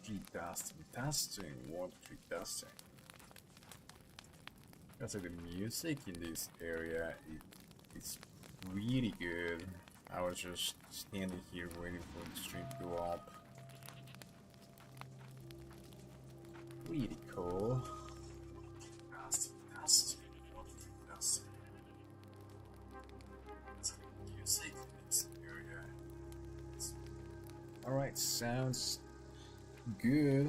Tree dusting, water tree dusting. That's like the music in this area. It's really good. I was just standing here waiting for the stream to go up. Really cool. Dusting, water tree dusting. That's like the music in this area. Alright, sounds good.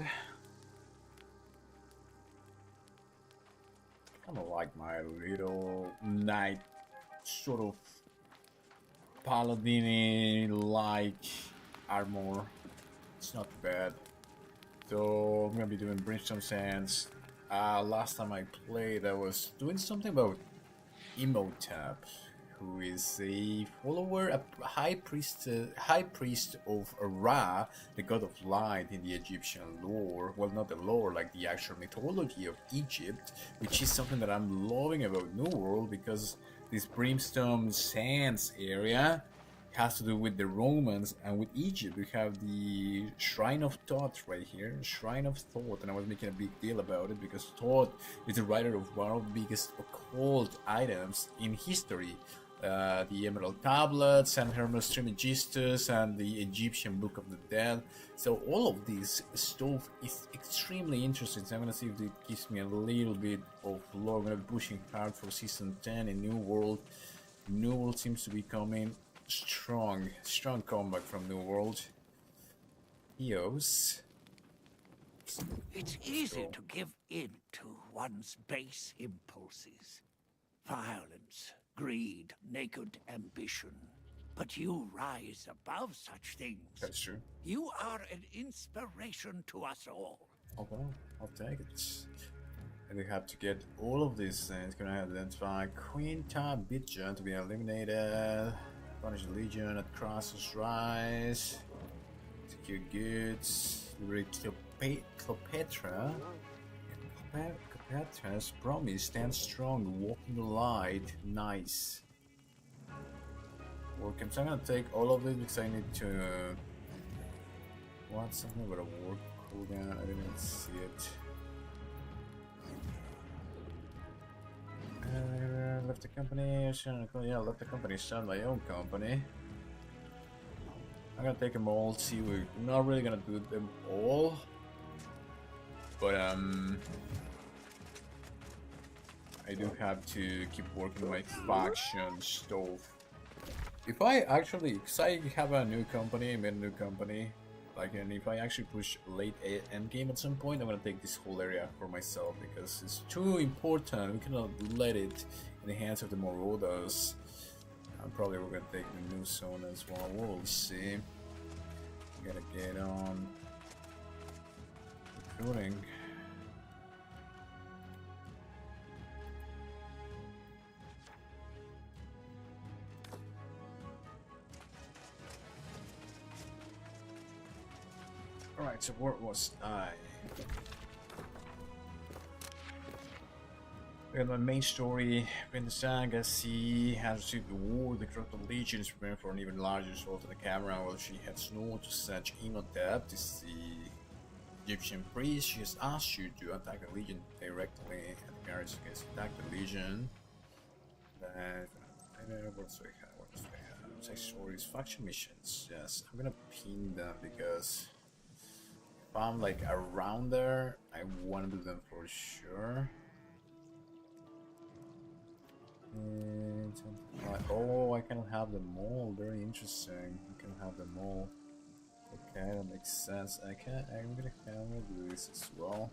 Kind of like my little knight sort of paladin like armor. It's not bad. So I'm gonna be doing Brimstone Sands. Last time I played I was doing something about Imhotep, who is a follower, a high priest of Ra, the god of light in the Egyptian lore. Well, not the lore, like the actual mythology of Egypt, which is something that I'm loving about New World, because this Brimstone Sands area has to do with the Romans, and with Egypt we have the Shrine of Thoth right here, Shrine of Thoth, and I was making a big deal about it because Thoth is the writer of one of the biggest occult items in history. The Emerald Tablets and Hermes Trismegistus and the Egyptian Book of the Dead. So all of this stuff is extremely interesting. So I'm gonna see if it gives me a little bit of lore. I'm gonna be pushing hard for season 10 in New World. New World seems to be coming strong comeback from New World. Eos. It's easy to give in to one's base impulses. Violence, greed, naked ambition. But you rise above such things. That's true. You are an inspiration to us all. Okay, I'll take it. And we have to get all of these things. Gonna have to identify Quinta Bitjan to be eliminated. Punish the Legion at Crosses Rise. Secure goods. Liberate Cleopatra. Cleopatra's promise. Stand strong. Walk in the light. Nice. Work. So I'm gonna take all of it because I need to. What? Something about a work cooldown. I didn't see it. Left the company. Yeah, left the company. Start my own company. I'm gonna take them all. See, we're not really gonna do them all, but I do have to keep working my faction stuff. If I actually, cause I have a new company, made a new company. Like, and if I actually push late end game at some point, I'm gonna take this whole area for myself because it's too important. We cannot let it in the hands of the Marauders. Probably we're gonna take the new zone as well. We'll see. We gotta get on recruiting. Alright, so where was I? We got my main story. When the Saga Sea has received the war, the Corrupted Legion is preparing for an even larger assault on the camera while she heads north to search Imhotep. This is the Egyptian priest. She has asked you to attack the Legion directly, and the guards against attack the Legion. Then, what else do we have? What else do we have? Sex stories, faction missions. Yes, I'm gonna pin them because if I'm like around there, I want to do them for sure. And, oh, I can have them all. Very interesting. I can have them all. Okay, that makes sense. I'm gonna do this as well.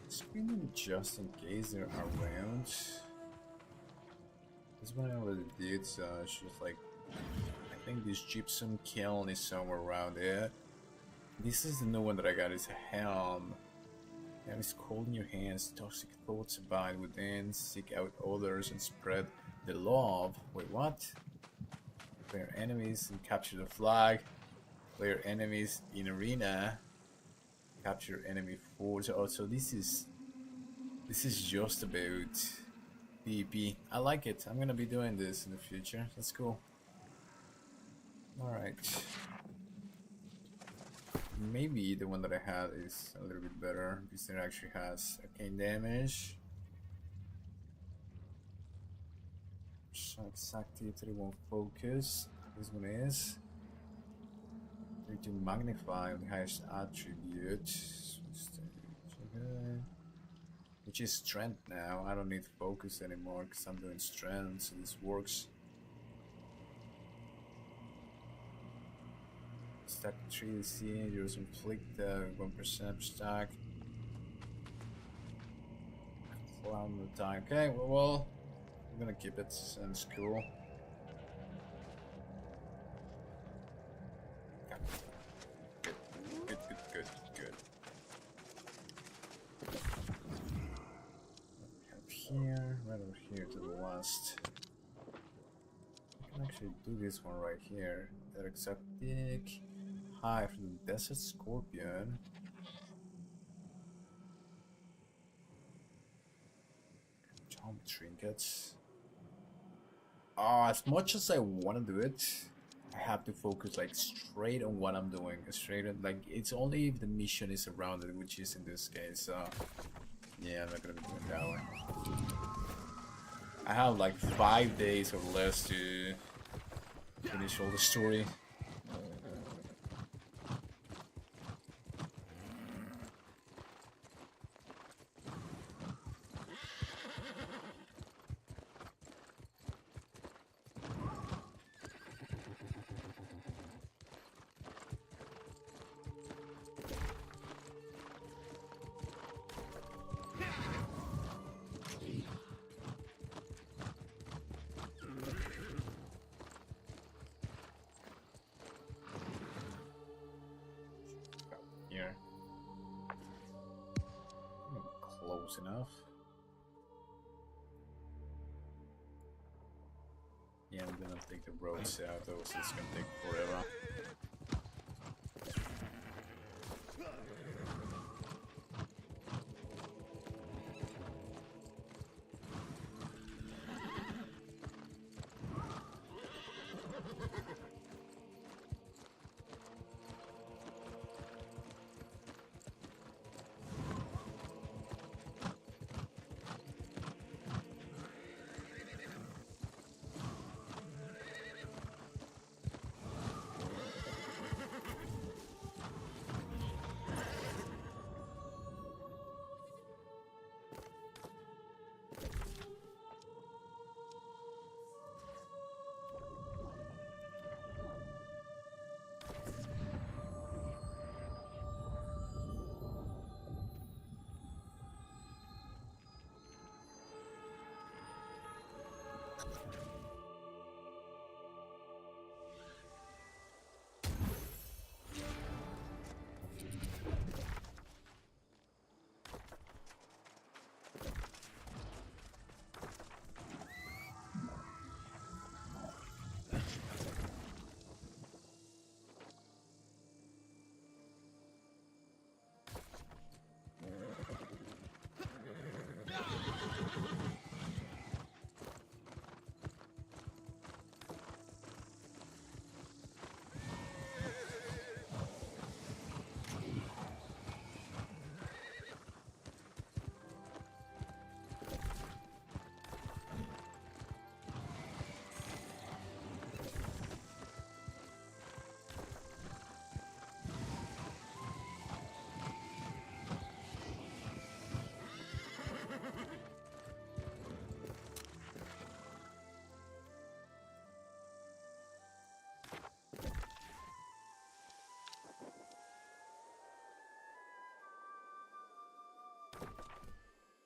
Screening just in case they're around. This one I already did, so it's just like I think this gypsum kiln is somewhere around there. This is the new one that I got. It's a helm. And it's cold in your hands. Toxic thoughts abide within. Seek out others and spread the love. Wait, what? Player enemies and capture the flag. Player enemies in arena. Capture enemy force. Oh, so this is just about PvP. I like it. I'm gonna be doing this in the future. That's cool. All right. maybe the one that I had is a little bit better because it actually has arcane damage. Shots active, 31 focus. This one is 32 magnify, the highest attribute. Which is strength now. I don't need focus anymore because I'm doing strength, so this works. Stack 3 DC, yours inflict 1% stack. Clown attack. Okay, well, I'm gonna keep it. Sounds cool. Good, good, good, good. What we have here, right over here to the west. I can actually do this one right here. That exotic high from the desert scorpion. Charm trinkets. As much as I want to do it, I have to focus like straight on what I'm doing. Straight on, like it's only if the mission is around it, which is in this case. Yeah, I'm not gonna be doing that one. I have like 5 days or less to finish all the story. Here. Close enough. Yeah, I'm gonna take the roads out, though, so it's gonna take forever.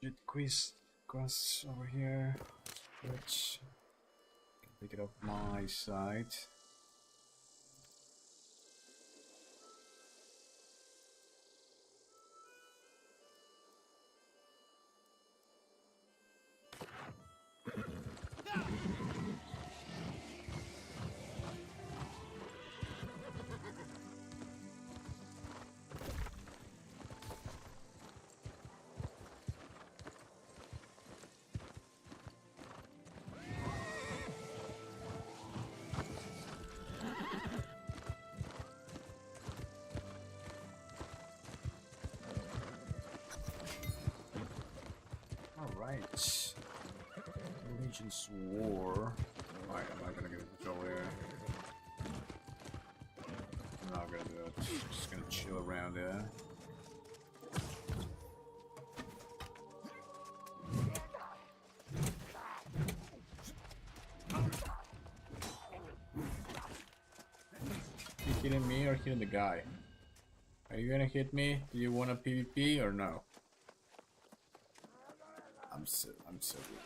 Jet quiz over here, which can pick it up my side. Alright. Legion's War. Alright, I'm not gonna get a control here. I'm not gonna do it. Just gonna chill around there. You hitting me or hitting the guy? Are you gonna hit me? Do you want a PvP or no? I'm so weak.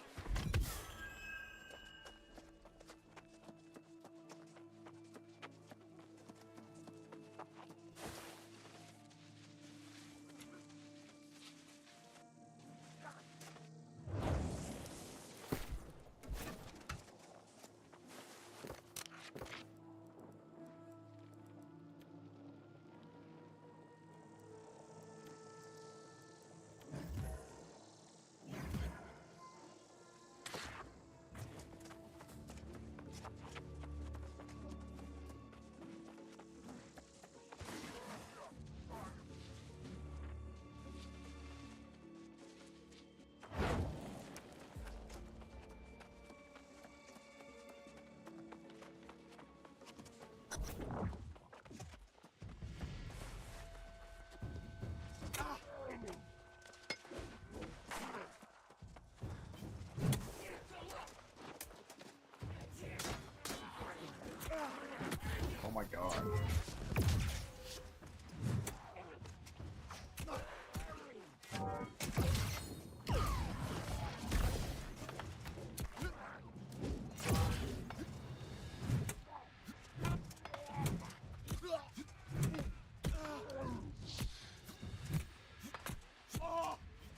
Oh my god.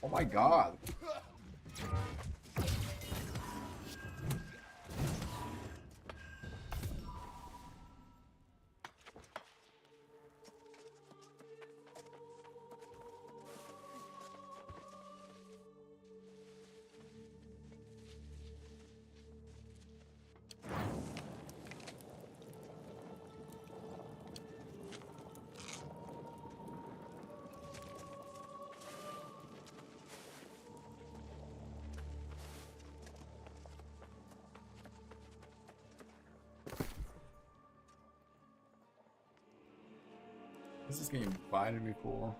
Oh my god. This is getting invited before.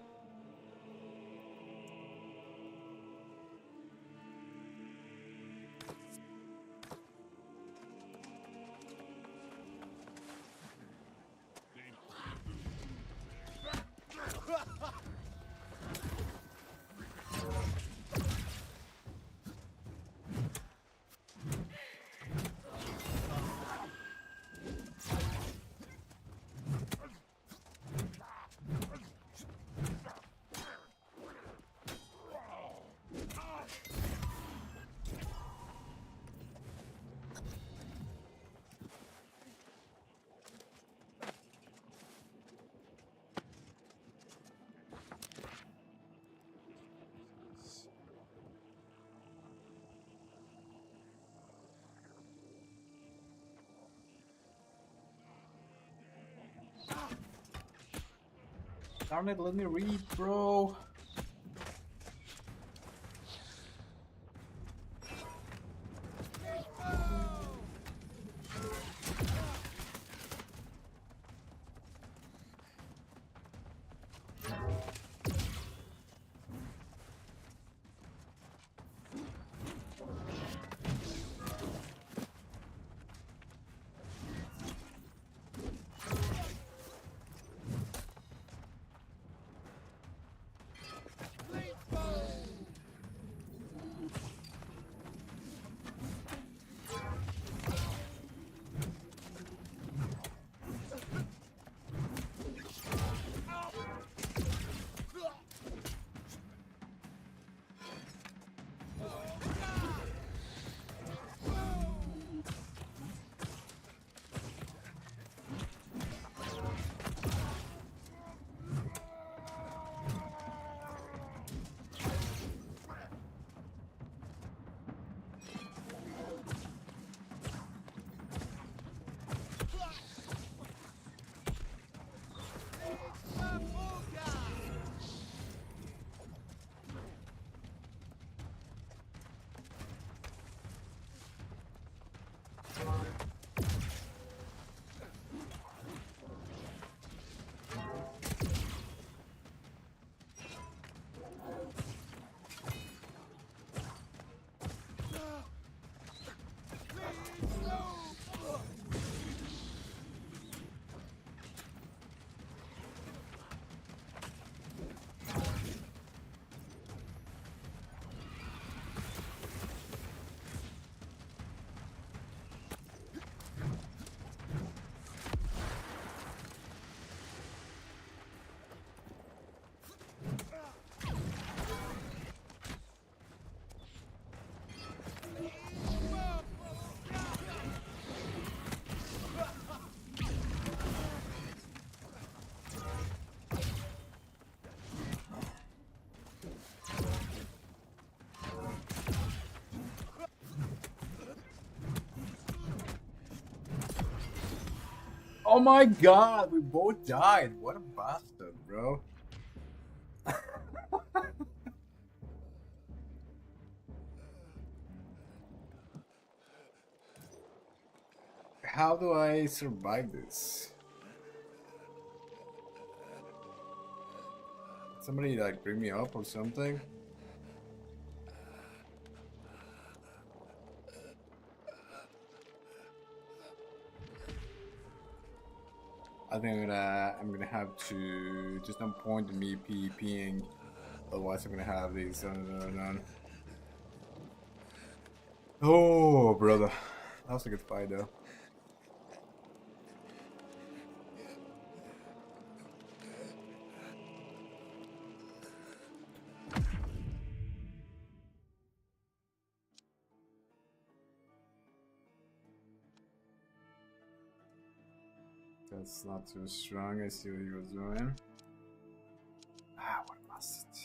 Darn it, let me read, bro. Oh my god, we both died. What a bastard, bro. How do I survive this? Somebody like bring me up or something? I think I'm gonna have to. There's no point in me PvPing, otherwise I'm gonna have these on. Oh, brother, that was a good fight though. That's not too strong. I see what he was doing. Ah, what was it?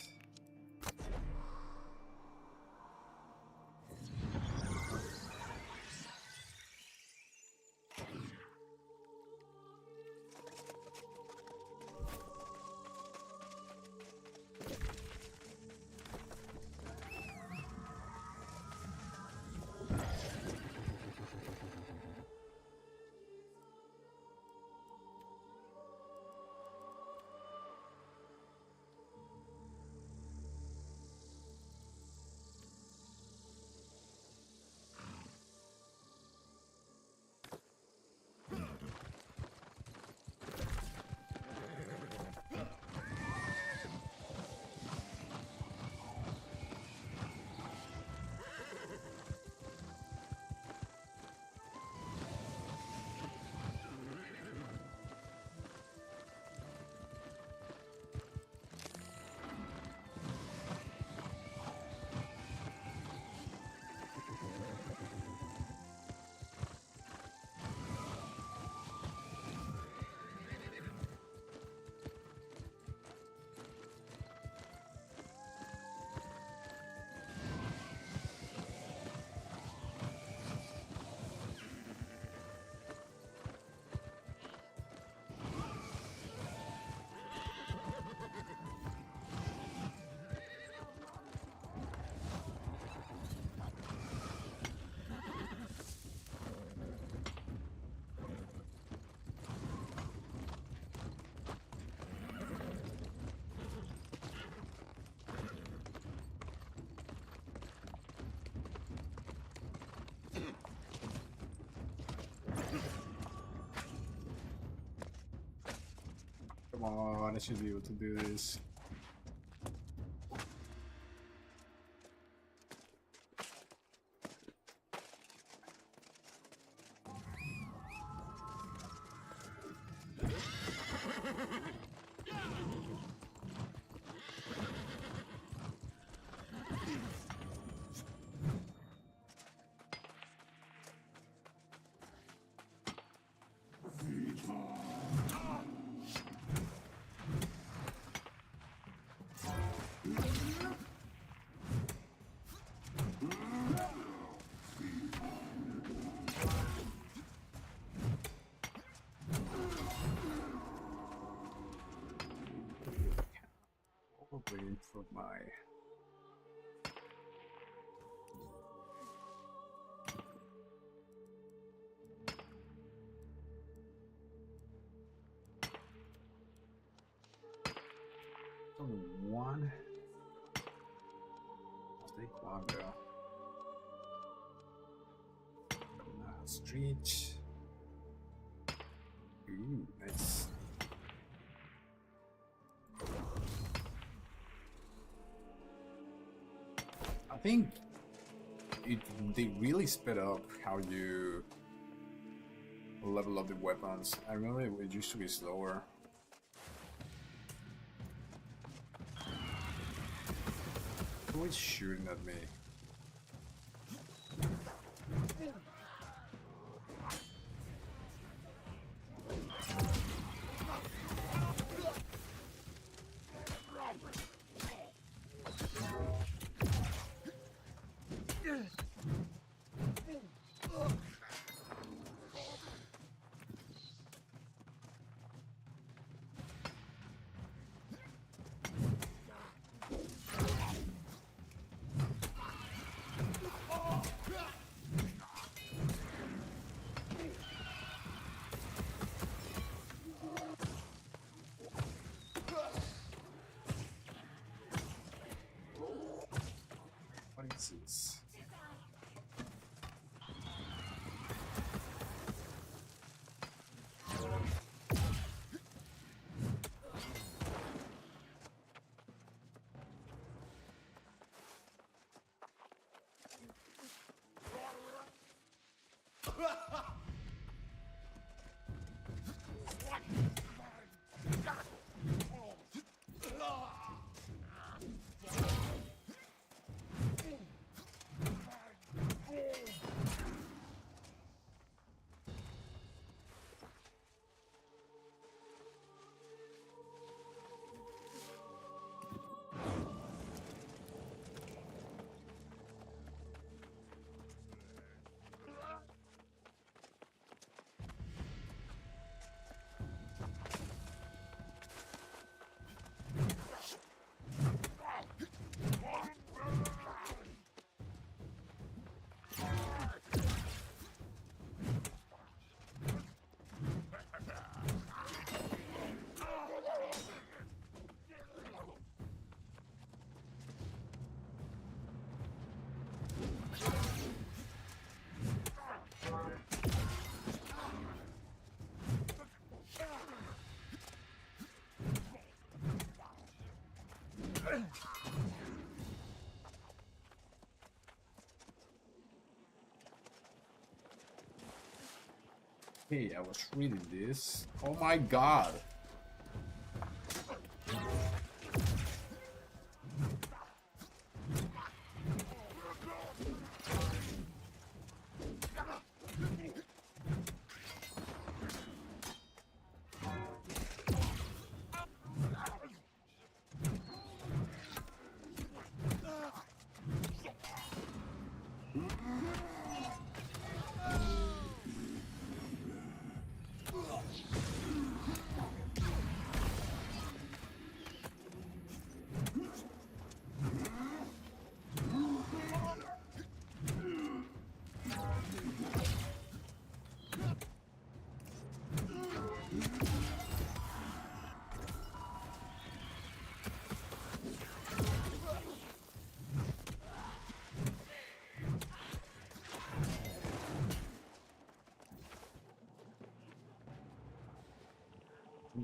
Come on, I should be able to do this. Probably improve my. Only one. I'll take one though. Street. Ooh, nice. I think they really sped up how you level up the weapons. I remember it used to be slower. Who is shooting at me? Hey, I was reading this. Oh my god!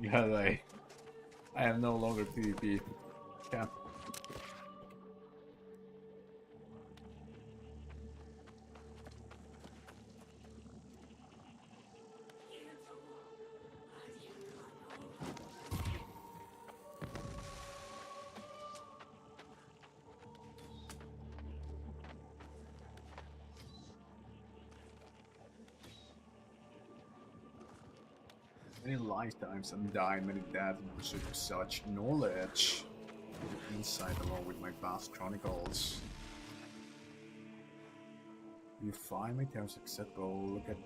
Yeah, I am no longer PvP. Yeah. Many lifetimes and die many deaths in pursuit of such knowledge. Insight along with my past chronicles. You find my terms acceptable. Look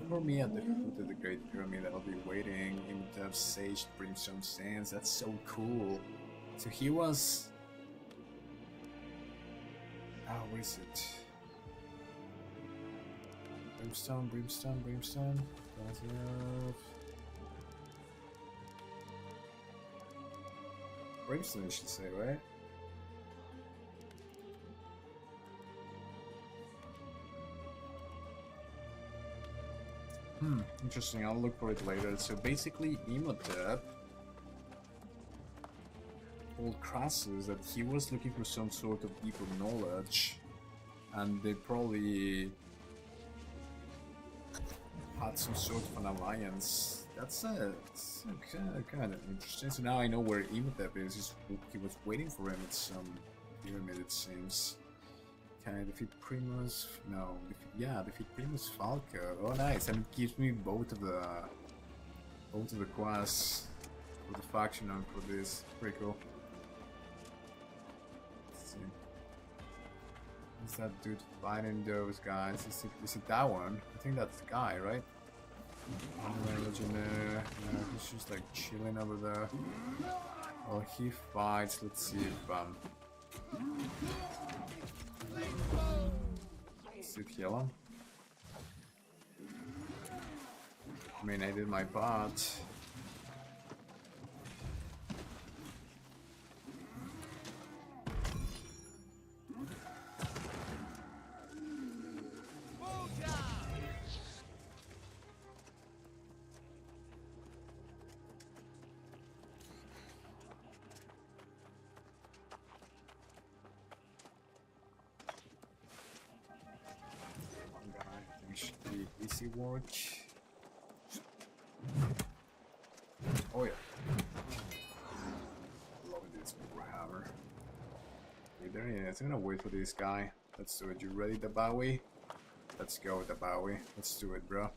for me at the foot of the Great Pyramid. I'll be waiting. In the sage Brimstone sands. That's so cool. So he was. Where is it? Brimstone. Brimstone, I should say, right? Interesting. I'll look for it later. So basically, Imhotep told Crassus that he was looking for some sort of deeper knowledge, and they probably had some sort of an alliance. That's kind of interesting. So now I know where Imhotep is. He was waiting for him at some pyramid, it seems. Can I defeat Primus? No. Defeat Primus Falco. Oh, nice. And it gives me both of the quests for the faction and for this. Pretty cool. Let's see. Is that dude fighting those guys? Is it that one? I think that's the guy, right? Legionnaire. No, he's just like chilling over there. Oh, he fights. Let's see if yellow. I mean, I did my part. easy work. Oh yeah. Loving this Warhammer. Okay, there he is. I'm gonna wait for this guy. Let's do it. You ready, the Bowie? Let's go with the Bowie. Let's do it, bro.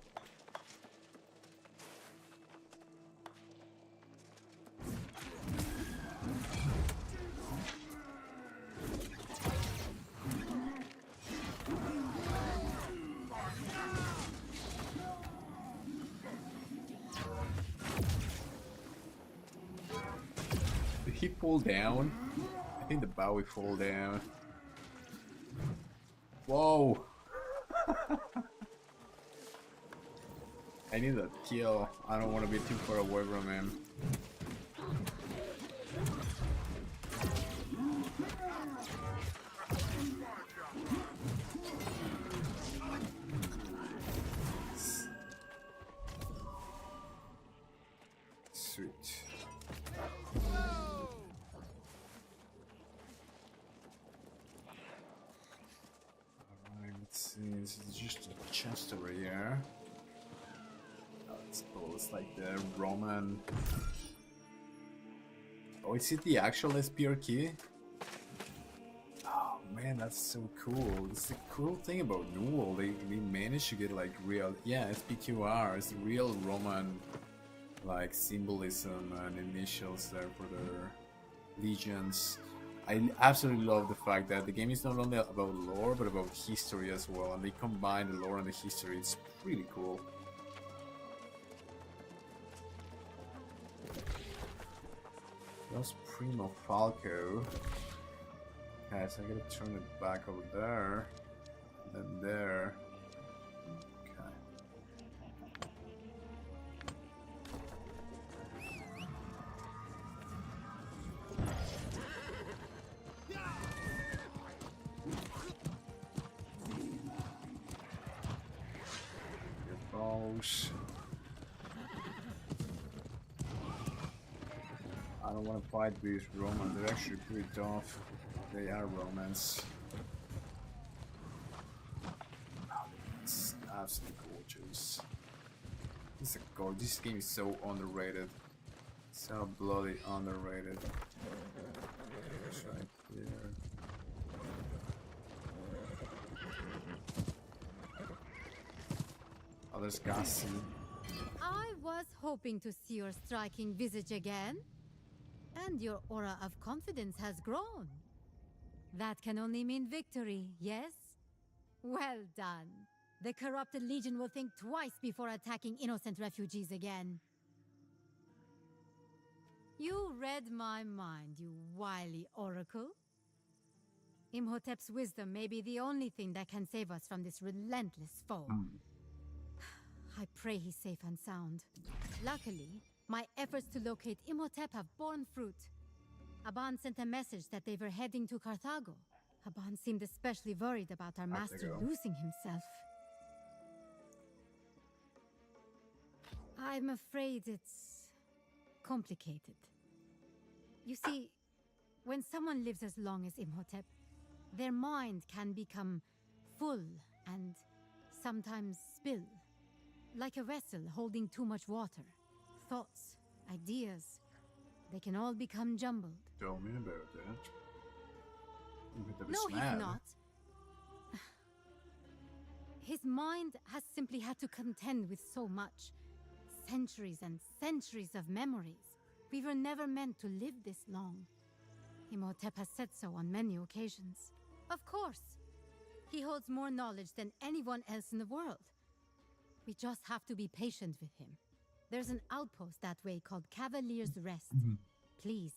Did he fall down? I think the Bowie fall down. Whoa! I need a kill. I don't want to be too far away from him. Sweet. Alright, let's see. This is just a chest over here. It's like the Roman. Oh, is it the actual SPR key? Oh man, that's so cool. It's the cool thing about Newell. They managed to get like real, yeah, SPQR. It's the real Roman like symbolism and initials there for their legions. I absolutely love the fact that the game is not only about lore but about history as well, and they combine the lore and the history. It's really cool. That's Primo Falco. Okay, so I gotta turn it back over there. And then there. Okay. Your balls. I don't want to fight these Romans. They're actually pretty tough. They are Romans. Oh, it's absolutely gorgeous. This game is so underrated. So bloody underrated. It's right here. Oh, there's Gassi. I was hoping to see your striking visage again. And your aura of confidence has grown. That can only mean victory, yes? Well done. The corrupted legion will think twice before attacking innocent refugees again. You read my mind, you wily oracle. Imhotep's wisdom may be the only thing that can save us from this relentless foe. I pray he's safe and sound. Luckily, my efforts to locate Imhotep have borne fruit. Aban sent a message that they were heading to Carthago. Aban seemed especially worried about our master losing himself. I'm afraid it's complicated. You see, when someone lives as long as Imhotep, their mind can become full and sometimes spill. Like a vessel holding too much water. Thoughts, ideas, they can all become jumbled. Tell me about that. No, he's not. His mind has simply had to contend with so much. Centuries and centuries of memories. We were never meant to live this long. Imhotep has said so on many occasions. Of course. He holds more knowledge than anyone else in the world. We just have to be patient with him. There's an outpost that way called Cavalier's Rest. Please,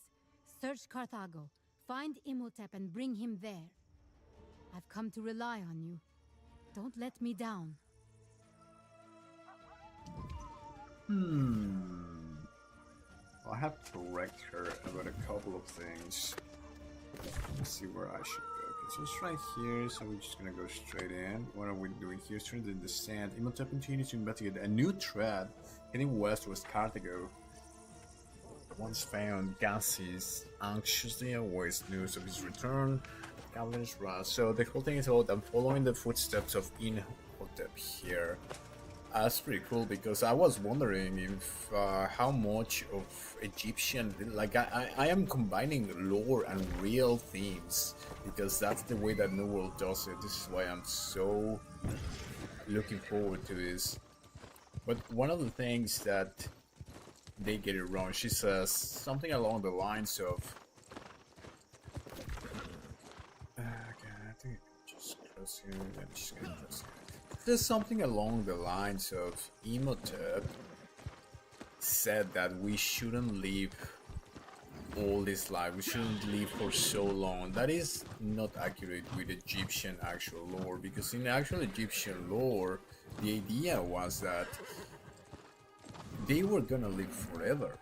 search Carthago, find Imhotep and bring him there. I've come to rely on you. Don't let me down. I have to correct her about a couple of things. Let's see where I should go. Okay, so it's right here, so we're just gonna go straight in. What are we doing here? Straight in the sand. Imhotep continues to investigate a new threat heading west towards Carthago. Once found, Gassis anxiously awaits news of his return. Cavalier's Rest. So the whole thing is about I'm following the footsteps of Imhotep here. That's pretty cool because I was wondering if how much of Egyptian, like I am combining lore and real themes because that's the way that New World does it. This is why I'm so looking forward to this. But one of the things that they get it wrong, she says something along the lines of, okay, I think just close here. I'm just gonna close here. There's something along the lines of Imhotep said that we shouldn't live all this life, we shouldn't live for so long. That is not accurate with Egyptian actual lore, because in actual Egyptian lore, the idea was that they were gonna live forever.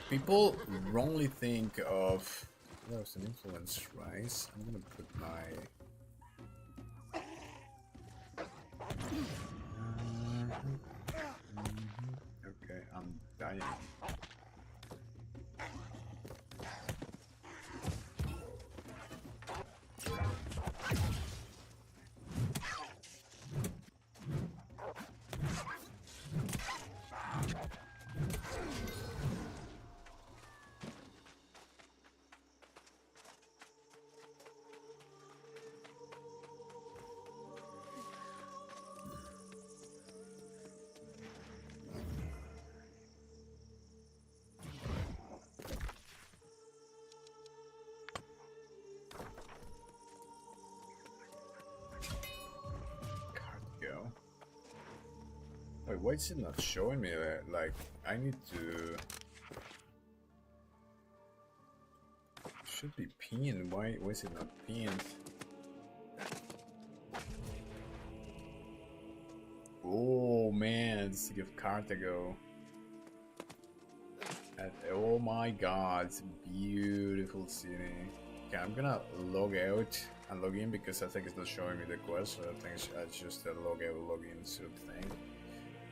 People wrongly think of, there's an influence rise. I'm gonna put my okay, I'm dying. Go. Wait, why is it not showing me that? Like, I need to. Should be pinned. Why is it not pinned? Oh man, the city of Carthago. Oh my god, it's a beautiful city. Okay, I'm gonna log out and log in because I think it's not showing me the quest, so I think it's just a log out, log in sort of thing.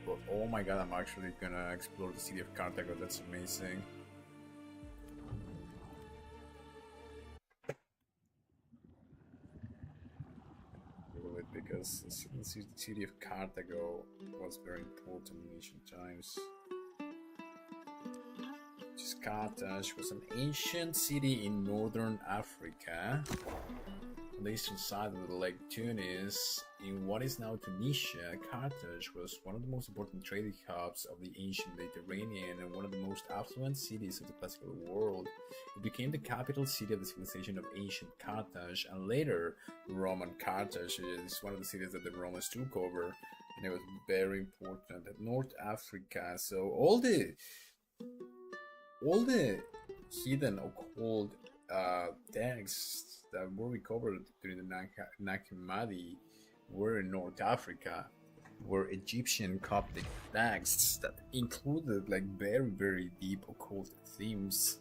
But oh my god, I'm actually gonna explore the city of Carthago, that's amazing. Google it because the city of Carthago was very important in ancient times. Carthage was an ancient city in northern Africa, on the eastern side of the Lake Tunis. In what is now Tunisia, Carthage was one of the most important trading hubs of the ancient Mediterranean and one of the most affluent cities of the classical world. It became the capital city of the civilization of ancient Carthage, and later Roman Carthage is one of the cities that the Romans took over, and it was very important. North Africa, so all the hidden occult texts that were recovered during the Nag Hammadi were in North Africa, were Egyptian Coptic texts that included like very deep occult themes.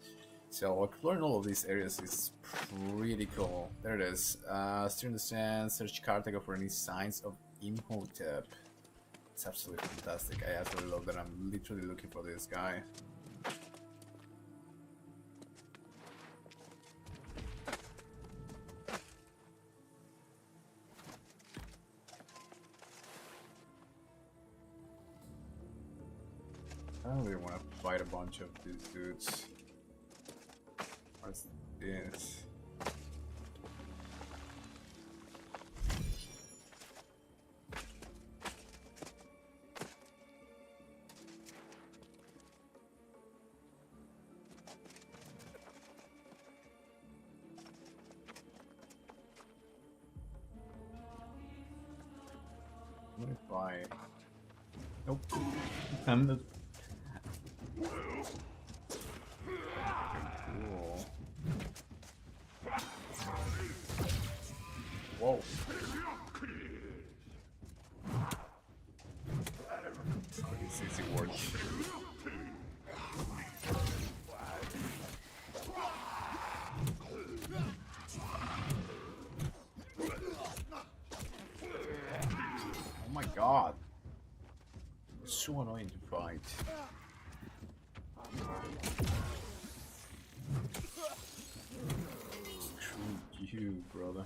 So exploring all of these areas is pretty cool. There it is. Steer in the sand, search Carthago for any signs of Imhotep. It's absolutely fantastic. I absolutely love that. I'm literally looking for this guy. I don't really want to fight a bunch of these dudes. What's this? What if I... Nope. I'm not... Cool. Whoa. It's easy work. Oh my god. It's so annoying to fight. Screw you, brother.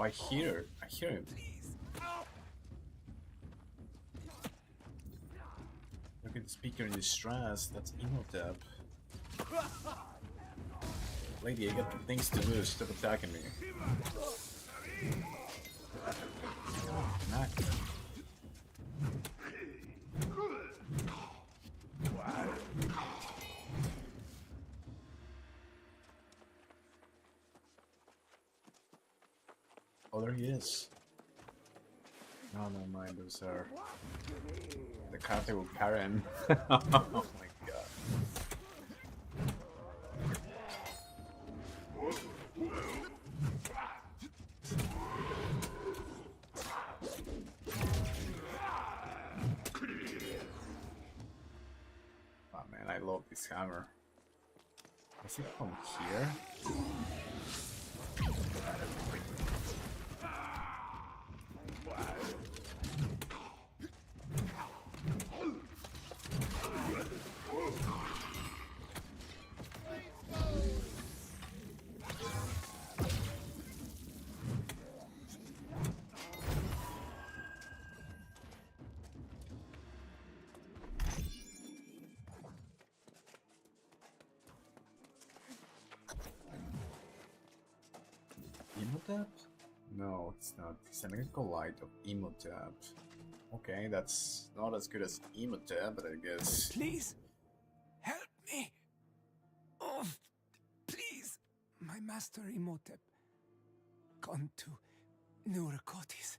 I hear him. Look at the speaker in distress. That's Imhotep. Lady, I got things to do. Stop attacking me. Knock. Oh, there he is. No, never mind. Those are the character with Karen. Oh my god. Oh man, I love this hammer. Is it from here? Imhotep? No, it's not. It's an acolyte of Imhotep. Okay, that's not as good as Imhotep, but I guess. Please, help me. Oh, please. My master Imhotep gone to Neuracotis.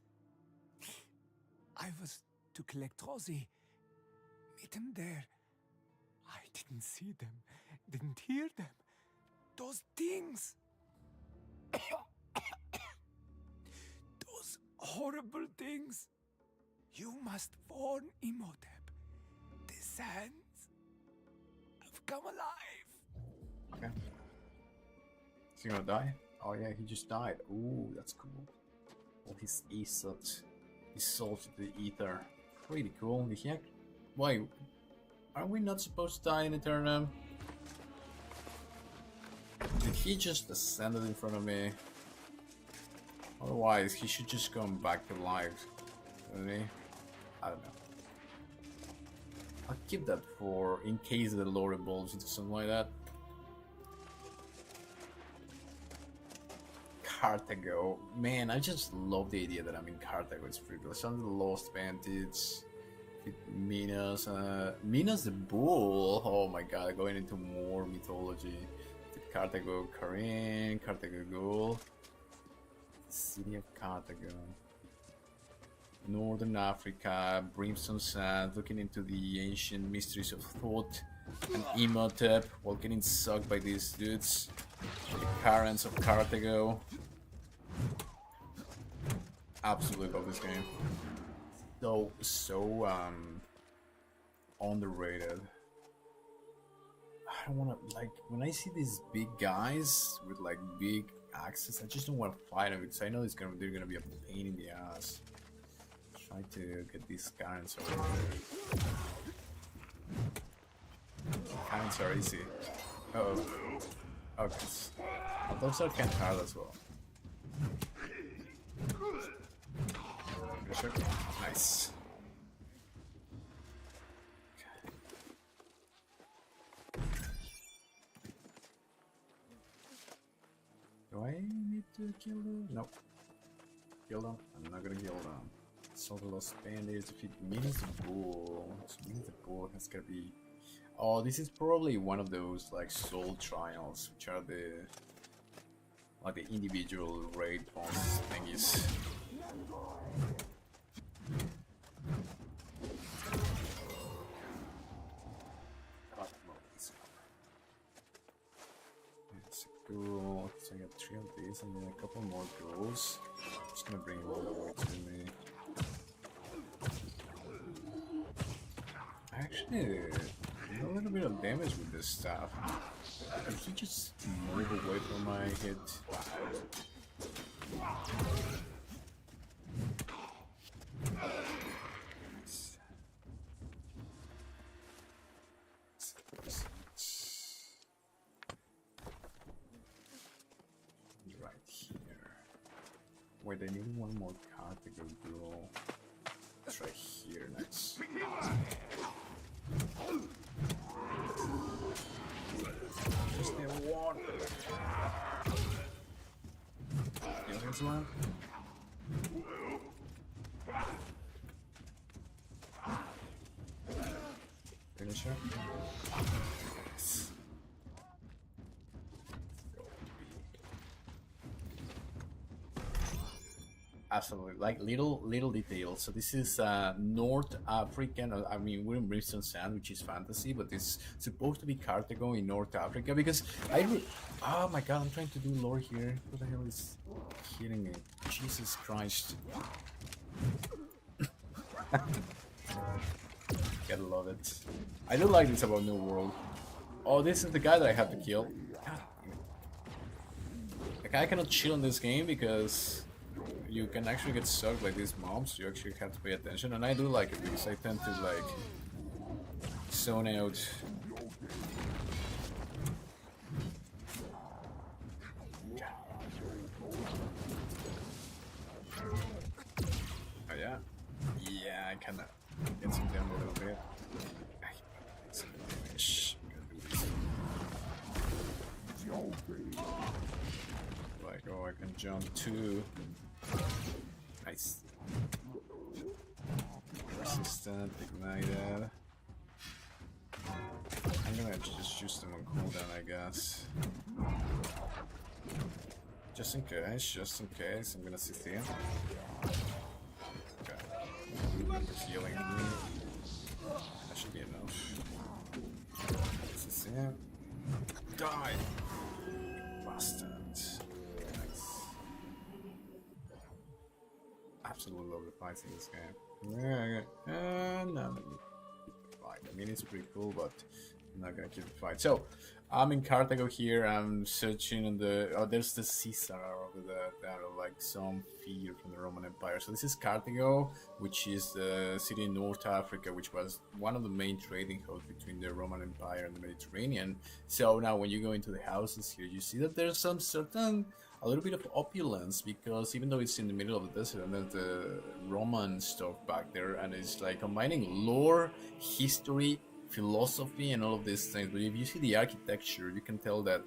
I was to collect Rosie. Meet him there. I didn't see them, didn't hear them. Those things. Those horrible things. You must warn Imhotep. The sands have come alive. Okay. Is he gonna die? Oh yeah, he just died. Ooh, that's cool. All his Aesop's, his soul to the ether. Pretty cool. Did he act? Wait, are we not supposed to die in Aeternum? Did he just ascend in front of me? Otherwise, he should just come back to life, doesn't he? I don't know. I'll keep that for in case the lore evolves into something like that. Carthago. Man, I just love the idea that I'm in Carthago. It's pretty cool. Some of the Lost Bandits. Minas. Minas the Bull. Oh my god, going into more mythology. Carthago, Karin, Carthago Ghoul. City of Carthago. Northern Africa, Brimstone Sand, looking into the ancient mysteries of thought, and Imhotep while getting sucked by these dudes. The currents of Carthago. Absolutely love this game. So underrated. I don't want to, like, when I see these big guys with like big axes, I just don't want to fight them because I know they're gonna be a pain in the ass. Try to get these currents over there. Currents are easy. Uh-oh. Okay. Oh, those are kind of hard as well. Nice. Do I need to kill them? Nope. Kill them? I'm not gonna kill them. Solve the Lost Bandits, defeat Minas the Bull. So Minas the Bull has gotta be... Oh, this is probably one of those like soul trials, which are the... like the individual raid bonus thingies. It's cool. So I got 3 of these and then a couple more goals. I'm just gonna bring it all the way to me. Actually, did a little bit of damage with this stuff. Did he just move away from my hit? Right here. Wait, I need one more card to go draw. It's right here, nice. Just need one. Here's one. Finisher. Yes. Absolutely, like little details. So this is North African. I mean, we're in Brimstone Sand, which is fantasy, but it's supposed to be Carthago in North Africa because oh my god, I'm trying to do lore here. What the hell is hitting me? Jesus Christ! Gotta love it. I do like this about New World. Oh, this is the guy that I have to kill. God. Like I cannot chill in this game because you can actually get sucked by these mobs. You actually have to pay attention, and I do like it because I tend to like zone out. Oh yeah, yeah, I can get some damage a little bit. Like, oh, I can jump too. Nice. Resistant, ignited. I'm gonna just use them on cooldown, I guess. Just in case, I'm gonna sit here. Okay. Remember healing me. That should be enough. This is it. Die! Bastard. Absolutely love the fights in this game. Yeah, no, fight. I mean, it's pretty cool, but I'm not gonna keep the fight. So, I'm in Carthago here. I'm searching on the. Oh, there's the Caesar over there. That are like some figure from the Roman Empire. So this is Carthago, which is the city in North Africa, which was one of the main trading hubs between the Roman Empire and the Mediterranean. So now, when you go into the houses here, you see that there's some certain. A little bit of opulence because even though it's in the middle of the desert and there's the Roman stuff back there and it's like combining lore, history, philosophy and all of these things. But if you see the architecture, you can tell that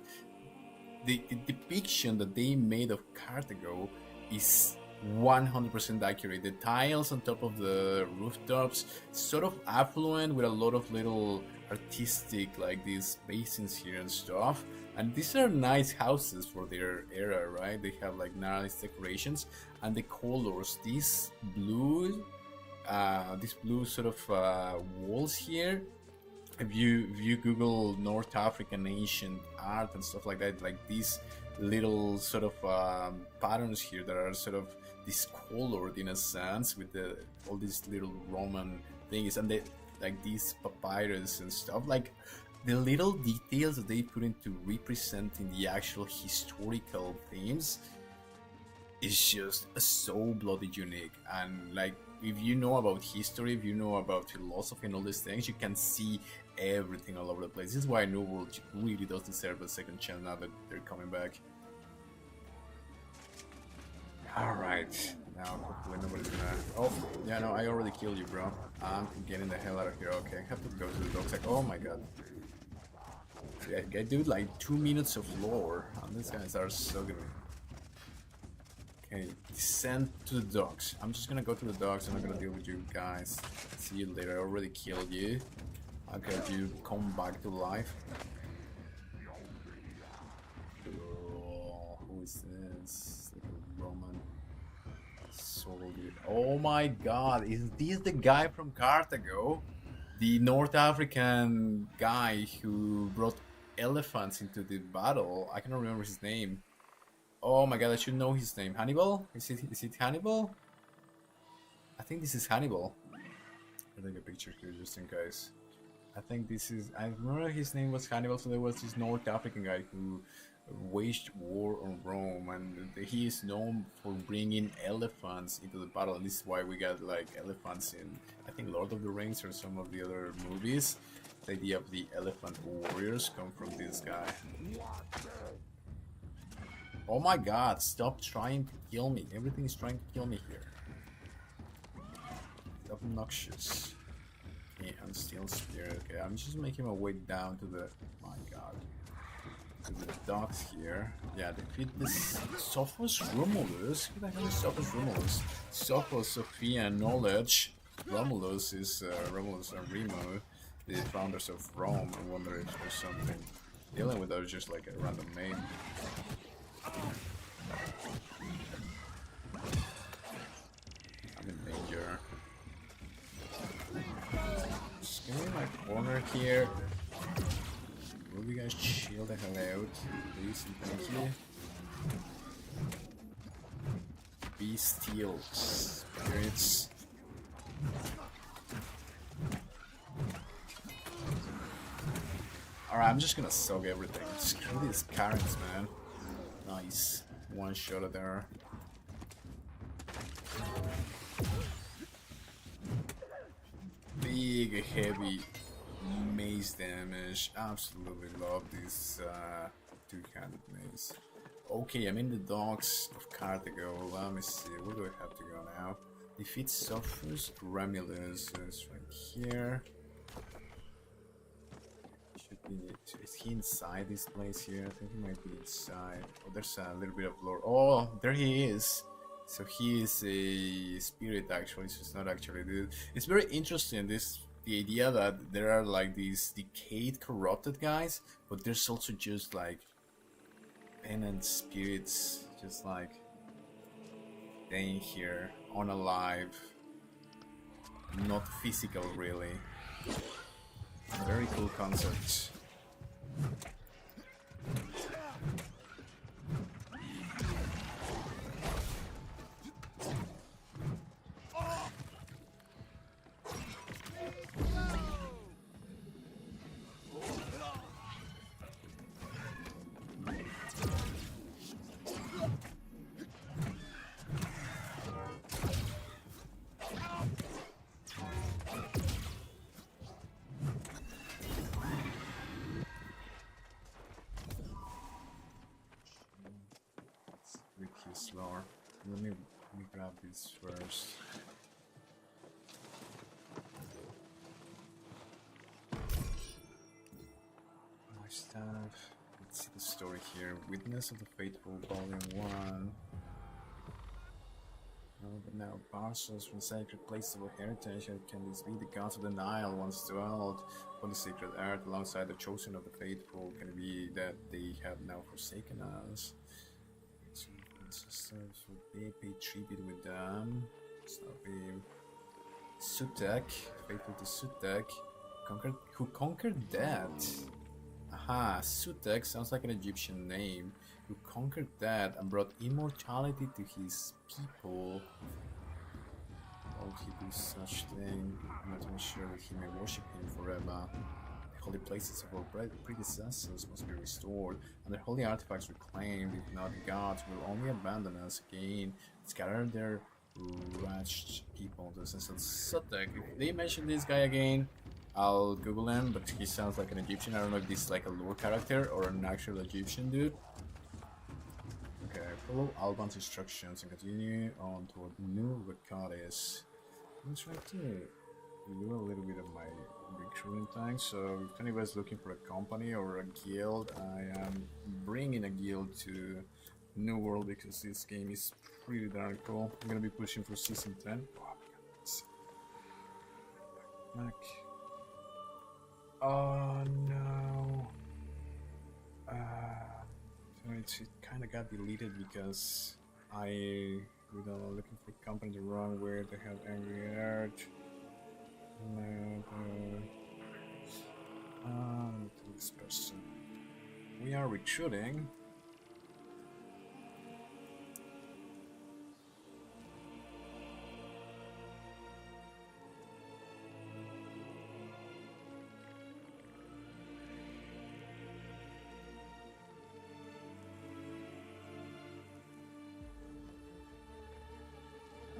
the depiction that they made of Carthago is 100% accurate. The tiles on top of the rooftops, sort of affluent with a lot of little artistic like these basins here and stuff. And these are nice houses for their era, right? They have like nice decorations and the colors. These blue sort of walls here. If you Google North African ancient art and stuff like that, like these little sort of patterns here that are sort of discolored in a sense with all these little Roman things and like these papyrus and stuff, like the little details that they put into representing the actual historical themes is just so bloody unique. And like if you know about history, if you know about philosophy and all these things, you can see everything all over the place. This is why New World really does deserve a second chance now that they're coming back. Alright, now hopefully nobody's gonna... Oh, yeah, no, I already killed you, bro. I'm getting the hell out of here. Okay, I have to go to the docks. Like, oh my god. Yeah, I do like 2 minutes of lore, and these guys are sucking me. Okay, descend to the docks. I'm just gonna go to the docks. I'm not gonna deal with you guys. See you later. I already killed you. Okay, you come back to life. Oh, who is this? Like a Roman soldier. Oh my god, is this the guy from Carthago? The North African guy who brought elephants into the battle. I cannot remember his name. Oh my god, I should know his name. Hannibal? Is it Hannibal? I think this is Hannibal. I'll take a picture here just in case. I think this is... I remember his name was Hannibal, so there was this North African guy who waged war on Rome, and he is known for bringing elephants into the battle, and this is why we got like elephants in, I think, Lord of the Rings or some of the other movies. The idea of the elephant warriors come from this guy. Oh my god, stop trying to kill me. Everything is trying to kill me here. It's obnoxious. Okay, unsteel spirit. Okay, I'm just making my way down to the... my god. To the docks here. Yeah, defeat this Sophos Romulus. Who the hell is Sophos Romulus? Sophos, Sophia, Knowledge. Romulus is Romulus and Remo, the founders of Rome. I wonder if there's something dealing with that, or just like a random name. I'm in danger. Just give me my corner here. Will you guys chill the hell out, please and thank you. Bestial spirits. Alright, I'm just gonna soak everything. Screw these currents, man. Nice. One shot at there. Big, heavy mace damage. Absolutely love this two-handed mace. Okay, I'm in the docks of Carthago. Let me see, where do I have to go now? Defeat Sophus Romulus is right here. Should be. Is he inside this place here? I think he might be inside. Oh, there's a little bit of lore. Oh, there he is. So he is a spirit actually, so it's not actually dude. It's very interesting, the idea that there are like these decayed, corrupted guys, but there's also just like penitent spirits, just like staying here, unalive, not physical really. Very cool concept. Slower. Let me grab this first. My stuff. Let's see the story here. Witness of the Faithful, Volume 1. But now parcels from sacred places of heritage, and can this be the gods of the Nile once dwelled on the sacred earth alongside the chosen of the faithful? Can it be that they have now forsaken us? Ancestors would pay tribute with them. So be Sutek, faithful to Sutek, who conquered death. Aha, Sutek sounds like an Egyptian name. Who conquered death and brought immortality to his people. Why would he do such thing? I'm not even sure that he may worship him forever. The holy places of our predecessors must be restored, and the holy artifacts reclaimed. If not, the gods will only abandon us again, scatter their wretched people. This is Sutek. If they mention this guy again, I'll Google him, but he sounds like an Egyptian. I don't know if this is like a lore character or an actual Egyptian dude. Okay, follow Alban's instructions and continue on toward New Recordis. I'm trying to do a little bit of my recruiting thing. So if anybody's looking for a company or a guild, I am bringing a guild to New World because this game is pretty darn cool. I'm gonna be pushing for season 10. Mac. Oh no. It kind of got deleted because I was looking for a company to run where they have Angry Earth. To this person. We are recruiting.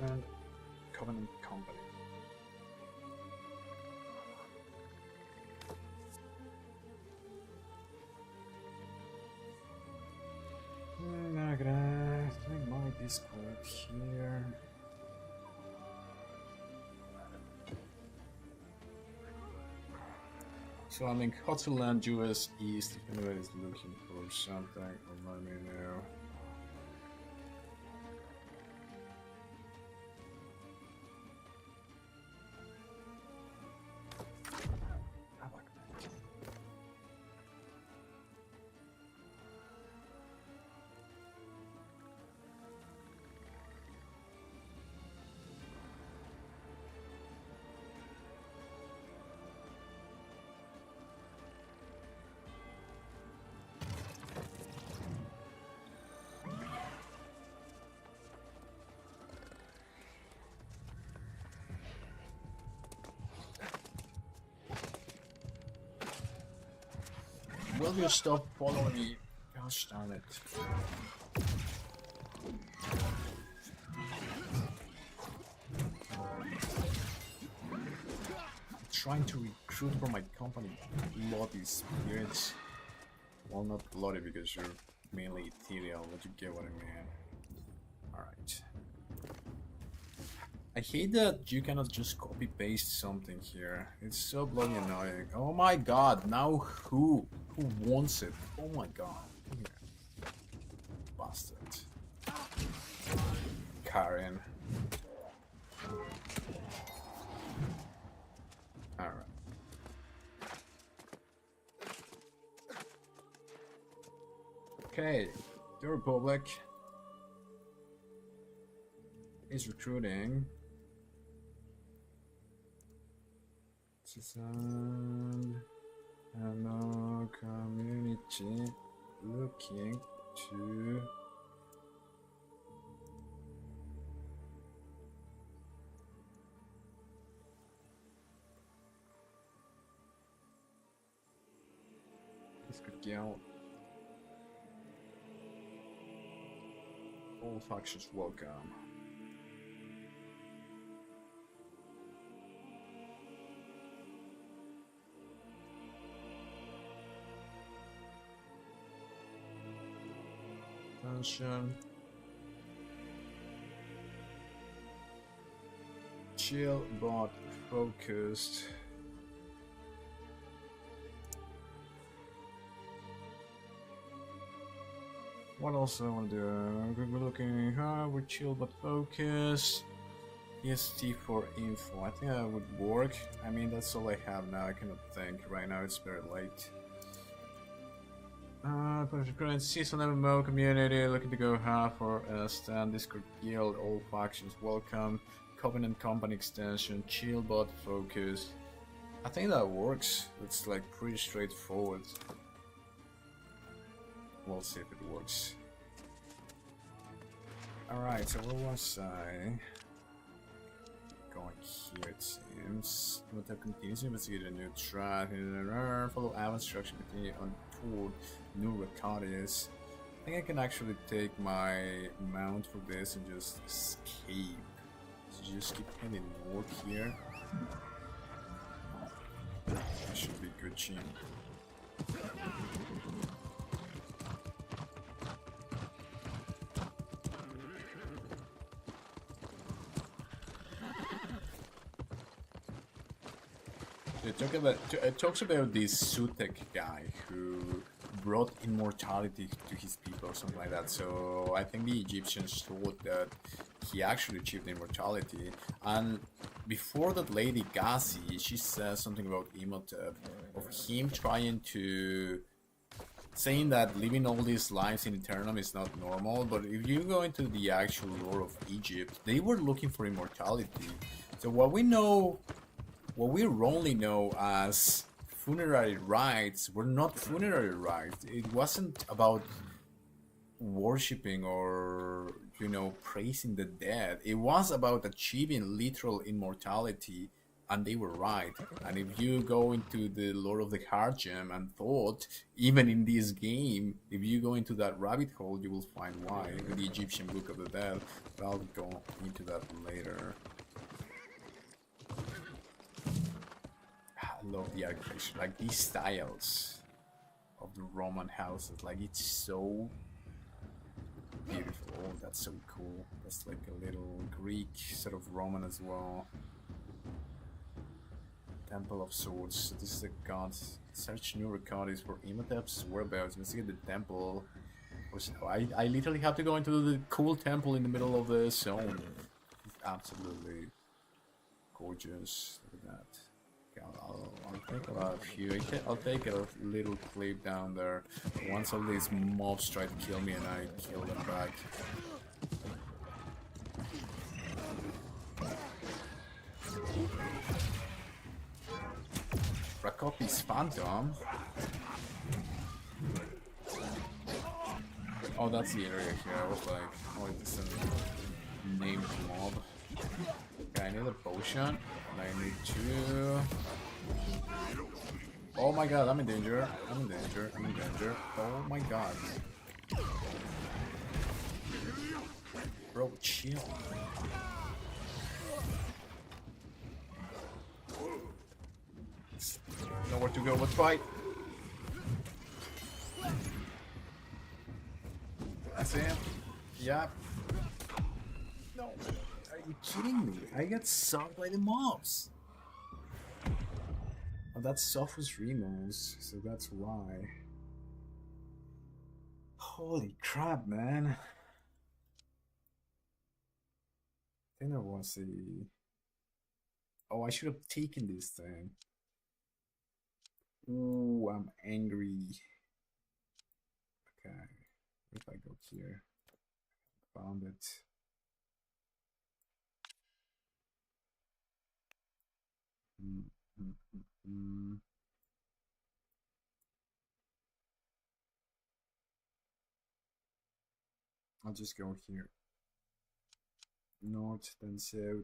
And Covenant Company. Now I can So I'm in Hotland, US East. If anyone is looking for something, let me know. Will you stop following me? Gosh darn it. I'm trying to recruit for my company bloody spirits. Well, not bloody because you're mainly ethereal, but you get what I mean. Alright. I hate that you cannot just copy paste something here. It's so bloody annoying. Oh my god, now who? Who wants it? Oh my god. Come here. Bastard. Karen. Alright. Okay, the Republic is recruiting. Hello, community looking to this could go. All factions welcome. Attention. Chill but focused. What else do I want to do? We're looking, we're chill but focused. EST for info. I think that would work. I mean, that's all I have now. I cannot think. Right now, it's very late. Current season MMO community looking to go half for stand. Discord guild, all factions welcome. Covenant company extension, chill but focus. I think that works. It's like pretty straightforward. We'll see if it works. Alright, so where was I? Going here it seems. But that continues to investigate a new track. Follow Av instruction, continue on toward new Rakadius. I think I can actually take my mount for this and just escape. So just keep heading north here. That should be good, Gene. It talks about this Sutek guy who brought immortality to his people or something like that. So I think the Egyptians thought that he actually achieved immortality. And before that lady Gassi, she says something about Imhotep, of him trying to saying that living all these lives in Aeternum is not normal. But if you go into the actual lore of Egypt, they were looking for immortality. So what we wrongly know as funerary rites were not funerary rites. It wasn't about worshipping or, you know, praising the dead. It was about achieving literal immortality, and they were right. And if you go into the lore of the Heart Gem and thought, even in this game, if you go into that rabbit hole, you will find why. In the Egyptian Book of the Dead, but I'll go into that later. I love the architecture, like these styles of the Roman houses, like it's so beautiful. Oh, that's so cool. That's like a little Greek sort of Roman as well. Temple of Swords. This is a god. Search new records for Imhotep's whereabouts. Investigate the temple. I literally have to go into the cool temple in the middle of the zone. It's absolutely gorgeous. Look at that. Okay, I'll take a few. I'll take a little clip down there. Once all these mobs try to kill me and I kill them back. Rakopi's Phantom. Oh, that's the area here. I was like, oh, it's a named mob. Okay, I need a potion. And I need two. Oh my god, I'm in danger. I'm in danger. I'm in danger. Oh my god. Bro, chill. Nowhere to go but fight. That's him. Yeah. No. Are you kidding me? I get sucked by the mobs. Oh, that's Sophos Remos, so that's why. Holy crap, man. I think there was a... Oh, I should have taken this thing. Ooh, I'm angry. Okay, if I go here, found it. I'll just go here. North, then south.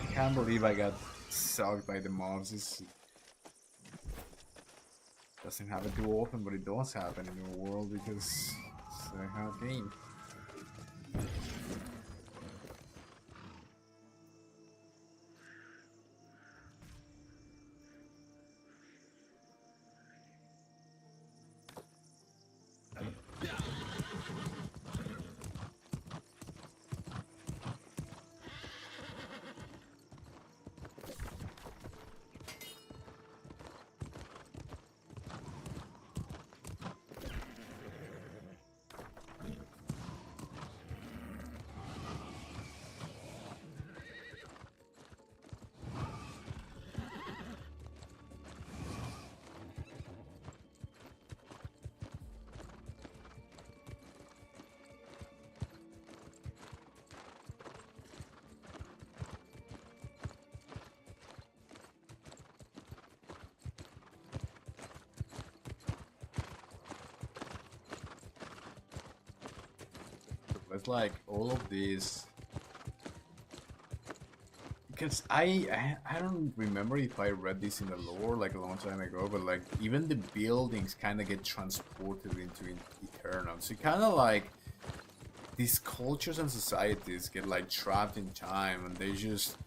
I can't believe I got sucked by the mobs. This doesn't happen too often, but it does happen in the world because it's a hard game. It's like all of these, because I don't remember if I read this in the lore like a long time ago, but like even the buildings kind of get transported into Aeternum. So kind of like these cultures and societies get like trapped in time, and they just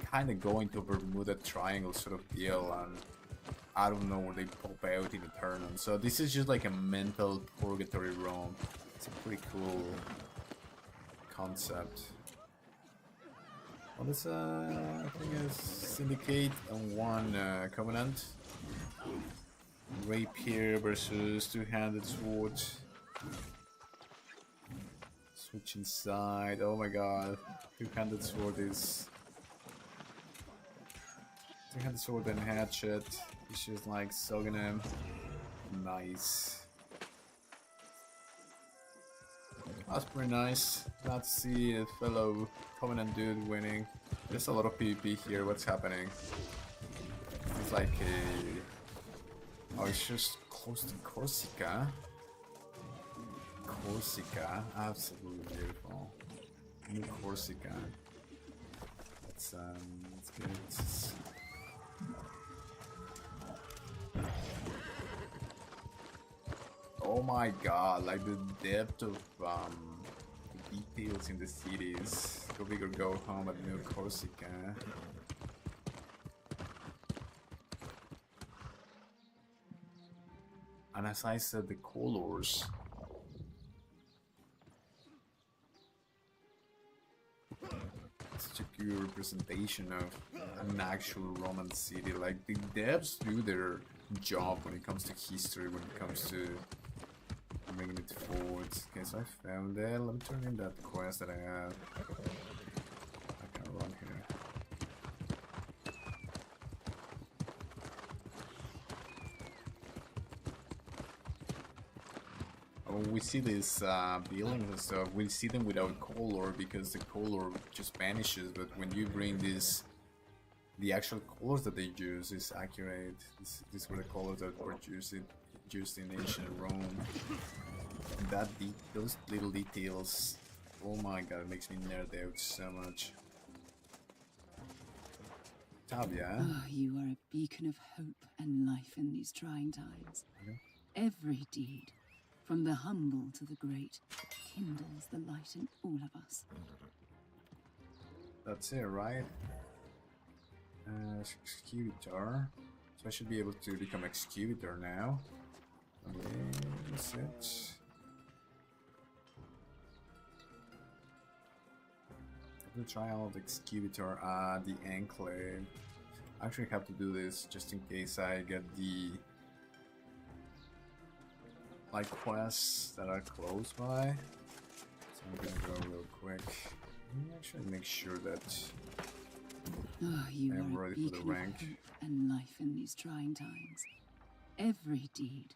kind of go into a Bermuda Triangle sort of deal, and I don't know where they pop out in Aeternum. So this is just like a mental purgatory realm. It's a pretty cool concept. What is I think it's Syndicate and one Covenant. Rapier versus two-handed sword. Switch inside. Oh my god. Two-handed sword is... Two-handed sword and hatchet. It's just like sogging him. Nice. That's pretty nice. Glad to see a fellow Covenant dude winning. There's a lot of PvP here. What's happening? It's like a... Oh, it's just close to Corsica. Corsica. Absolutely beautiful. New Corsica. Let's get it. Oh my god, like the depth of details in the cities. Go big or go home at New Corsica. And as I said, the colors. such a good representation of an actual Roman city. Like, the devs do their job when it comes to history, when it comes to bringing it forward. Okay, so I found that. Let me turn in that quest that I have. I can run here. When we see these buildings and stuff, we see them without color because the color just vanishes. But when you bring this, the actual colors that they use is accurate. These were the colors that were used in ancient Rome. And those little details, oh my god, it makes me nerd out so much. Tavia. Oh, you are a beacon of hope and life in these trying times. Okay. Every deed, from the humble to the great, kindles the light in all of us. That's it, right? Executor. So I should be able to become Executor now. Okay, that's it. The trial of the Executor, the Enclave. I actually have to do this just in case I get the like quests that are close by. So I'm gonna go real quick. Let me actually make sure that Oh, you I'm are a ready for the beacon of rank. hope and life in these trying times. Every deed,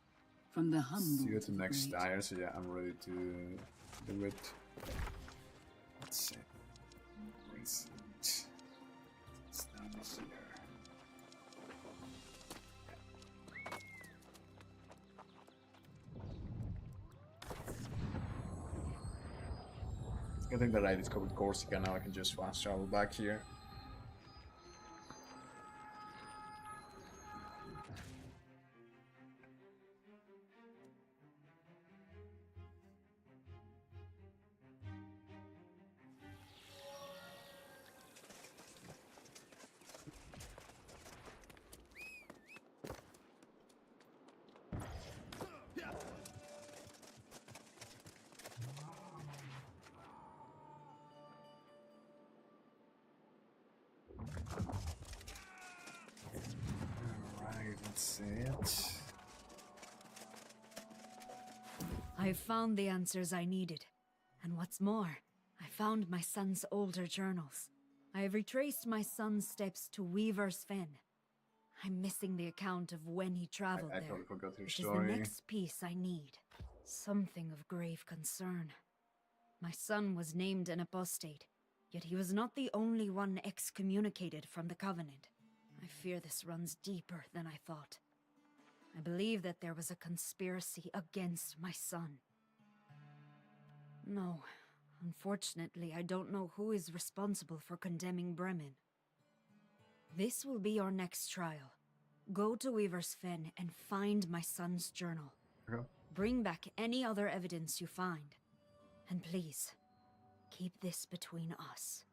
from the humble see you at to the the next great. tire. So yeah, I'm ready to do it. Let's see. Where is it? It's down here. I think that I discovered Corsica, now I can just fast travel back here. Alright, that's it. I've found the answers I needed. And what's more, I found my son's older journals. I have retraced my son's steps to Weaver's Fen. I'm missing the account of when he traveled I there, totally forgot your which is the story. next piece I need. Something of grave concern. My son was named an apostate, yet he was not the only one excommunicated from the Covenant. I fear this runs deeper than I thought. I believe that there was a conspiracy against my son. No, unfortunately, I don't know who is responsible for condemning Bremen. This will be our next trial. Go to Weaver's Fen and find my son's journal. Okay. Bring back any other evidence you find. And please, keep this between us.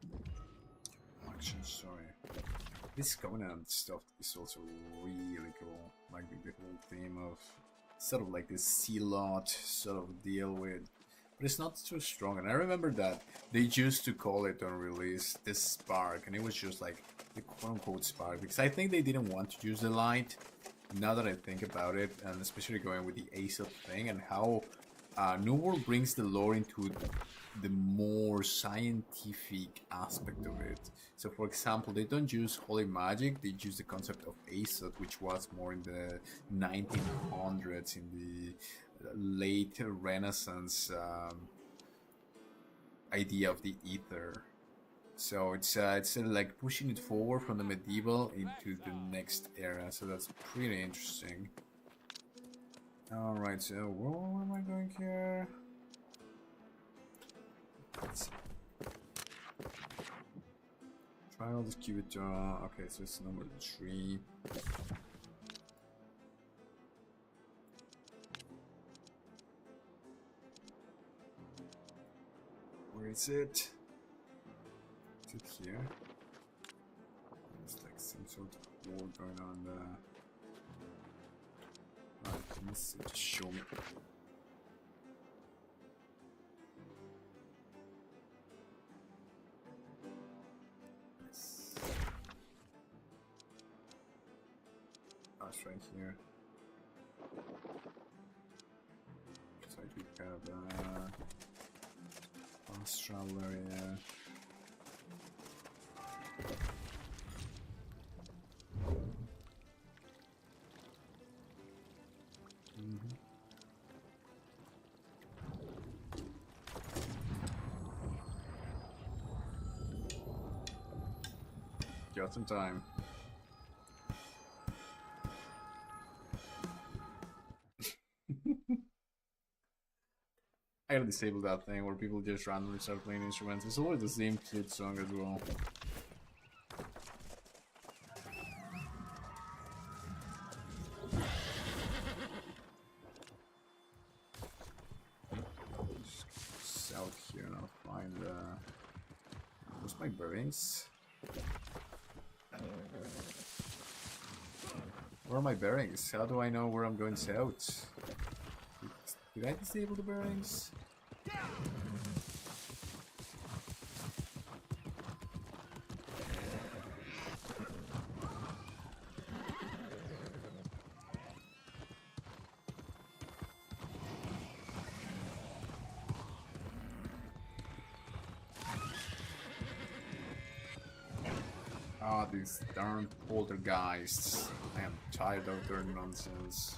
Actually, sorry. This Covenant stuff is also really cool. Like the whole theme of sort of like this sea-lot sort of deal with. But it's not too strong. And I remember that they used to call it on release this spark. And it was just like the quote-unquote spark. Because I think they didn't want to use the light. Now that I think about it, and especially going with the Aesop thing and how New World brings the lore into the more scientific aspect of it. So for example, they don't use holy magic, they use the concept of Aesop, which was more in the 1900s, in the late Renaissance idea of the ether. So it's like pushing it forward from the medieval into the next era, so that's pretty interesting. Alright, so where am I going here? Let's see. Trial distributor. Okay, so it's number 3. Where is it? Is it here? It's like some sort of war going on there. Alright, let's just show me. right here. So we have fast traveler, yeah. Got some time. I gotta disable that thing where people just randomly start playing instruments. It's always the same flute song as well. South here and I'll find where's my bearings? Where are my bearings? How do I know where I'm going south? Did I disable the bearings? Ah, these darn poltergeists. I am tired of their nonsense.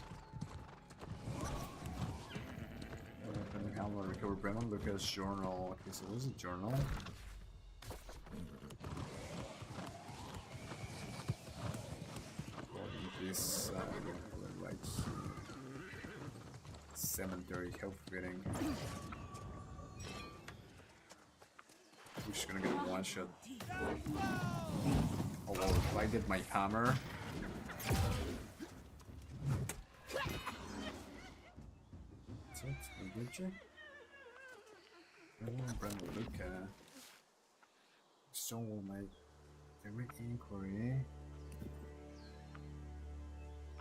How will I recover Bremen? Lucas journal. Okay, so this is a journal. This like cemetery health fitting. We're just gonna get a one shot. Oh well, if I did my hammer. That's it, a good check. Brenda Luca. So will make every inquiry.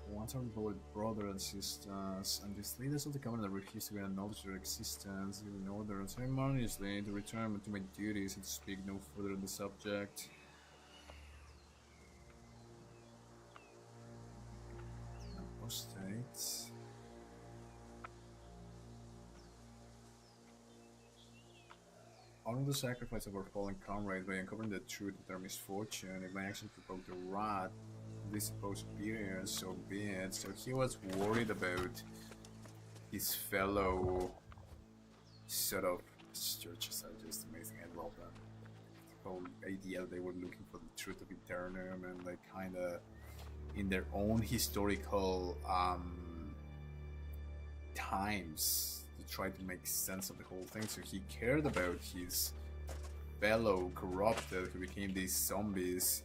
Once our board brother and sisters, and these leaders of the covenant refuse to acknowledge their existence, in order ceremoniously to return to my duties and speak no further on the subject. Apostates. Honor the sacrifice of our fallen comrades by uncovering the truth of their misfortune. If my action provoked the wrath of this supposed superior, so be it. So he was worried about his fellow sort of churches are just amazing. I love that. The whole idea that they were looking for the truth of Aeternum and like kinda in their own historical times to try to make sense of the whole thing. So he cared about his fellow corrupted who became these zombies,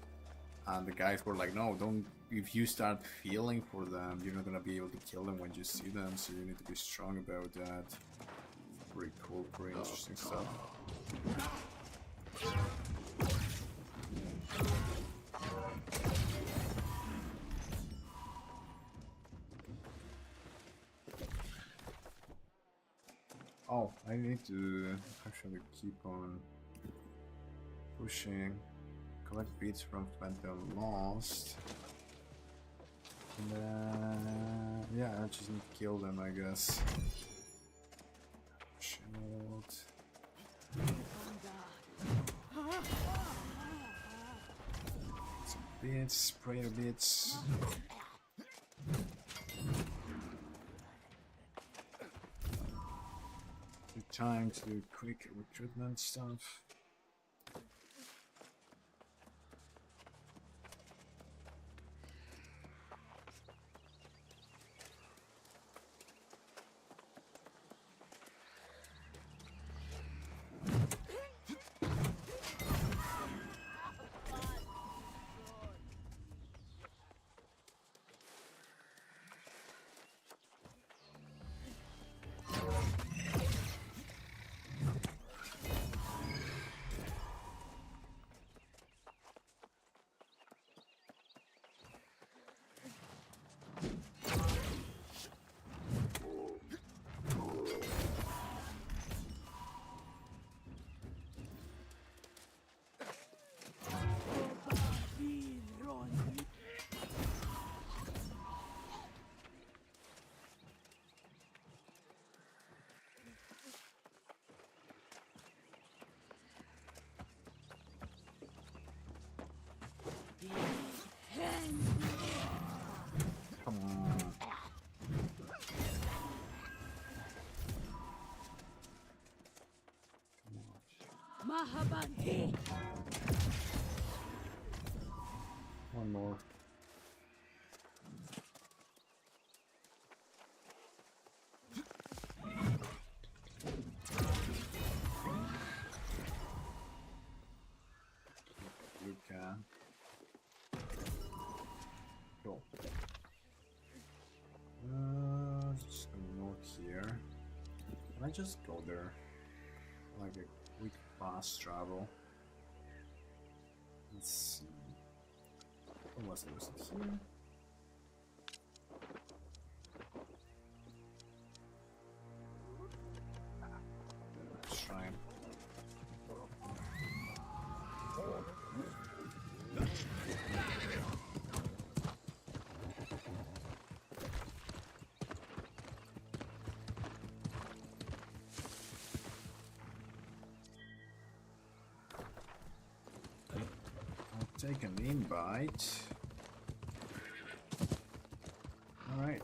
and the guys were like, no, don't, if you start feeling for them, you're not gonna be able to kill them when you see them, so you need to be strong about that. Pretty cool, pretty interesting stuff. Oh, I need to actually keep on pushing. Collect beats from Phantom Lost. And yeah, I just need to kill them, I guess. Shield. Some bits, sprayer bits. Time to do quick recruitment stuff. Mahabani. One more. Luca. Cool. Just gonna note here. Can I just go there? Like a quick fast travel. Let's see. Unless there was it here. Shrine. I'll take an invite. Alright.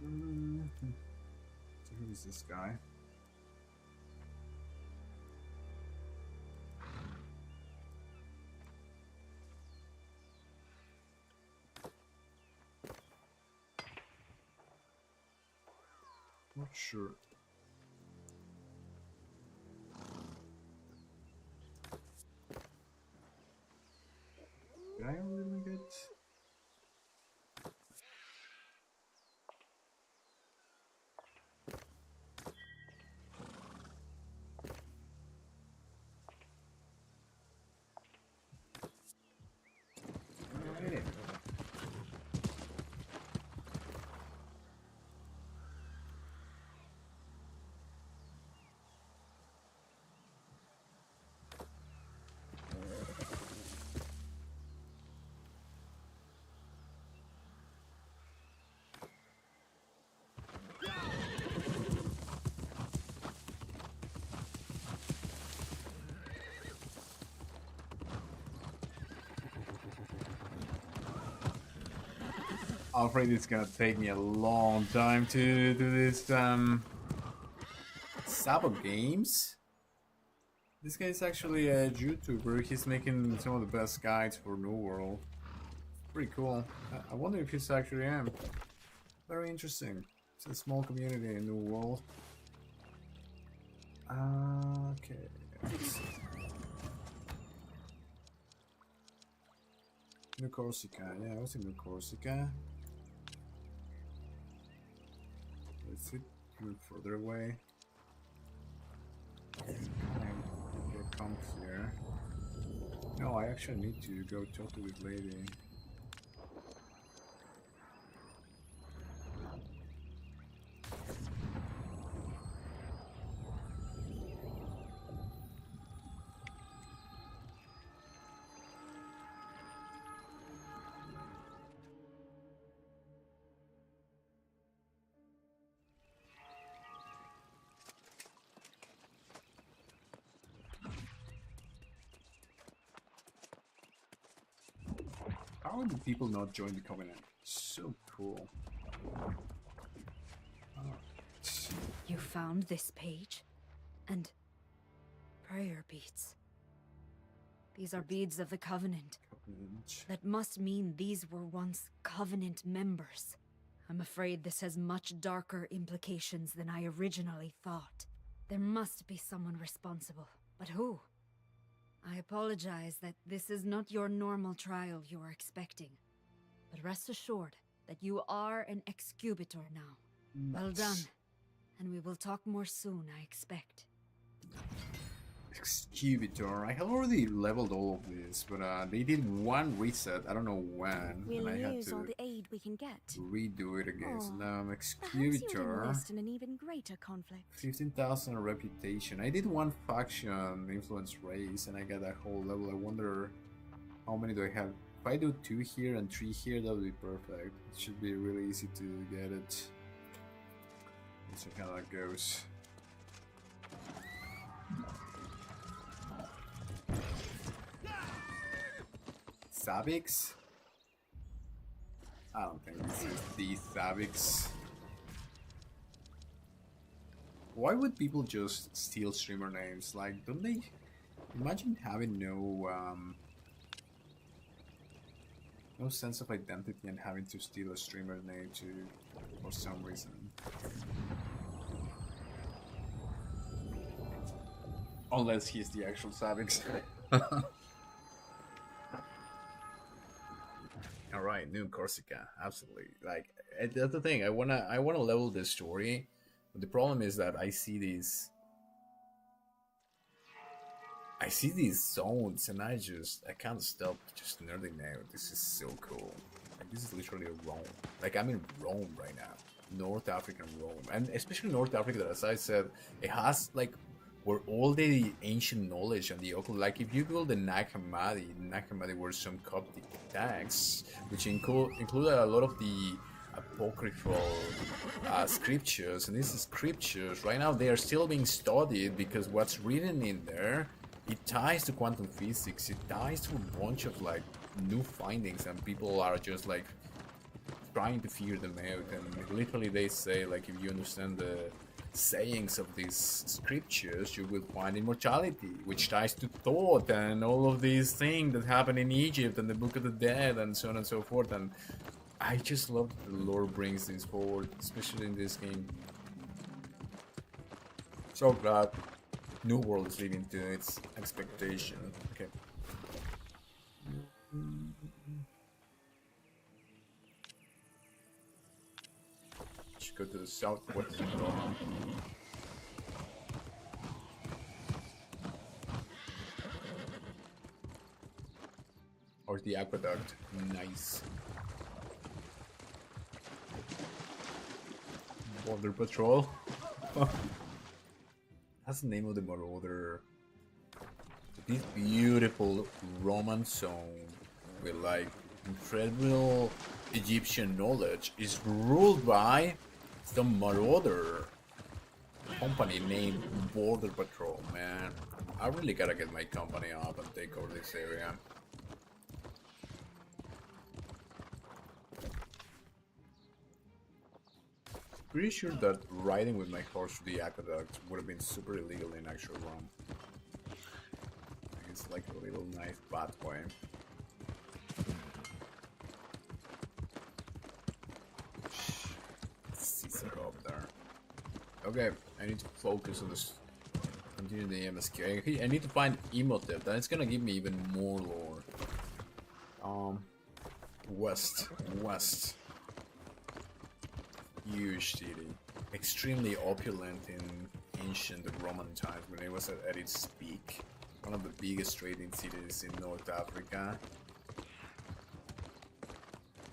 So who is this guy? Not sure. Did I really get? Alrighty. I'm afraid it's gonna take me a long time to do this. Sabo Games. This guy is actually a YouTuber. He's making some of the best guides for New World. Pretty cool. I wonder if he's actually am. Very interesting. It's a small community in New World. Okay. Let's see. New Corsica. Yeah, I was in New Corsica. Let's see. Move further away. Come here. No, I actually need to go talk to this lady. How do people not join the Covenant? So cool. Alright. You found this page? And prayer beads. These are beads of the Covenant. Covenant. That must mean these were once Covenant members. I'm afraid this has much darker implications than I originally thought. There must be someone responsible. But who? I apologize that this is not your normal trial you are expecting. But rest assured that you are an excubitor now. Well done. And we will talk more soon, I expect. Excubitor. I have already leveled all of this, but they did one reset. I don't know when. We'll and I had use to all the aid we can get. redo it again. So Oh, now I'm Perhaps you'll Excubitor. enlist in an even greater conflict. 15,000 reputation. I did one faction influence race and I got that whole level. I wonder how many do I have. If I do 2 here and 3 here, that would be perfect. It should be really easy to get it. Let's see how that goes. Savix? I don't think this is the Savix. Why would people just steal streamer names? Like, don't they imagine having no sense of identity and having to steal a streamer's name to for some reason? Unless he's the actual Savix. All right, New Corsica, absolutely. Like that's the thing. I wanna level this story, but the problem is that I see these zones, and I can't stop just nerding out. This is so cool. Like this is literally Rome. Like I'm in Rome right now, North African Rome, and especially North Africa. As I said, it has like where all the ancient knowledge and the occult. Like if you Google the Nag Hammadi were some Coptic texts, which included a lot of the apocryphal scriptures, and these scriptures right now they are still being studied because what's written in there, it ties to quantum physics, it ties to a bunch of like new findings, and people are just like trying to figure them out. And literally they say like if you understand the sayings of these scriptures, you will find immortality, which ties to thought and all of these things that happen in Egypt and the Book of the Dead and so on and so forth. And I just love that the lore brings things forward, especially in this game. So glad New World is living to its expectation. Okay. Should go to the southwest. Or the aqueduct. Nice. Border Patrol. That's the name of the Marauder. This beautiful Roman zone with like incredible Egyptian knowledge is ruled by the Marauder company named Border Patrol. Man, I really gotta get my company up and take over this area. Pretty sure that riding with my horse through the aqueduct would have been super illegal in actual Rome. It's like a little nice pathway. Caesar up there. Okay, I need to focus on this. Continue the MSK. I need to find Imhotep. Then it's gonna give me even more lore. West. Huge city, extremely opulent in ancient Roman times when it was at its peak. One of the biggest trading cities in North Africa.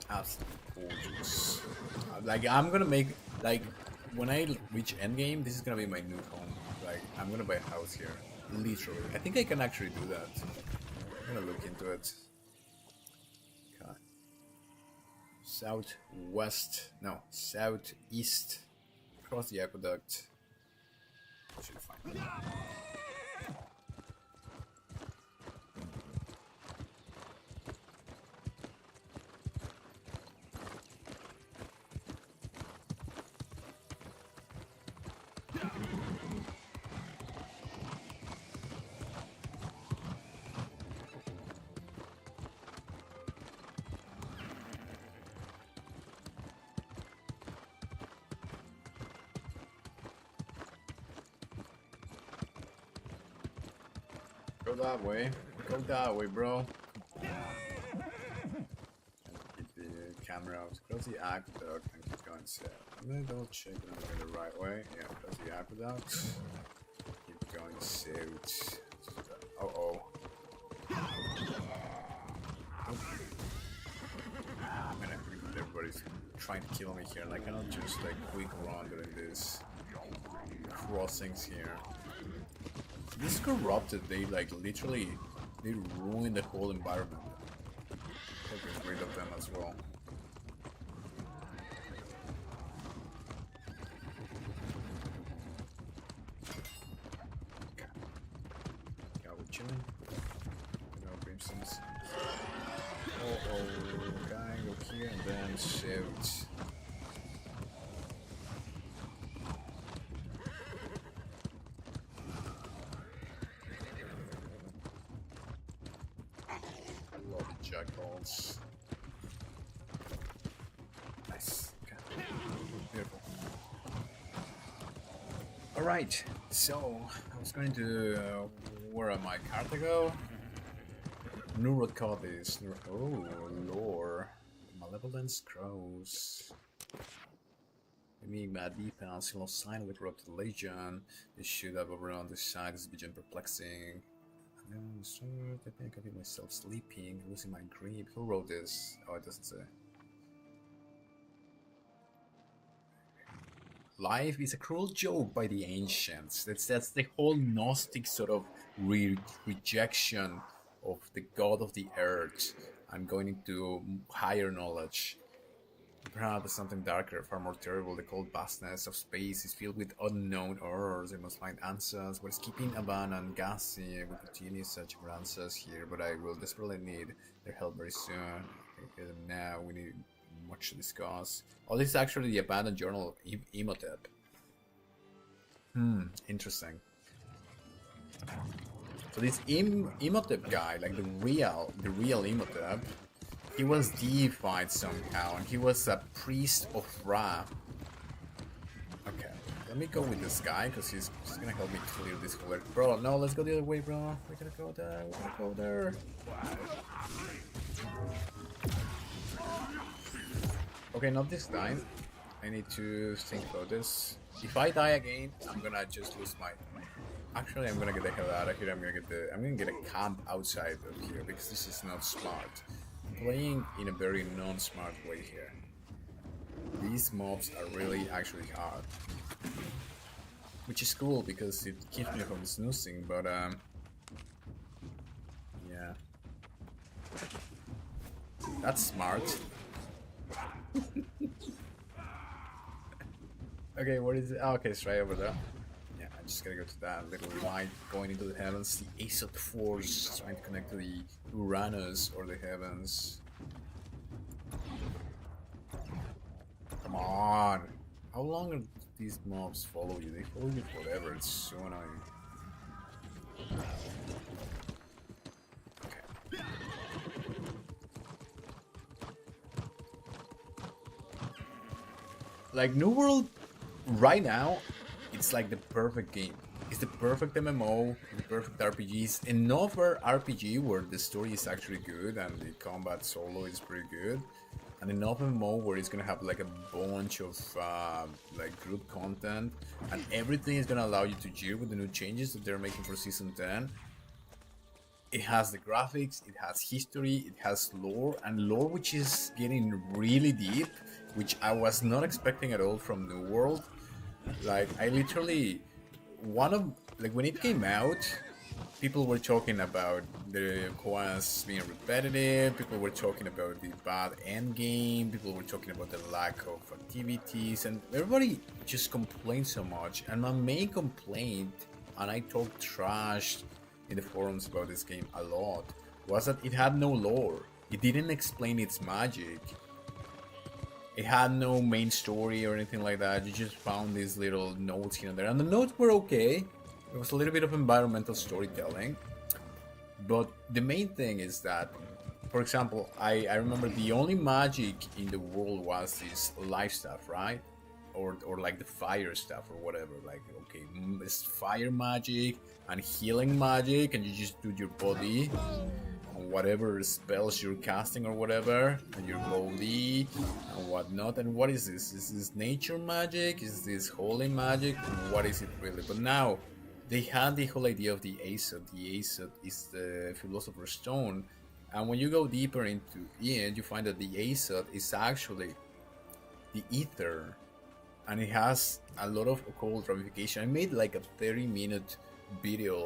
Absolutely gorgeous. Like I'm gonna make, like when I reach endgame, this is gonna be my new home. Like I'm gonna buy a house here, literally. I think I can actually do that. I'm gonna look into it. Southeast, across the aqueduct. Should be fine. Go that way, bro. Keep the camera out. Close the aqueduct and keep going south. I'm gonna double check that I'm going the right way. Yeah, close the aqueduct. Keep going south. Man, everybody's trying to kill me here. Like, I cannot just like quick run during these crossings here. This is corrupted. They like literally they ruin the whole environment. Get rid of them as well. Yeah, we're chilling. No Brimstones. Guy, go here and then shoot. Alright, so I was going to. Where am I? Carthago? Neurocotis. Oh, lore. Malevolence grows. Enigma depends. Lost sign with corrupted legion. They should have overrun the side. This vision perplexing. I think I feel myself sleeping, losing my grip. Who wrote this? Oh, it doesn't say. Life is a cruel joke by the ancients. That's the whole Gnostic sort of rejection of the god of the earth and going into higher knowledge. Perhaps something darker, far more terrible. The cold vastness of space is filled with unknown horrors. I must find answers. We're skipping Aban and Gassi. We continue searching for answers here, but I will desperately need their help very soon. Okay, now we need much to discuss. Oh, this is actually the abandoned journal of Imhotep. Interesting. So this Imhotep guy, like the real Imhotep, he was deified somehow, and he was a priest of Ra. Okay, let me go with this guy, because he's gonna help me clear this whole area. Bro, no, let's go the other way, bro. We're gonna go there, we're gonna go there. Okay, not this time. I need to think about this. If I die again, I'm gonna just lose my... Actually, I'm gonna get the hell out of here. I'm gonna get a camp outside of here, because this is not smart. I'm playing in a very non-smart way here. These mobs are really actually hard. Which is cool, because it keeps me from snoozing, but yeah. That's smart. Okay, what is it? Oh, okay, it's right over there. Yeah, I just gotta go to that little light going into the heavens. The Aesop Force trying to connect to the Uranus or the heavens. Come on! How long are these mobs follow you? They follow you forever. It's so annoying. Okay. Like New World right now, it's like the perfect game. It's the perfect MMO, the perfect RPGs. Another RPG where the story is actually good and the combat solo is pretty good. And another MMO where it's gonna have like a bunch of like group content, and everything is gonna allow you to jeer with the new changes that they're making for season 10. It has the graphics, it has history, it has lore, and lore which is getting really deep, which I was not expecting at all from New World. Like, I literally, when it came out, people were talking about the quests being repetitive, people were talking about the bad endgame, people were talking about the lack of activities, and everybody just complained so much. And my main complaint, and I talked trash in the forums about this game a lot, was that it had no lore. It didn't explain its magic. It had no main story or anything like that. You just found these little notes here and there. And the notes were okay. It was a little bit of environmental storytelling. But the main thing is that, for example, I remember the only magic in the world was this life stuff, right? Or like the fire stuff or whatever. Like, okay, it's fire magic and healing magic, and you just do your body. Whatever spells you're casting or whatever, and your body and whatnot. And what is this? Is this nature magic? Is this holy magic? What is it really? But now they had the whole idea of the Aesop. The Aesop is the philosopher's stone, and when you go deeper into it, you find that the Aesop is actually the ether, and it has a lot of occult ramification. I made like a 30-minute video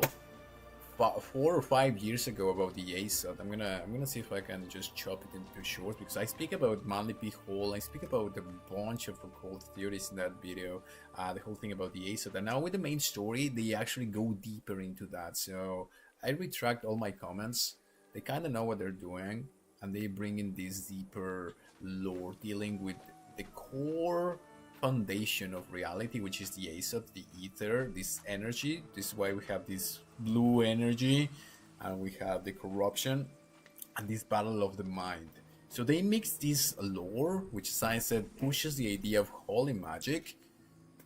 4 or 5 years ago about the Aesop. I'm gonna see if I can just chop it into short, because I speak about Manly Hole, I speak about a bunch of occult theories in that video, the whole thing about the Aesop, and now with the main story they actually go deeper into that. So I retract all my comments. They kind of know what they're doing, and they bring in this deeper lore dealing with the core foundation of reality, which is the Aesop, the ether, this energy. This is why we have this blue energy, and we have the corruption and this battle of the mind. So they mix this lore, which as I said pushes the idea of holy magic,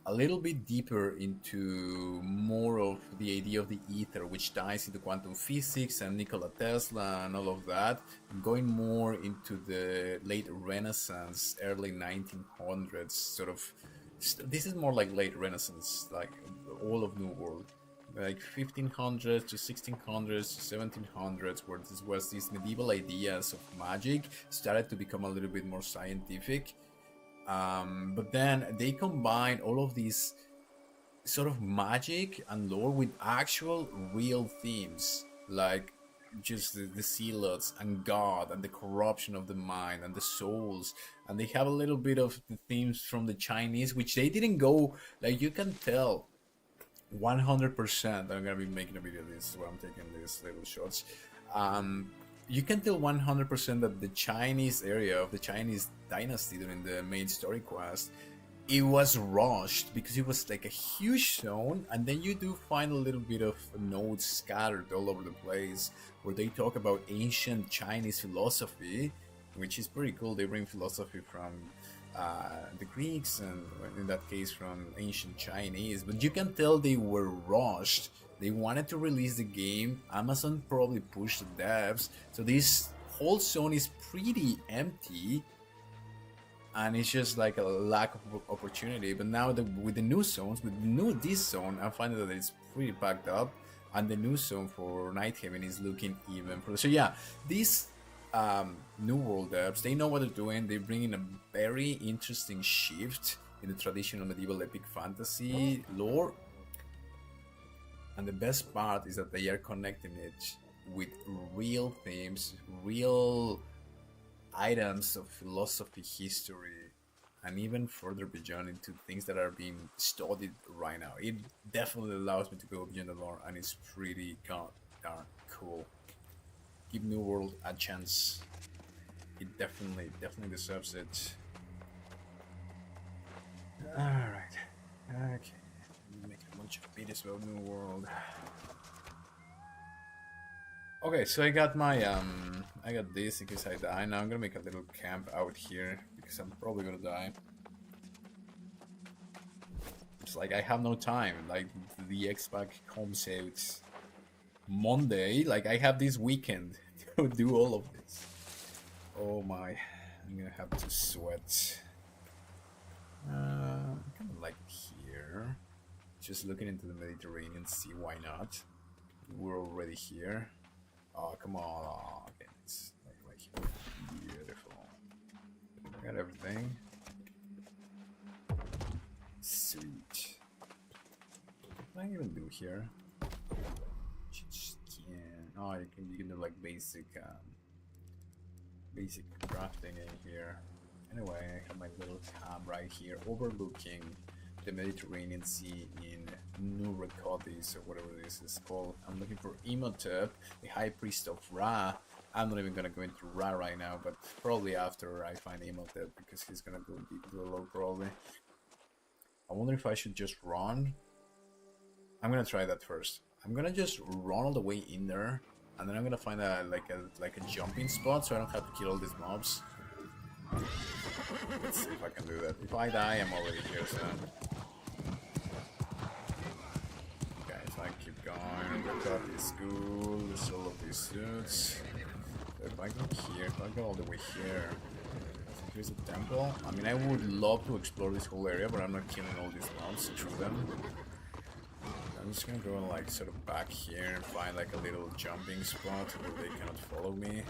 a little bit deeper into more of the idea of the ether, which ties into quantum physics and Nikola Tesla and all of that, going more into the late Renaissance, early 1900s sort of. This is more like late Renaissance, like all of New World, like 1500s to 1600s to 1700s, where this was these medieval ideas of magic started to become a little bit more scientific. But then they combine all of these sort of magic and lore with actual real themes, like just the zealots and God and the corruption of the mind and the souls. And they have a little bit of the themes from the Chinese, which they didn't go, like you can tell 100%. I'm gonna be making a video of this where I'm taking these little shots. You can tell 100% that the Chinese area of the Chinese dynasty during the main story quest, it was rushed because it was like a huge zone, and then you do find a little bit of notes scattered all over the place where they talk about ancient Chinese philosophy, which is pretty cool. They bring philosophy from the Greeks, and in that case from ancient Chinese, but you can tell they were rushed. They wanted to release the game. Amazon probably pushed the devs, so this whole zone is pretty empty, and it's just like a lack of opportunity. But now with the new zones, with this zone, I'm finding that it's pretty packed up, and the new zone for Nighthaven is looking even further. So yeah, these New World devs, they know what they're doing. They bring in a very interesting shift in the traditional medieval epic fantasy lore. And the best part is that they are connecting it with real themes, real items of philosophy, history, and even further beyond into things that are being studied right now. It definitely allows me to go beyond the lore, and it's pretty darn cool. Give New World a chance. It definitely deserves it. Alright. Okay. Make a bunch of videos about New World. Okay, so I got my I got this in case I die. Now I'm gonna make a little camp out here because I'm probably gonna die. It's like I have no time. Like the Xbox home saves Monday. Like I have this weekend to do all of this. Oh my! I'm gonna have to sweat. Kind of like here. Just looking into the Mediterranean Sea, why not? We're already here. Oh, come on. Oh, okay, it's like right here. Beautiful. I got everything. Sweet. What can I even do here? Just can. Oh, you can do like basic crafting in here. Anyway, I have my little camp right here overlooking the Mediterranean Sea in Nurecotis, or whatever this is called. I'm looking for Imhotep, the High Priest of Ra. I'm not even gonna go into Ra right now, but probably after I find Imhotep, because he's gonna go deep below probably. I wonder if I should just run. I'm gonna try that first. I'm gonna just run all the way in there, and then I'm gonna find a jumping spot so I don't have to kill all these mobs. Let's see if I can do that. If I die, I'm already here, so. Okay, so I keep going. The top is cool. There's all of these suits. So if I go here, if I go all the way here, so here's a temple. I mean, I would love to explore this whole area, but I'm not killing all these mobs through them. I'm just gonna go like sort of back here and find like a little jumping spot where they cannot follow me.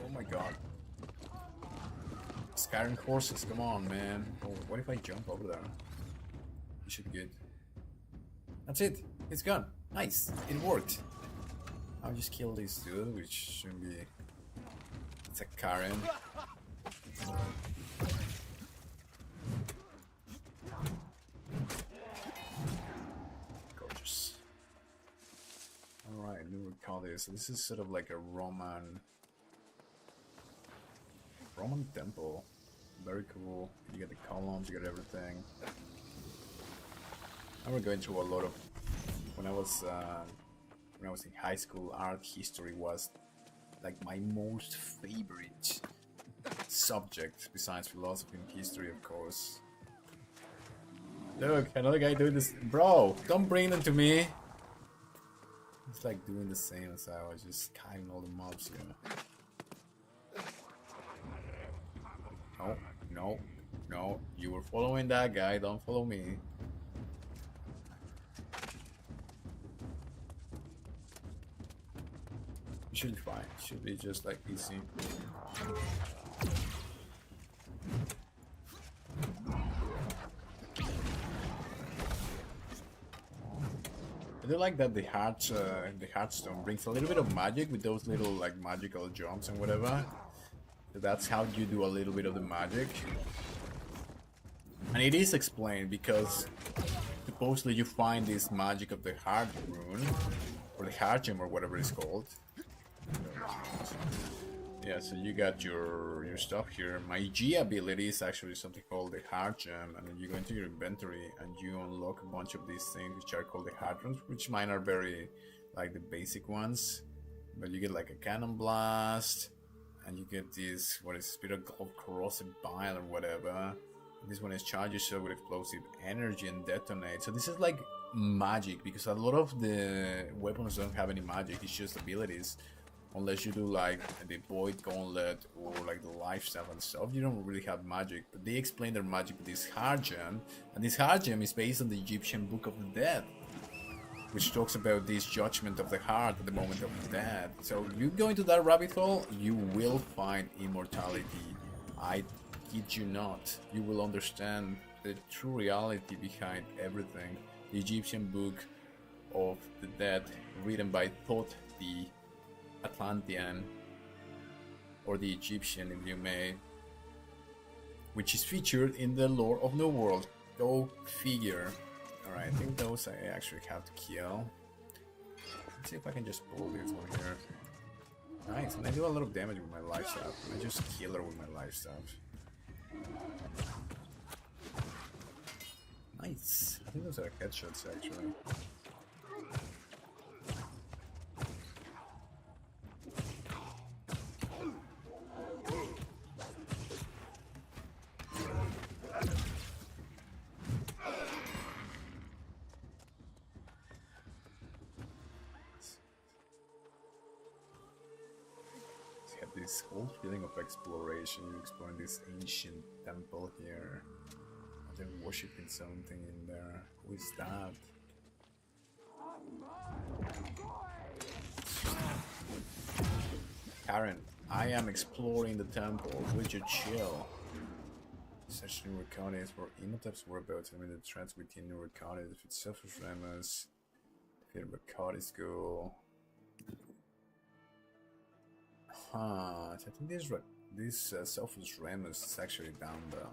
Oh my god. Skyrim horses, come on, man. Oh, what if I jump over there? It should be good. That's it. It's gone. Nice. It worked. I'll just kill this dude, which shouldn't be... It's a Karen. Gorgeous. Alright, new recall this. This is sort of like a Roman temple. Very cool. You get the columns, you get everything. I was going through a lot of when I was in high school. Art history was like my most favorite subject besides philosophy and history, of course. Look, another guy doing this. Bro, don't bring them to me. It's like doing the same as I was, just killing all the mobs here. No, no, no. You were following that guy, don't follow me. It should be fine. It should be just like easy. I do like that the Heartstone brings a little bit of magic with those little like magical jumps and whatever. So that's how you do a little bit of the magic. And it is explained because supposedly you find this magic of the Heart Rune, or the Heart Gem, or whatever it's called. Yeah, so you got your stuff here. My G ability is actually something called the Heart Gem, and then you go into your inventory and you unlock a bunch of these things which are called the Heart Runes, which mine are very like the basic ones. But you get like a Cannon Blast, and you get this, what is Spirit of Corrosive Bile or whatever. This one is charge yourself with explosive energy and detonate. So this is like magic, because a lot of the weapons don't have any magic, it's just abilities. Unless you do like the Void Gauntlet or like the Lifestyle and stuff, you don't really have magic. But they explain their magic with this Heart Gem, and this Heart Gem is based on the Egyptian Book of the Dead, which talks about this judgment of the heart at the moment of death. So you go into that rabbit hole, you will find immortality. I kid you not. You will understand the true reality behind everything. The Egyptian Book of the Dead, written by Thoth the Atlantean, or the Egyptian if you may, which is featured in the lore of New World. Go figure. Alright, I think those I actually have to kill. Let's see if I can just pull this one here. Nice, and I do a lot of damage with my life staff. I just kill her with my life staff. Nice. I think those are headshots actually. This whole feeling of exploration. You're exploring this ancient temple here. They're worshipping something in there. Who is that? Karen, I am exploring the temple. Would you chill? Search new counties for Imhotep's whereabouts and the trends within new counties. If it's selfish Remus, if it's a school. Huh, I think this Selfless Remus is actually down there,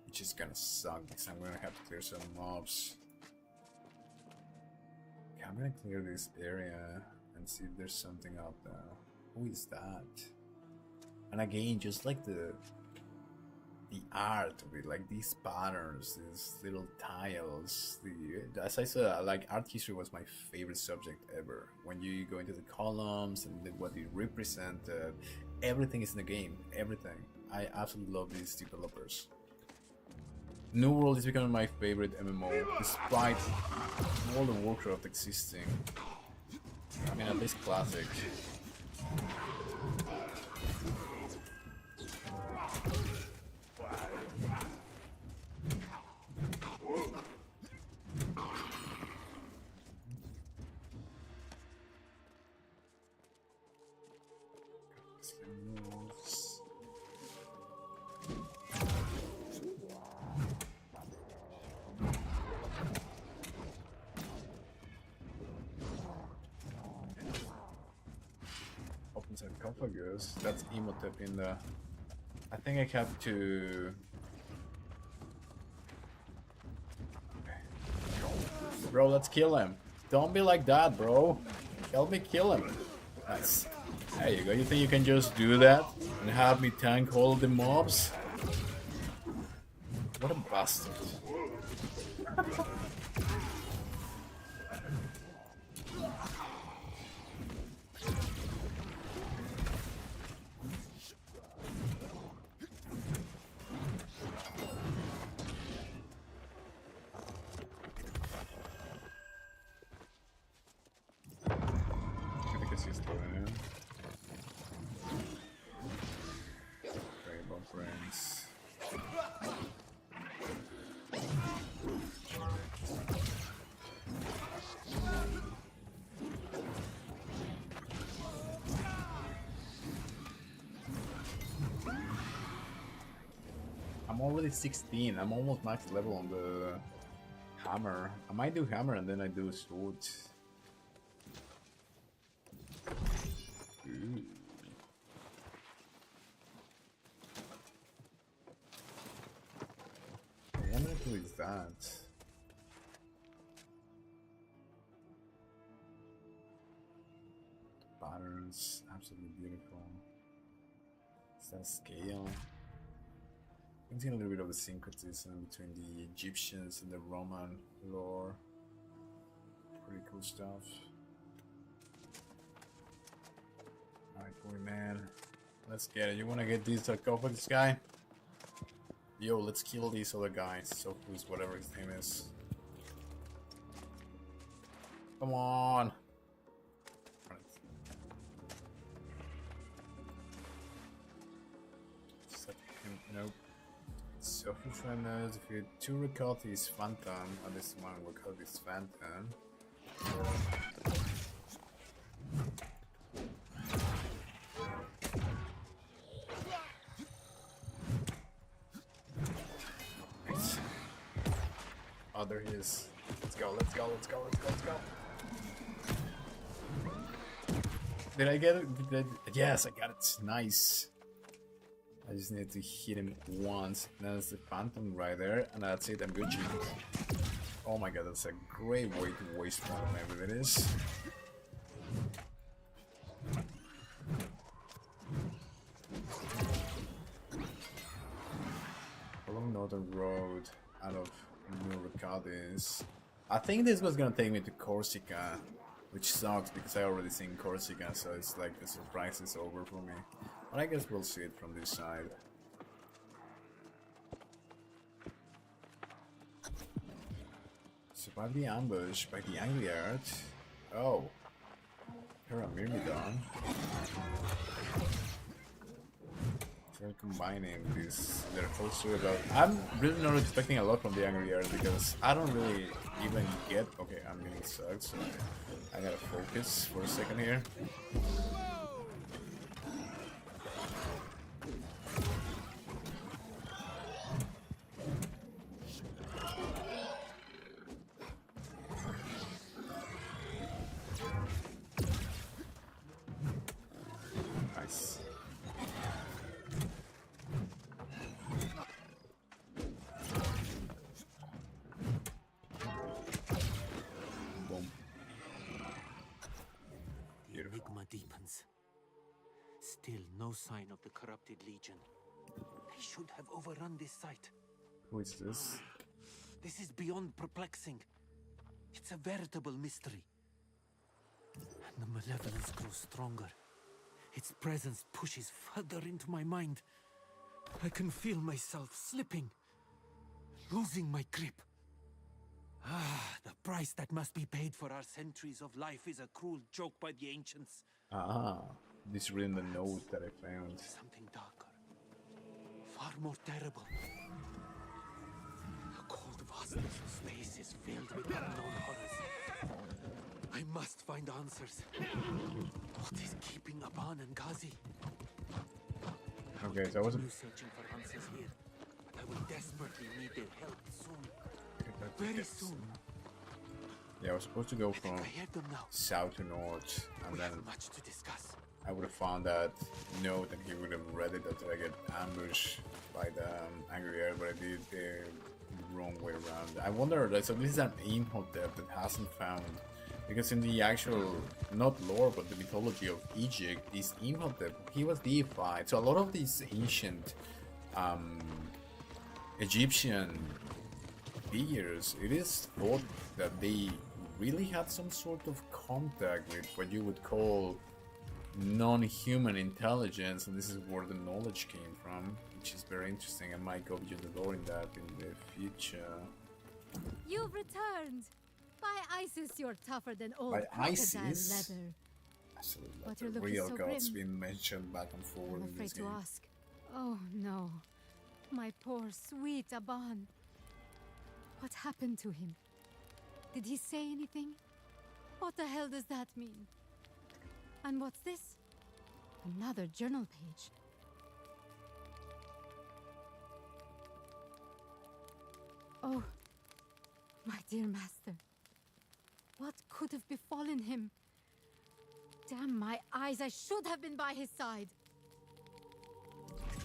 which is gonna suck because I'm gonna have to clear some mobs. Okay, I'm gonna clear this area and see if there's something out there. Who is that? And again, just like the art of it, like these patterns, these little tiles. As I said, like art history was my favorite subject ever. When you go into the columns and what they represent, everything is in the game. Everything. I absolutely love these developers. New World is becoming my favorite MMO, despite all the Warcraft existing. I mean, at least classic. Sarcophagus. That's Imhotep in the. I think I have to. Bro, let's kill him. Don't be like that, bro. Help me kill him. Nice. There you go. You think you can just do that and have me tank all the mobs? What a bastard. he's doing. Rainbow Prince. I'm already 16. I'm almost max level on the hammer. I might do hammer and then I do sword. Ooh. I wonder who is that? Patterns, absolutely beautiful. Is that scale? I'm seeing a little bit of the syncretism between the Egyptians and the Roman lore. Pretty cool stuff. Alright, boy, man. Let's get it. You wanna get these sarcophagus guy? Yo, let's kill these other guys. Sophus, whatever his name is. Come on! Set him, nope. Sophus Reynolds, if you two record his phantom, and this one record his phantom. Oh, there he is. Let's go, let's go, let's go, let's go, let's go. Did I get it? Did I... Yes, I got it. Nice. I just need to hit him once. There's the phantom right there, and that's it. I'm Gucci. Oh my god, that's a great way to waste one of my abilities. Along Northern Road out of New Recadis. I think this was gonna take me to Corsica, which sucks because I already seen Corsica, so it's like the surprise is over for me. But I guess we'll see it from this side. Survive the ambush by the Angry Art. Oh. Here I'm Myrmidon. They're combining this. They're also about. I'm really not expecting a lot from the Angry Art because I don't really even get. Okay, I'm getting sucked, so I gotta focus for a second here. Nice. Boom. The enigma deepens. Still no sign of the corrupted legion. They should have overrun this site. Who is this? This is beyond perplexing. It's a veritable mystery. And the malevolence grows stronger. Its presence pushes further into my mind. I can feel myself slipping, losing my grip. Ah, the price that must be paid for our centuries of life is a cruel joke by the ancients. Ah, this written the note that I found. Something darker, far more terrible. The cold vastness of space is filled with unknown horrors. I must find answers. What is keeping Aban and Ghazi? Okay, so I wasn't searching for answers here, but I will desperately need their help soon. Very soon. Yeah, I was supposed to go from I hear them now. south to north, and We then have much to discuss. I would have found that note and he would have read it until I get ambushed by the Angry Air, but I did it the wrong way around. I wonder, like, so this is an Imhotep that hasn't found, because in the actual, not lore, but the mythology of Egypt, this Imhotep, he was deified. So a lot of these ancient Egyptian figures, it is thought that they really had some sort of contact with what you would call non-human intelligence, and this is where the knowledge came from, which is very interesting. I might go beyond the lore in that in the future. You've returned! By Isis, you're tougher than old By crocodile Isis? leather. So But the you're looking real so gods grim. being mentioned back and forth I'm in afraid this to game. ask. Oh no. My poor sweet Aban. What happened to him? Did he say anything? What the hell does that mean? And what's this? Another journal page. Oh, my dear master. What could have befallen him? Damn my eyes, I should have been by his side.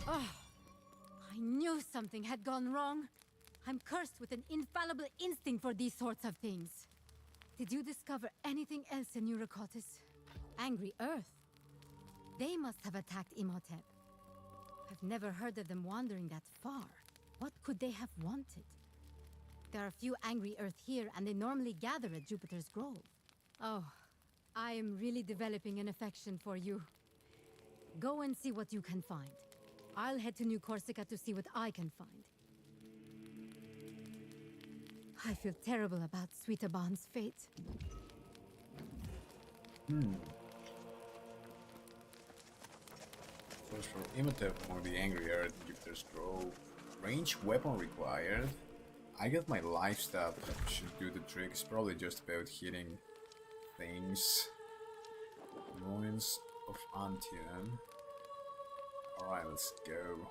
Oh, I knew something had gone wrong. I'm cursed with an infallible instinct for these sorts of things. Did you discover anything else in Eurycotis? Angry Earth? They must have attacked Imhotep. I've never heard of them wandering that far. What could they have wanted? There are a few Angry Earth here, and they normally gather at Jupiter's Grove. Oh, I am really developing an affection for you. Go and see what you can find. I'll head to New Corsica to see what I can find. I feel terrible about Sweet Aban's fate. Search for Imhotep among the Angry Earth, Jupiter's Grove. Range weapon required. I guess my life stat should do the trick. It's probably just about hitting things. Ruins of Antium. Alright, let's go.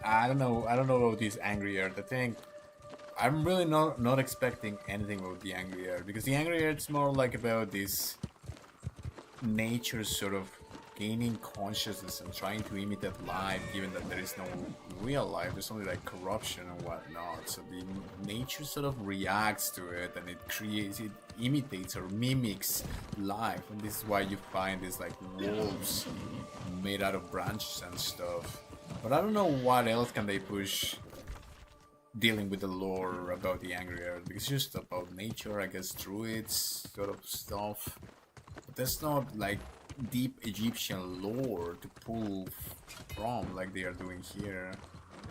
I don't know about this Angry Earth. I think I'm really not expecting anything about the Angry Earth, because the Angry Earth is more like about this nature sort of gaining consciousness and trying to imitate life, given that there is no real life. There's only like corruption and whatnot. So the nature sort of reacts to it, and it imitates or mimics life. And this is why you find these like wolves made out of branches and stuff. But I don't know what else can they push dealing with the lore about the Angry Earth, because it's just about nature, I guess, druids sort of stuff. But there's not like deep Egyptian lore to pull from like they are doing here.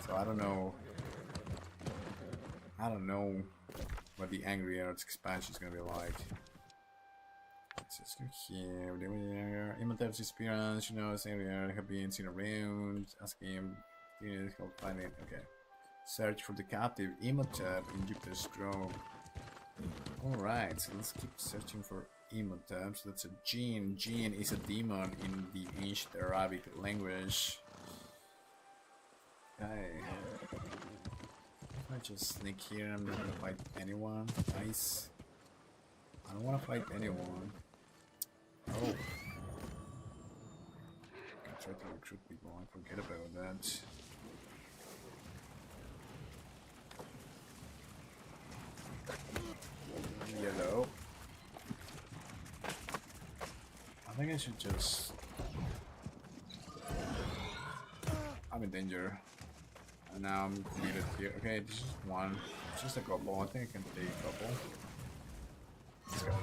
So I don't know what the Angry Earth expansion is gonna be like. Let's just go here. Imhotep's experience, you know, Angry Earth have been seen around. Ask him, help find it. Okay. Search for the captive Imhotep in Jupiter's Grove. Alright, so let's keep searching for Imhotep. So that's a Jinn. Jinn is a demon in the ancient Arabic language. Okay. If I just sneak here, I'm not gonna fight anyone. Nice. I don't wanna fight anyone. Oh. I can try to recruit people, I forget about that. Yellow. I think I should just... I'm in danger. And now I'm needed here. Okay, this is one. It's just a couple. I think I can take a couple. Let's go.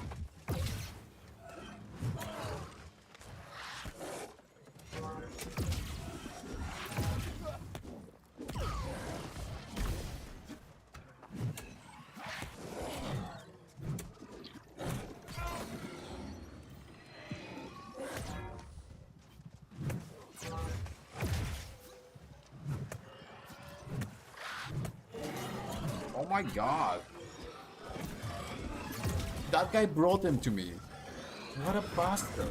Oh my god. That guy brought them to me. What a bastard.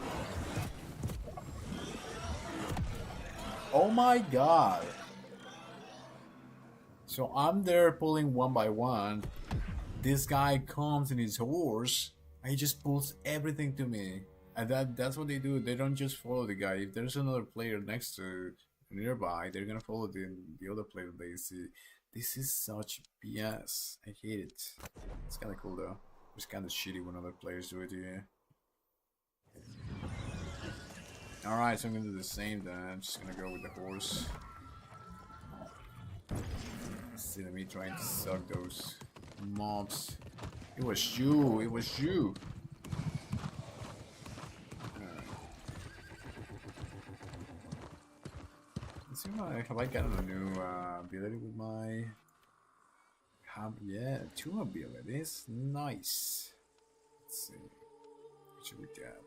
Oh my god. So I'm there pulling one by one. This guy comes in his horse and he just pulls everything to me. And that's what they do. They don't just follow the guy. If there's another player next to nearby, they're gonna follow the other player they see. This is such BS. I hate it. It's kinda cool though. It's kinda shitty when other players do it here. Alright, so I'm gonna do the same then. I'm just gonna go with the horse. See me trying to suck those mobs. It was you, it was you. Let's see if have I gotten a new ability with my Yeah, 2 abilities. Nice. Let's see. What should we get?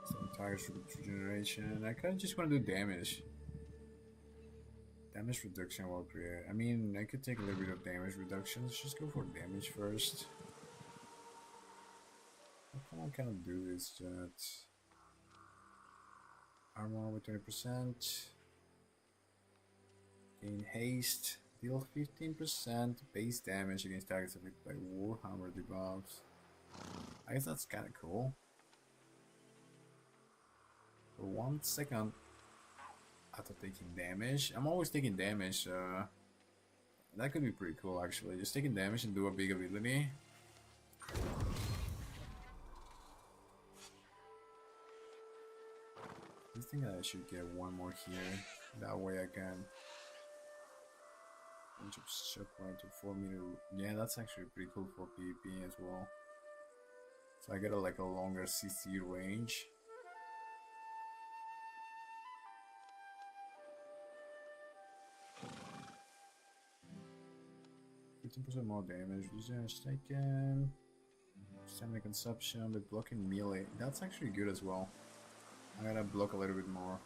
Some targets regeneration. I kinda just wanna do damage. Damage reduction while create. I mean, I could take a little bit of damage reduction. Let's just go for damage first. How come I cannot do this yet? Armor with 20%. Gain haste. Deal 15% base damage against targets affected by Warhammer debuffs. I guess that's kinda cool. For 1 second after taking damage. I'm always taking damage, that could be pretty cool actually. Just taking damage and do a big ability. I think I should get 1 more here. That way I can range of shot point to 4 meter. Yeah, that's actually pretty cool for PvP as well. So I get like a longer CC range. 15% more damage, research taken, stamina consumption with blocking melee. That's actually good as well. I gotta block a little bit more.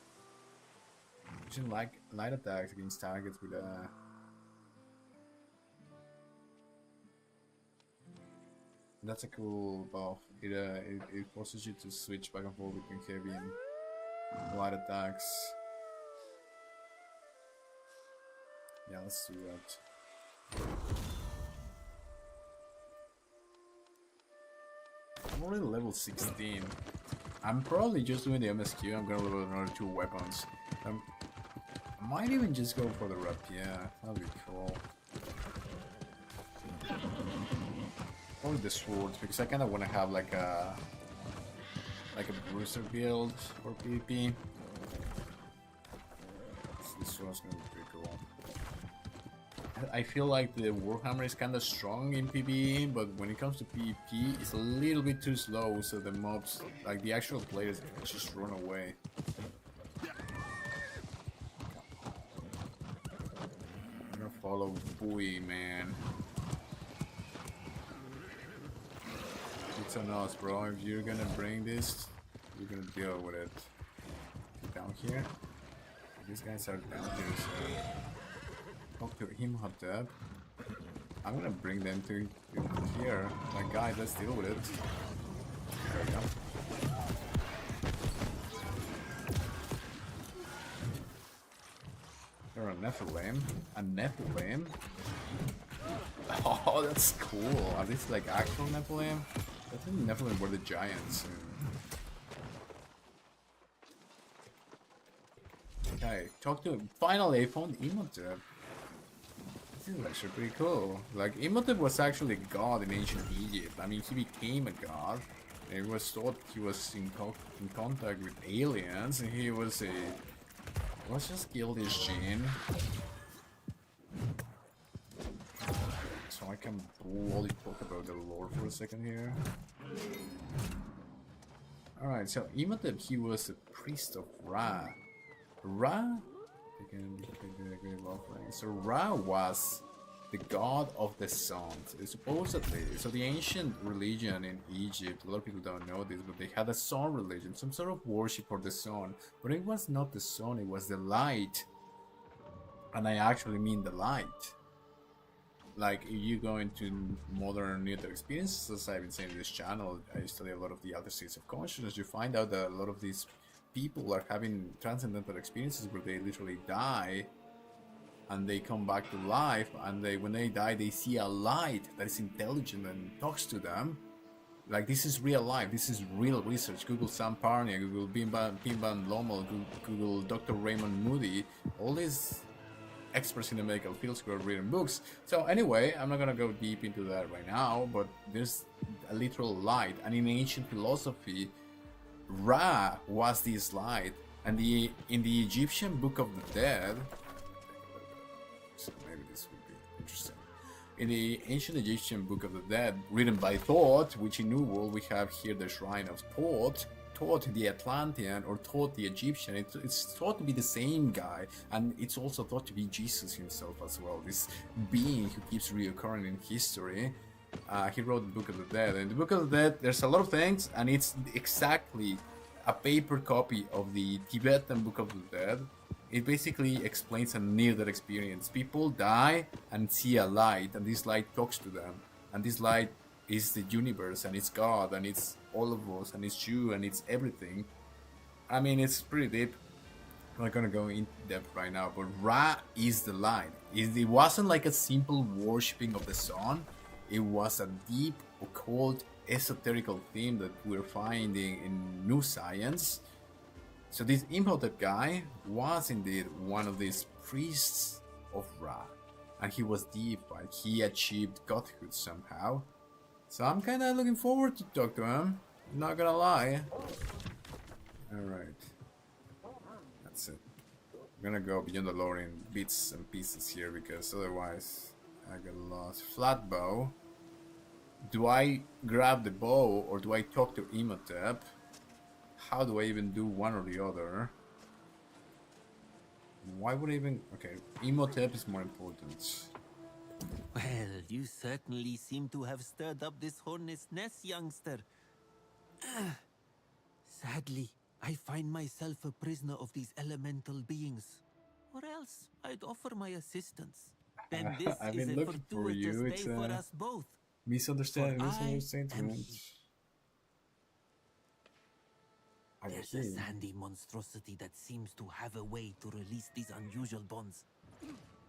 Using light attacks against targets with that's a cool buff. It forces you to switch back and forth between heavy and light attacks. Yeah, let's do that. I'm already level 16. I'm probably just doing the MSQ. I'm gonna level another 2 weapons. I might even just go for the rapier. That'd be cool. Or the swords, because I kind of want to have like a bruiser build for PvP. So this one's gonna be pretty cool. I feel like the Warhammer is kind of strong in PvE, but when it comes to PvP, it's a little bit too slow, so the mobs, like the actual players, just run away. I'm gonna follow Bowie, man. It's on us, bro. If you're gonna bring this, you're gonna deal with it. Down here? These guys are down here, so... Talk to him, Hotep. I'm gonna bring them to here. Like, guys, let's deal with it. There we go. You're a Nephilim. A Nephilim? Oh, that's cool. Are these like actual Nephilim? I think Nephilim were the giants. Okay, talk to him. Finally, I found Imhotep. This is actually pretty cool. Like, Imhotep was actually a god in ancient Egypt. I mean, he became a god. It was thought he was in contact with aliens, and he was a... Let's just kill this Jinn. So I can bloody talk about the lore for a second here. Alright, so Imhotep, he was a priest of Ra. Ra? So Ra was the god of the sun, supposedly. So the ancient religion in Egypt, a lot of people don't know this, but they had a sun religion, some sort of worship for the sun. But it was not the sun, it was the light. And I actually mean the light. Like, if you go into modern near-death experiences, as I've been saying in this channel, I study a lot of the other states of consciousness, you find out that a lot of these people are having transcendental experiences where they literally die and they come back to life, and when they die, they see a light that is intelligent and talks to them. Like, this is real life, this is real research. Google Sam Parnia, Google Pimban Lommel, Google Dr. Raymond Moody, all these experts in the medical fields who are reading books. So anyway, I'm not gonna go deep into that right now, but there's a literal light, and in ancient philosophy, Ra was this light, and in the Egyptian Book of the Dead, so maybe this would be interesting. In the ancient Egyptian Book of the Dead, written by Thoth, which in New World we have here the Shrine of Thoth, thought the Atlantean or thought the Egyptian. It's thought to be the same guy, and it's also thought to be Jesus himself as well. This being who keeps reoccurring in history. He wrote the Book of the Dead. In the Book of the Dead, there's a lot of things, and it's exactly a paper copy of the Tibetan Book of the Dead. It basically explains a near-death experience. People die and see a light, and this light talks to them. And this light is the universe, and it's God, and it's all of us, and it's you, and it's everything. I mean, it's pretty deep. I'm not gonna go in depth right now, but Ra is the light. It wasn't like a simple worshipping of the sun. It was a deep, occult, esoterical theme that we're finding in new science. So this Imhotep guy was indeed one of these priests of Ra, and he was deified. He achieved godhood somehow. So I'm kind of looking forward to talk to him. Not gonna lie. All right, that's it. I'm gonna go beyond the lore in bits and pieces here because otherwise I get lost. Flat bow. Do I grab the bow or do I talk to Imhotep? How do I even do one or the other? Why would I even... Okay, Imhotep is more important. Well, you certainly seem to have stirred up this hornet's nest, youngster. Sadly, I find myself a prisoner of these elemental beings. Or else, I'd offer my assistance. Then this I've is been a looking for fortuitous you. day It's for us both. misunderstanding. There's a sandy monstrosity that seems to have a way to release these unusual bonds.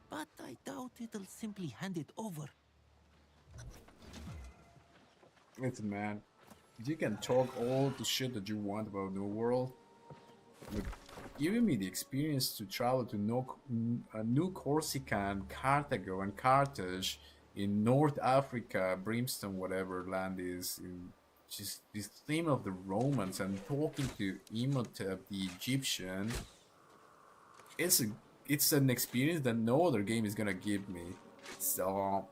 But I doubt it'll simply hand it over. Listen, man. You can talk all the shit that you want about New World, but giving me the experience to travel to New Corsica, Carthago, and Carthage in North Africa, Brimstone, whatever land is, in just this theme of the Romans, and talking to Imhotep, the Egyptian, it's an experience that no other game is gonna give me. So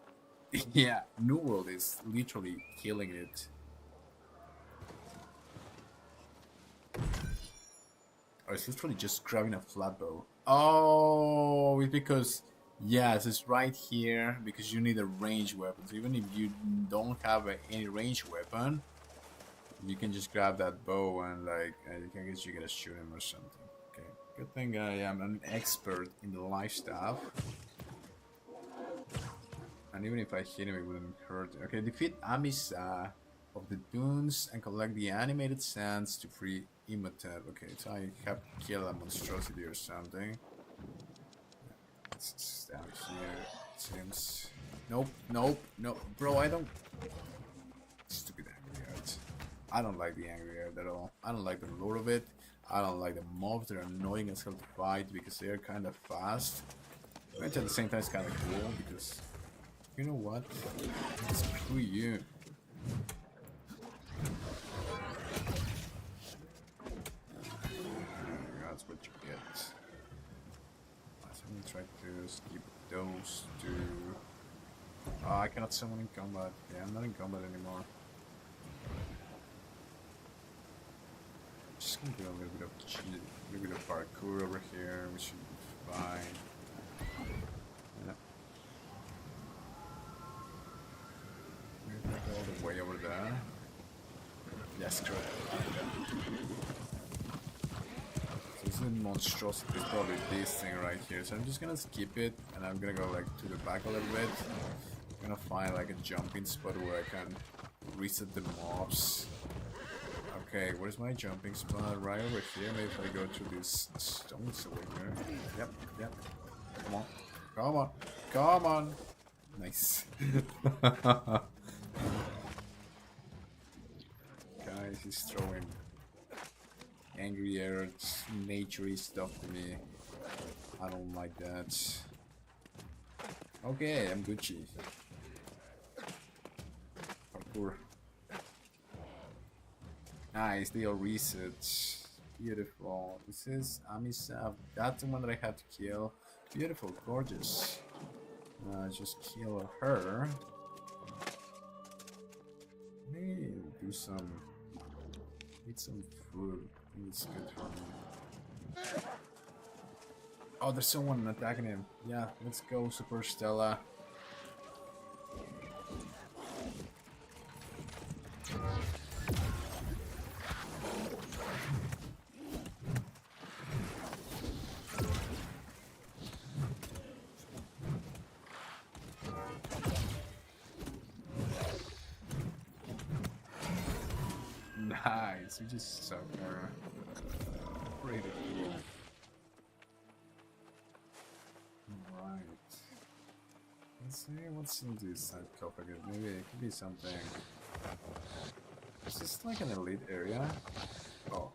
yeah, New World is literally killing it. Oh, it's literally just grabbing a flat bow. Oh, it's because, yes, it's right here because you need a ranged weapon. So even if you don't have any ranged weapon, you can just grab that bow and like, I guess you gotta shoot him or something. Okay, good thing I am an expert in the life stuff. And even if I hit him, it wouldn't hurt. Okay, defeat Amisa of the dunes and collect the animated sands to free Imhotep. Okay, so I have to kill a monstrosity or something. It's down here, it seems. Nope, nope, no. Bro, I don't... Stupid angry art. I don't like the angry art at all. I don't like the lore of it. I don't like the mobs. They're annoying as hell to fight because they're kind of fast. But at the same time, it's kind of cool because... You know what? Screw you. That's what you get. Let me try to skip those two. Oh, I cannot summon in combat. Yeah, I'm not in combat anymore. Just gonna do a little bit of parkour over here, which should be fine. Yeah. All the way over there. Yes, correct. So this is monstrosity, is probably this thing right here. So I'm just gonna skip it and I'm gonna go like to the back a little bit. I'm gonna find like a jumping spot where I can reset the mobs. Okay, where's my jumping spot? Right over here. Maybe if I go to these stones over here. Yep, yep. Come on. Come on. Come on. Nice. Guys, he's throwing angry arrows, naturey stuff to me. I don't like that. Okay, I'm Gucci. Parkour. Nice, they all reset. Beautiful. This is Amisa. That's the one that I had to kill. Beautiful, gorgeous. Just kill her. Let me do some Eat some food. I think it's good for me. Oh, there's someone attacking him. Yeah, let's go, Super Stella. Nice, we just suck her. Pretty cool. Right. Let's see what's in this sarcophagus. Maybe it could be something. Is this like an elite area? Oh.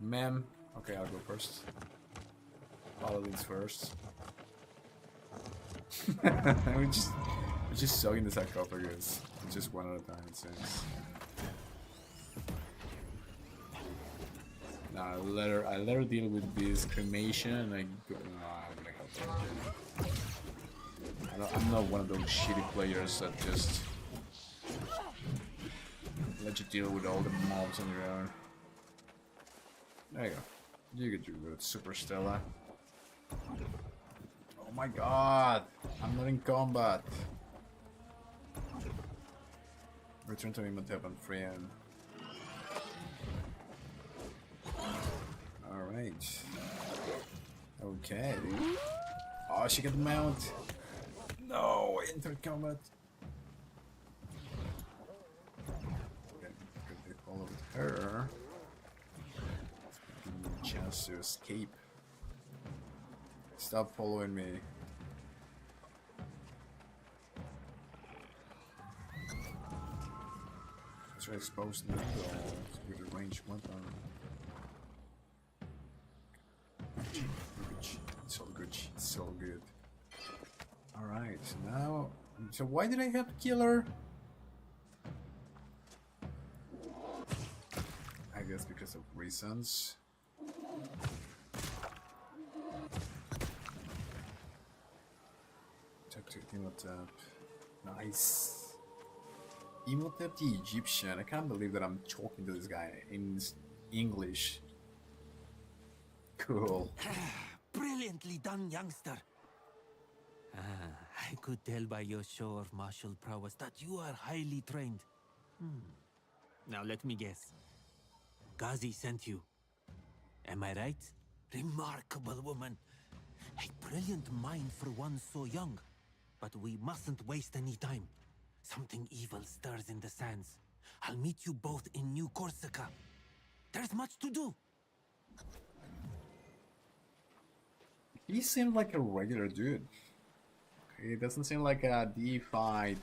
Mem. Okay, I'll go first. Paladins first. we just suck in the sarcophagus. Just one at a time, it seems. Now I let her deal with this cremation, and I go. No, I'm gonna help her. I'm not one of those shitty players that just let you deal with all the mobs on your own. There you go. You could do good, Super Stella. Oh my god! I'm not in combat. Return to Imhotep and free him. Alright. Okay. Oh, she got the mount. No, enter combat. Okay, they followed her. Give me a chance to escape. Stop following me. Let's expose now with a ranged weapon. It's all good. It's all good. Alright, now. So, why did I have to kill her? I guess because of reasons. Talk to Imhotep. Nice. Imhotep the Egyptian. I can't believe that I'm talking to this guy in English. Cool. Brilliantly done, youngster. I could tell by your show of martial prowess that you are highly trained. Now let me guess. Ghazi sent you. Am I right? Remarkable woman. A brilliant mind for one so young. But we mustn't waste any time. Something evil stirs in the sands. I'll meet you both in New Corsica. There's much to do. He seemed like a regular dude. He doesn't seem like a deified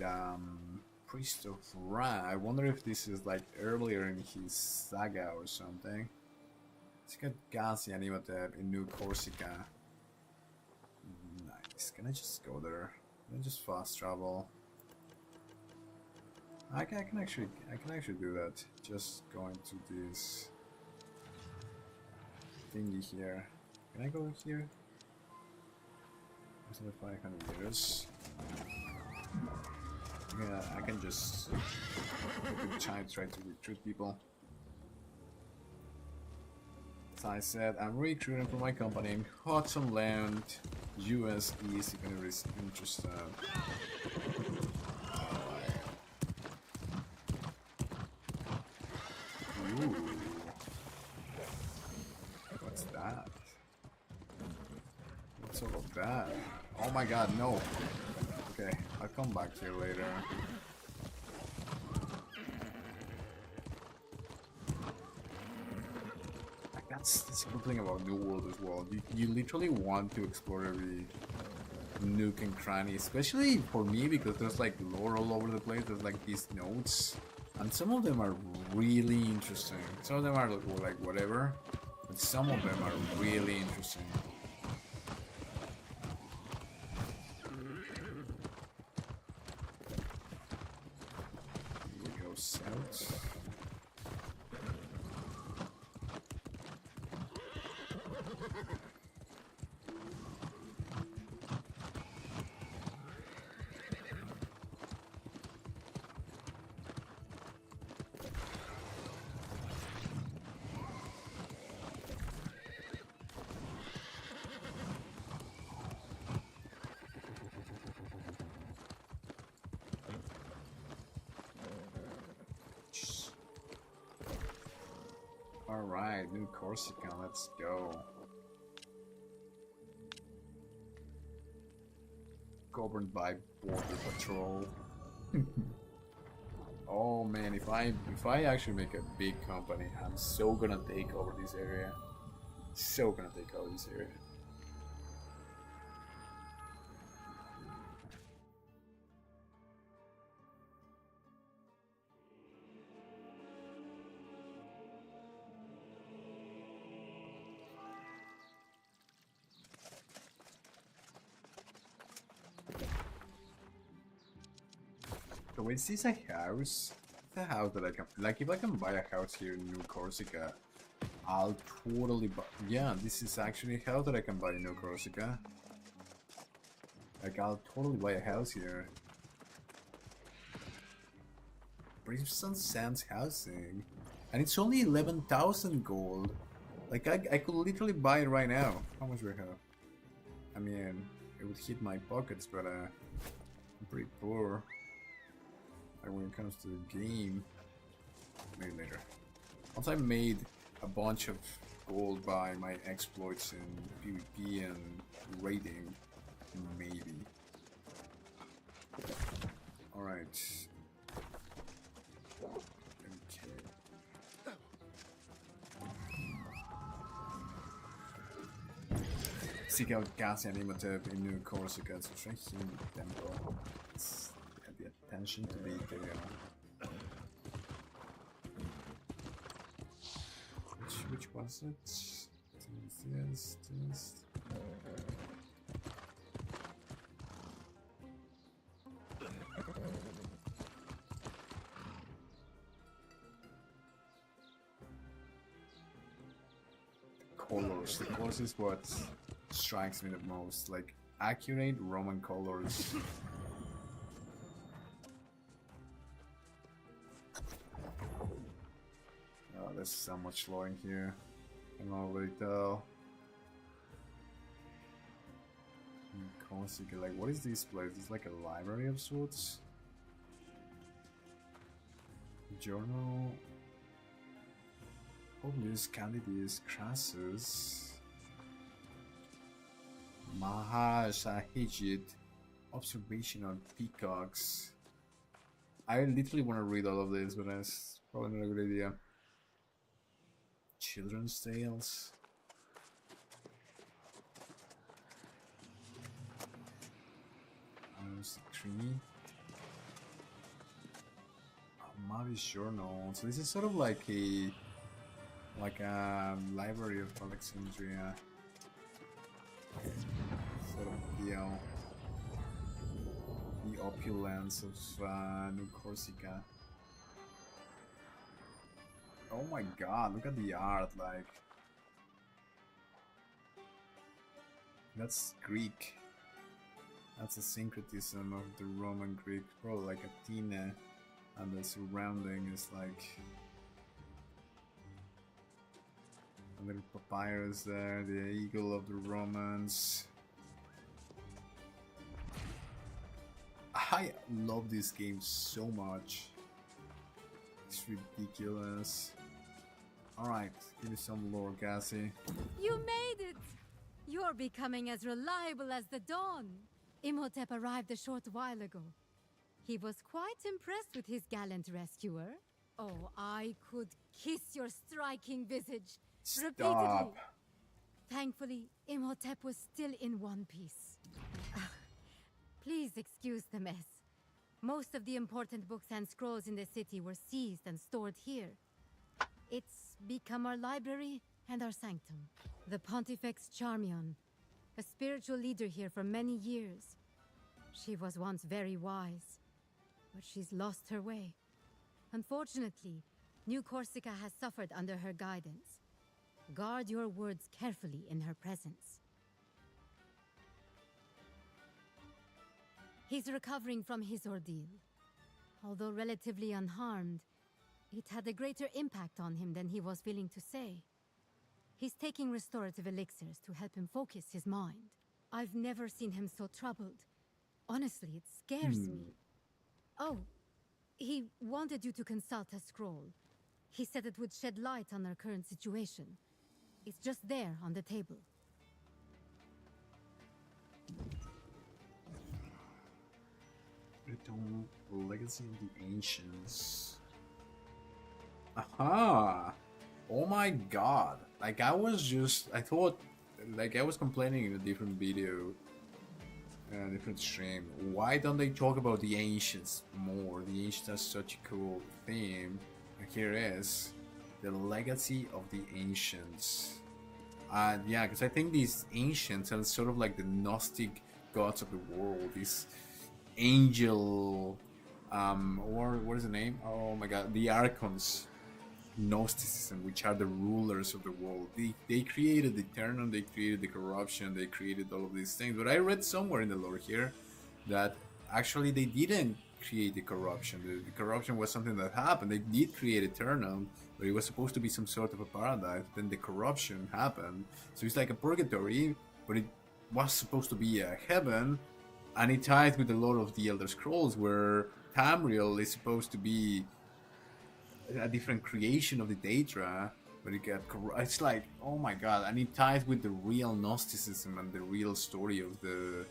priest of Ra. I wonder if this is like earlier in his saga or something. Let's get Ghazi and Imhotep in New Corsica. Nice. Can I just go there? Can I just fast travel? I can actually do that. Just going to this thingy here. Can I go here? Is it 500 meters? Yeah, I can just try to recruit people. As I said, I'm recruiting for my company in Hudson Land, US East, if anyone is interested. Ooh. What's that? What's all of that? Oh my god, no. Okay, I'll come back here later. Like that's the cool thing about New World as well. You literally want to explore every nook and cranny, especially for me because there's like lore all over the place. There's like these notes, and some of them are really interesting. Some of them are like whatever, but some of them are really interesting. Here we go south. Alright, New Corsica, let's go. Governed by Border Patrol. Oh man, if I actually make a big company, I'm so gonna take over this area. So gonna take over this area. So is this a house? It's a house that I can, like, if I can buy a house here in New Corsica, I'll totally buy. Yeah, this is actually a house that I can buy in New Corsica. Like, I'll totally buy a house here. Brimstone Sands housing, and it's only 11,000 gold. Like, I could literally buy it right now. How much do I have? I mean, it would hit my pockets, but I'm pretty poor. Like when it comes to the game, maybe later. Once I made a bunch of gold by my exploits in PvP and raiding, maybe. Alright. Okay. Seek out Gassi and Imhotep in New Corsica to train him in the temple. The attention to detail. Which was it? This. Colors. The colors is what strikes me the most. Like accurate Roman colors. Oh, there's so much lore in here. I can already tell. Corsica, like, what is this place? It's like a library of sorts. Journal. Publius Candidus Crassus. Mahashahijit. Observation on peacocks. I literally want to read all of this, but that's probably not a good idea. Children's tales. There's a tree. Mavi's journal. So this is sort of like a library of Alexandria. Sort of the opulence of New Corsica. Oh my god, look at the art, like... That's Greek. That's a syncretism of the Roman Greek, probably like Athena, and the surrounding is like... A little papyrus there, the eagle of the Romans. I love this game so much. It's ridiculous. Alright, give me some lore, Gassi. You made it! You're becoming as reliable as the dawn. Imhotep arrived a short while ago. He was quite impressed with his gallant rescuer. Oh, I could kiss your striking visage. Repeatedly. Stop. Thankfully, Imhotep was still in one piece. Please excuse the mess. Most of the important books and scrolls in the city were seized and stored here. It's become our library and our sanctum. The Pontifex Charmion, a spiritual leader here for many years. She was once very wise, but she's lost her way. Unfortunately, New Corsica has suffered under her guidance. Guard your words carefully in her presence. He's recovering from his ordeal. Although relatively unharmed, it had a greater impact on him than he was willing to say. He's taking restorative elixirs to help him focus his mind. I've never seen him so troubled. Honestly, it scares me. Oh, he wanted you to consult a scroll. He said it would shed light on our current situation. It's just there on the table. Aeternum, Legacy of the Ancients. Aha! Oh my god. Like I thought, like I was complaining in a different video, different stream. Why don't they talk about the Ancients more? The Ancients are such a cool theme. And here is the Legacy of the Ancients. Yeah, because I think these Ancients are sort of like the Gnostic gods of the world. These angel, or what is the name? Oh my god, the Archons. Gnosticism, which are the rulers of the world. They created the Aeternum, they created the corruption, they created all of these things. But I read somewhere in the lore here that actually they didn't create the corruption. The corruption was something that happened. They did create Aeternum, but it was supposed to be some sort of a paradise. Then the corruption happened. So it's like a purgatory, but it was supposed to be a heaven. And it ties with a lot of the Elder Scrolls, where Tamriel is supposed to be a different creation of the Daedra, but it got it's like, oh my god, and it ties with the real Gnosticism and the real story of the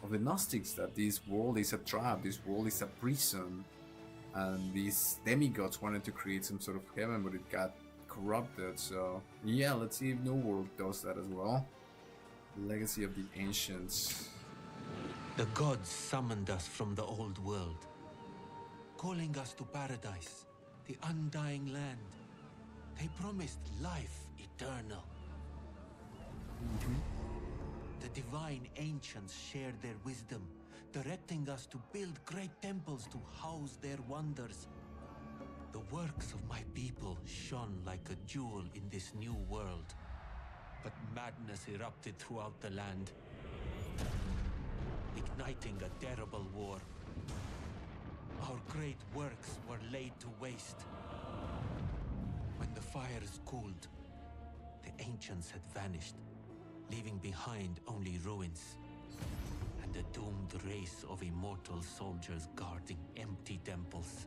Gnostics, that this world is a trap, this world is a prison, and these demigods wanted to create some sort of heaven, but it got corrupted. So yeah, let's see if New World does that as well. Legacy of the Ancients. The gods summoned us from the old world, calling us to paradise, the undying land. They promised life eternal. The divine ancients shared their wisdom, directing us to build great temples to house their wonders. The works of my people shone like a jewel in this new world. But madness erupted throughout the land, igniting a terrible war. Our great works were laid to waste. When the fires cooled, the ancients had vanished, leaving behind only ruins and a doomed race of immortal soldiers guarding empty temples.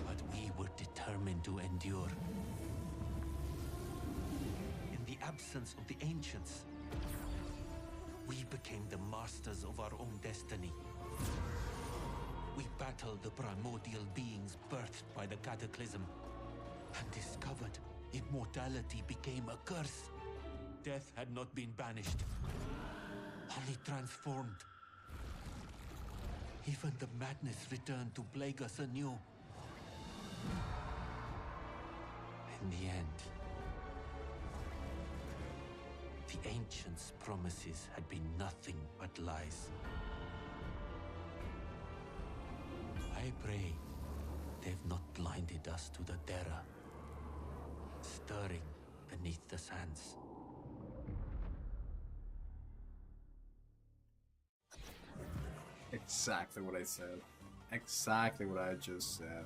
But we were determined to endure. In the absence of the ancients, we became the masters of our own destiny. We battled the primordial beings birthed by the cataclysm and discovered immortality became a curse. Death had not been banished, only transformed. Even the madness returned to plague us anew. In the end, the ancients' promises had been nothing but lies. I pray they've not blinded us to the terror stirring beneath the sands. Exactly what I said. Exactly what I just said.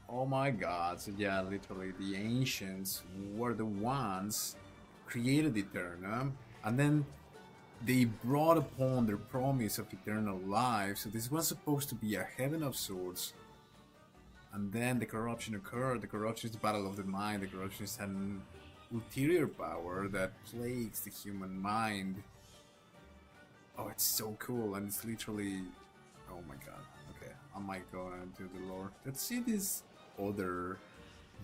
Oh my god, so yeah, literally the ancients were the ones created Aeternum, and then they brought upon their promise of eternal life. So this was supposed to be a heaven of sorts. And then the corruption occurred. The corruption is the battle of the mind. The corruption is an ulterior power that plagues the human mind. Oh, it's so cool, and it's literally... Oh my god. Okay, I might go into the lore. Let's see these other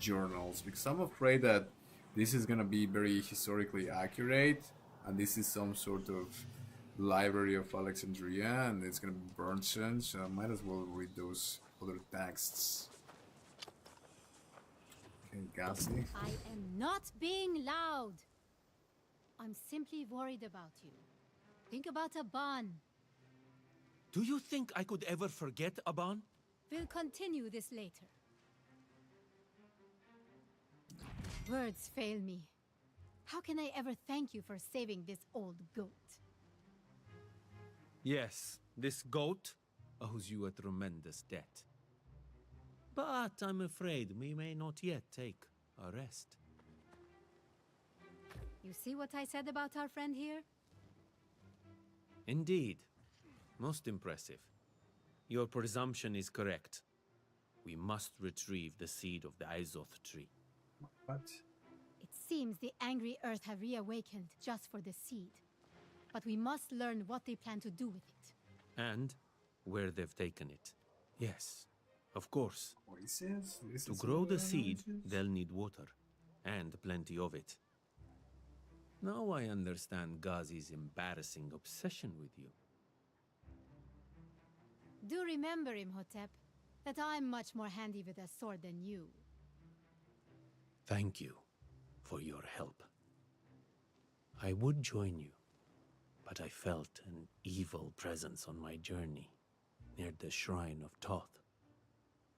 journals, because I'm afraid that this is gonna be very historically accurate, and this is some sort of library of Alexandria, and it's gonna be Brimstone, so I might as well read those other texts. Okay, Gasly. I am not being loud. I'm simply worried about you. Think about Aban. Do you think I could ever forget Aban? We'll continue this later. Words fail me. How can I ever thank you for saving this old goat? Yes, this goat owes you a tremendous debt. But I'm afraid we may not yet take a rest. You see what I said about our friend here? Indeed. Most impressive. Your presumption is correct. We must retrieve the seed of the Izoth tree. What? It seems the angry earth have reawakened just for the seed. But we must learn what they plan to do with it. And where they've taken it. Yes, of course. Voices? This To is grow all the our seed, voices? they'll need water, and plenty of it. Now I understand Ghazi's embarrassing obsession with you. Do remember, Imhotep, that I'm much more handy with a sword than you. Thank you for your help. I would join you, but I felt an evil presence on my journey near the shrine of Thoth.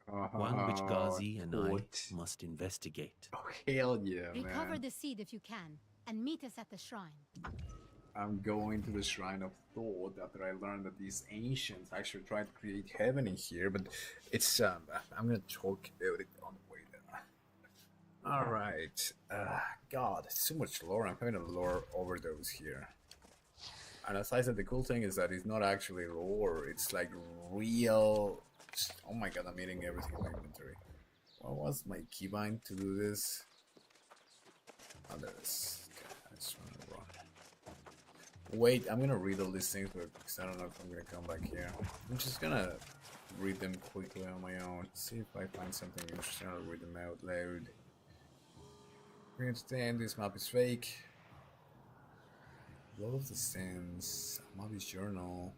One which Ghazi and I must investigate. Oh, hell yeah, Recover man. the seed if you can, and meet us at the shrine. I'm going to the Shrine of Thought after I learned that these ancients actually tried to create heaven in here, but it's, I'm gonna talk about it on the way there. Alright, God, so much lore. I'm having a lore overdose here. And as I said, the cool thing is that it's not actually lore, it's like real... Oh my god, I'm eating everything in my inventory. What was my keybind to do this? Oh, there it is. Okay, I just want to run. Wait, I'm gonna read all these things because I don't know if I'm gonna come back here. I'm just gonna read them quickly on my own. See if I find something interesting. I'll read them out loud. We understand this map is fake. Blood of the Sands. Mobby's journal.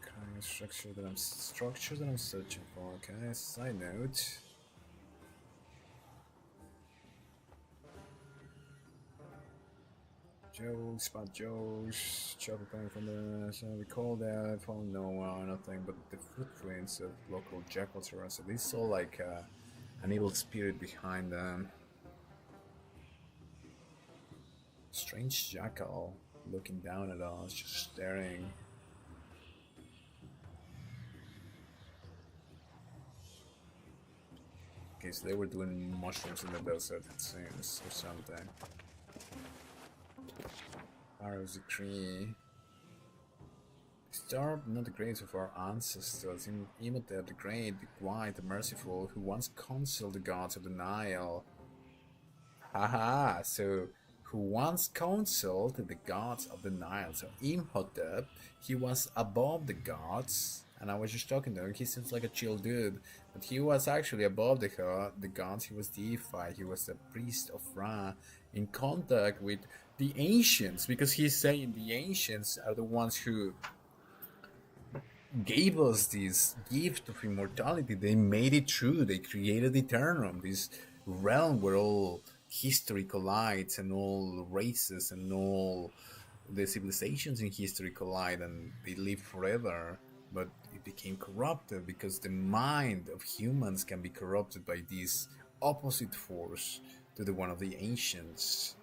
Okay, structure that I'm searching for. Okay, side note. Spot Joe's, chopper coming from the, so we call that, found no nothing but the footprints of local jackals around, so they saw like an evil spirit behind them. Strange jackal looking down at us, just staring. Okay, so they were doing mushrooms in the desert, it seems, or something. Pharaoh's decree. Disturb not the graves of our ancestors, Imhotep the Great, the Quiet, the Merciful, who once counseled the gods of the Nile. Haha, so who once counseled the gods of the Nile. So Imhotep, he was above the gods, and I was just talking to him, he seems like a chill dude, but he was actually above the gods, he was deified, he was the priest of Ra, in contact with the ancients, because he's saying the ancients are the ones who gave us this gift of immortality. They made it true. They created Aeternum, this realm where all history collides and all races and all the civilizations in history collide and they live forever. But it became corrupted because the mind of humans can be corrupted by this opposite force to the one of the ancients.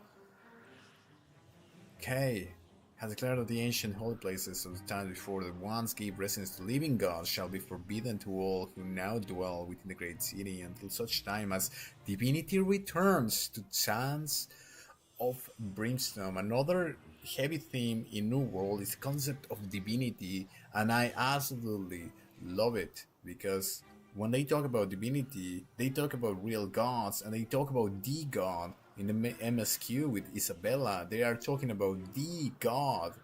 Okay, has declared that the ancient holy places of the time before that once gave residence to living gods shall be forbidden to all who now dwell within the great city until such time as divinity returns to sands of Brimstone. Another heavy theme in New World is the concept of divinity, and I absolutely love it because when they talk about divinity, they talk about real gods, and they talk about the god. In the MSQ with Isabella, they are talking about the god,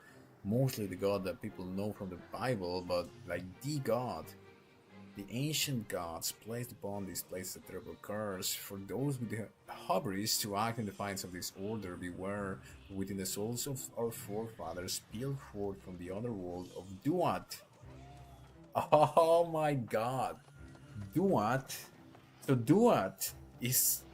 mostly the god that people know from the Bible, but like the god. The ancient gods placed upon this place a terrible curse. For those with the hubris to act in defiance of this order, beware, within the souls of our forefathers peeled forth from the underworld of Duat. Oh my god. Duat. So Duat is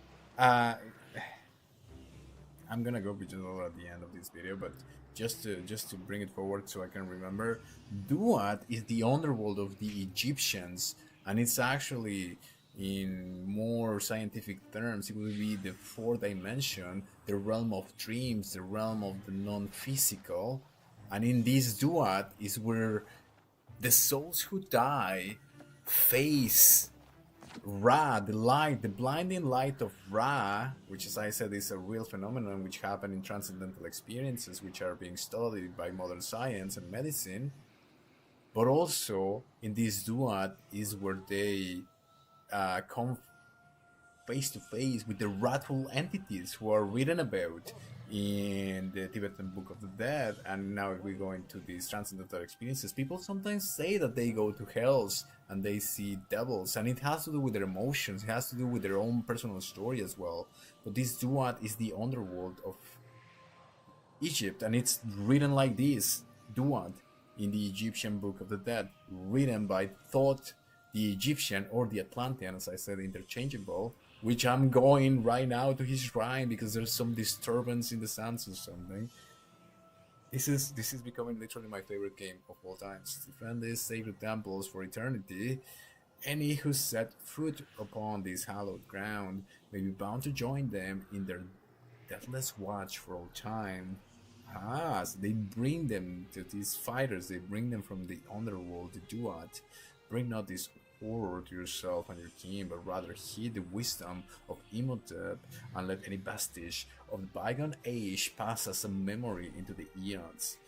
I'm gonna go visual at the end of this video, but just to bring it forward so I can remember, Duat is the underworld of the Egyptians, and it's actually, in more scientific terms, it will be the fourth dimension, the realm of dreams, the realm of the non-physical, and in this Duat is where the souls who die face Ra, the light, the blinding light of Ra, which, as I said, is a real phenomenon which happen in transcendental experiences, which are being studied by modern science and medicine. But also in this duat is where they come face to face with the wrathful entities who are written about in the Tibetan Book of the Dead. And now if we go into these transcendental experiences, people sometimes say that they go to hells and they see devils, and it has to do with their emotions, it has to do with their own personal story as well. But this duat is the underworld of Egypt, and it's written like this, duat, in the Egyptian Book of the Dead, written by Thoth the Egyptian, or the Atlantean, as I said, interchangeable, which I'm going right now to his shrine because there's some disturbance in the sands or something. This is becoming literally my favorite game of all time. Defend these sacred temples for eternity. Any who set foot upon this hallowed ground may be bound to join them in their deathless watch for all time. Ah, so they bring them to these fighters, they bring them from the underworld, the Duat. Bring not this horror to yourself and your king, but rather heed the wisdom of Imhotep, and let any vestige of the bygone age pass as a memory into the eons.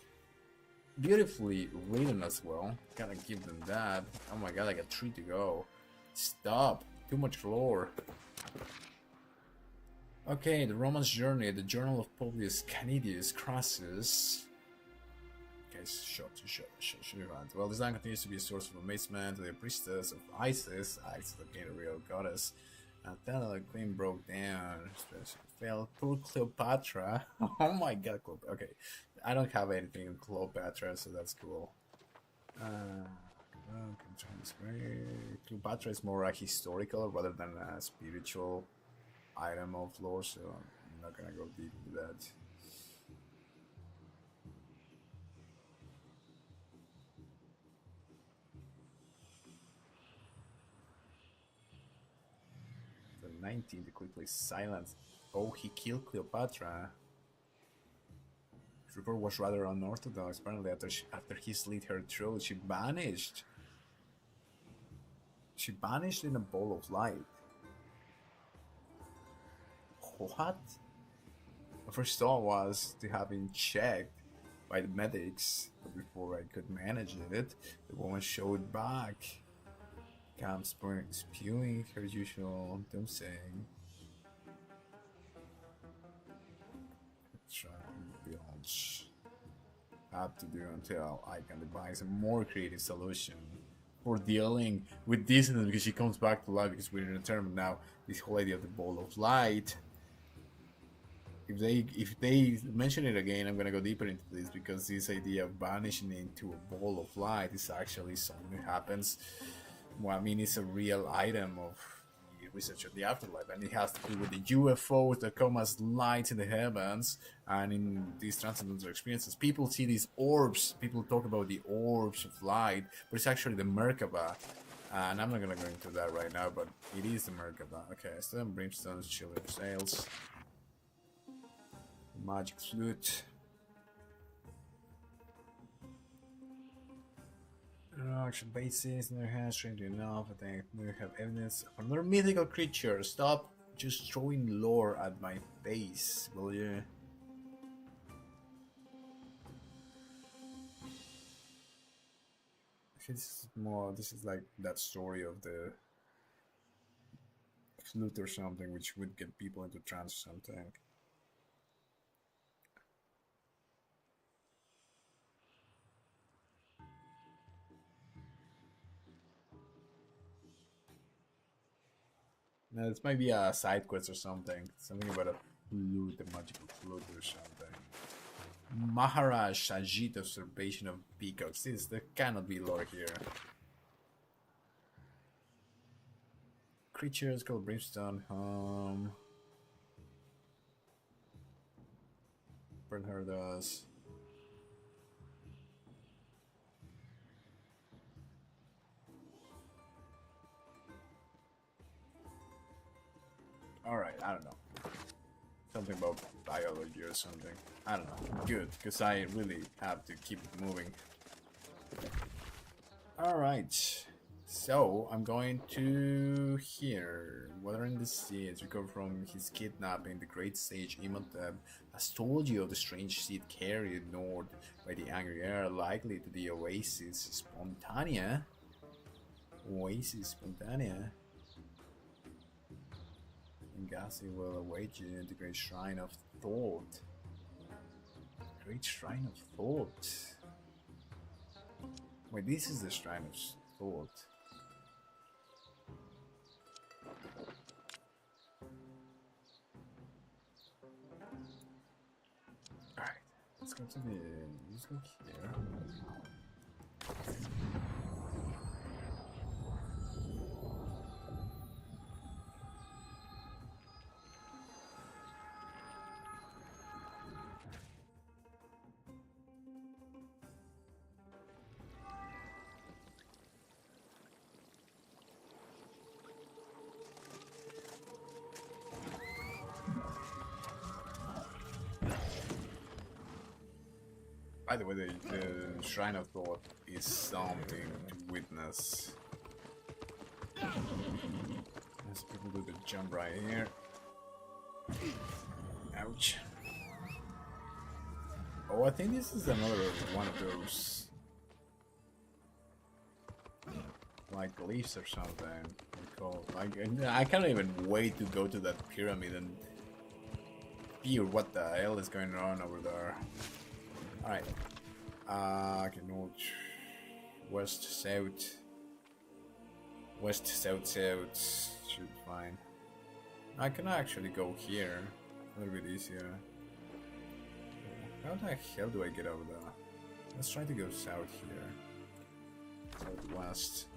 Beautifully written as well. Gotta give them that. Oh my god, I got 3 to go. Stop. Too much lore. Okay, the Romance Journey, the Journal of Publius Canidius Crassus. Okay, shut. Well, this land continues to be a source of amazement to the priestess of Isis, the real goddess. Athena, the queen, broke down. Fell. Poor Cleopatra. Oh my god, okay. I don't have anything in Cleopatra, so that's cool. Cleopatra is more a historical rather than a spiritual item of lore, so I'm not gonna go deep into that. The 19th quickly silenced. Oh, he killed Cleopatra. His report was rather unorthodox. Apparently, after he slit her throat, she vanished. She vanished in a ball of light. What? My first thought was to have him checked by the medics, but before I could manage it, the woman showed back. Cam spewing her usual doomsaying. Have to do until I can devise a more creative solution for dealing with this, because she comes back to life because we're in Aeternum now. This whole idea of the ball of light. If they mention it again, I'm gonna go deeper into this, because this idea of vanishing into a ball of light is actually something that happens. Well, I mean, it's a real item of the research of the afterlife, and it has to do with the UFOs that come as lights in the heavens. And in these transcendental experiences, people see these orbs. People talk about the orbs of light, but it's actually the Merkaba. And I'm not gonna go into that right now, but it is the Merkaba. Okay, still in Brimstone's chilling sails. Magic flute. Action basis, no hand, strange enough. I think we have evidence of another mythical creature. Stop just throwing lore at my face, will you? This is like that story of the flute or something, which would get people into trance or something. No, this might be a side quest or something. Something about a flute, a magical flute or something. Maharaj Ajit, usurpation of peacocks. There cannot be lore here. Creatures called Brimstone. Bernhard does. Alright, I don't know. Something about biology or something. I don't know. Good, because I really have to keep it moving. Alright. So I'm going to here. Watering the seeds. Recover from his kidnapping. The great sage Imhotep has told you of the strange seed carried north by the angry air, likely to the Oasis Spontanea. Oasis Spontanea. Ngasi will await you in the great shrine of thought. Great shrine of thought. Wait, this is the shrine of thought. Alright, let's go to the. Let's go here. By the way, the Shrine of Thought is something to witness. As people do the jump right here. Ouch. Oh, I think this is another one of those, like leaves or something. Like, I can't even wait to go to that pyramid and hear what the hell is going on over there. Alright. Okay, north, west, south. West, south, south. Should be fine. I can actually go here. A little bit easier. How the hell do I get over there? Let's try to go south here. Southwest.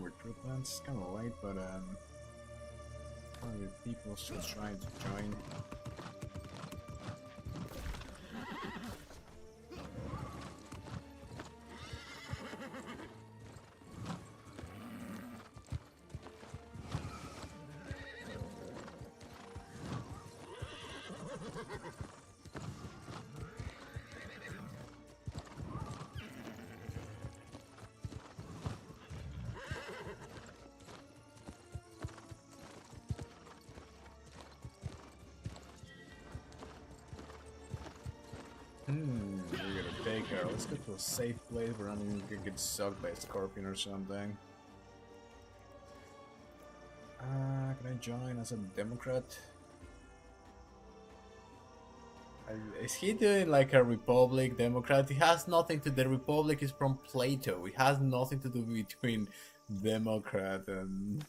Recruitment's kind of late, but probably people still trying to join. We gotta take her. Let's go to a safe place where I'm gonna get sucked by a scorpion or something. Can I join as a Democrat? Is he doing like a Republic Democrat? It has nothing to. The Republic is from Plato. It has nothing to do between Democrat and.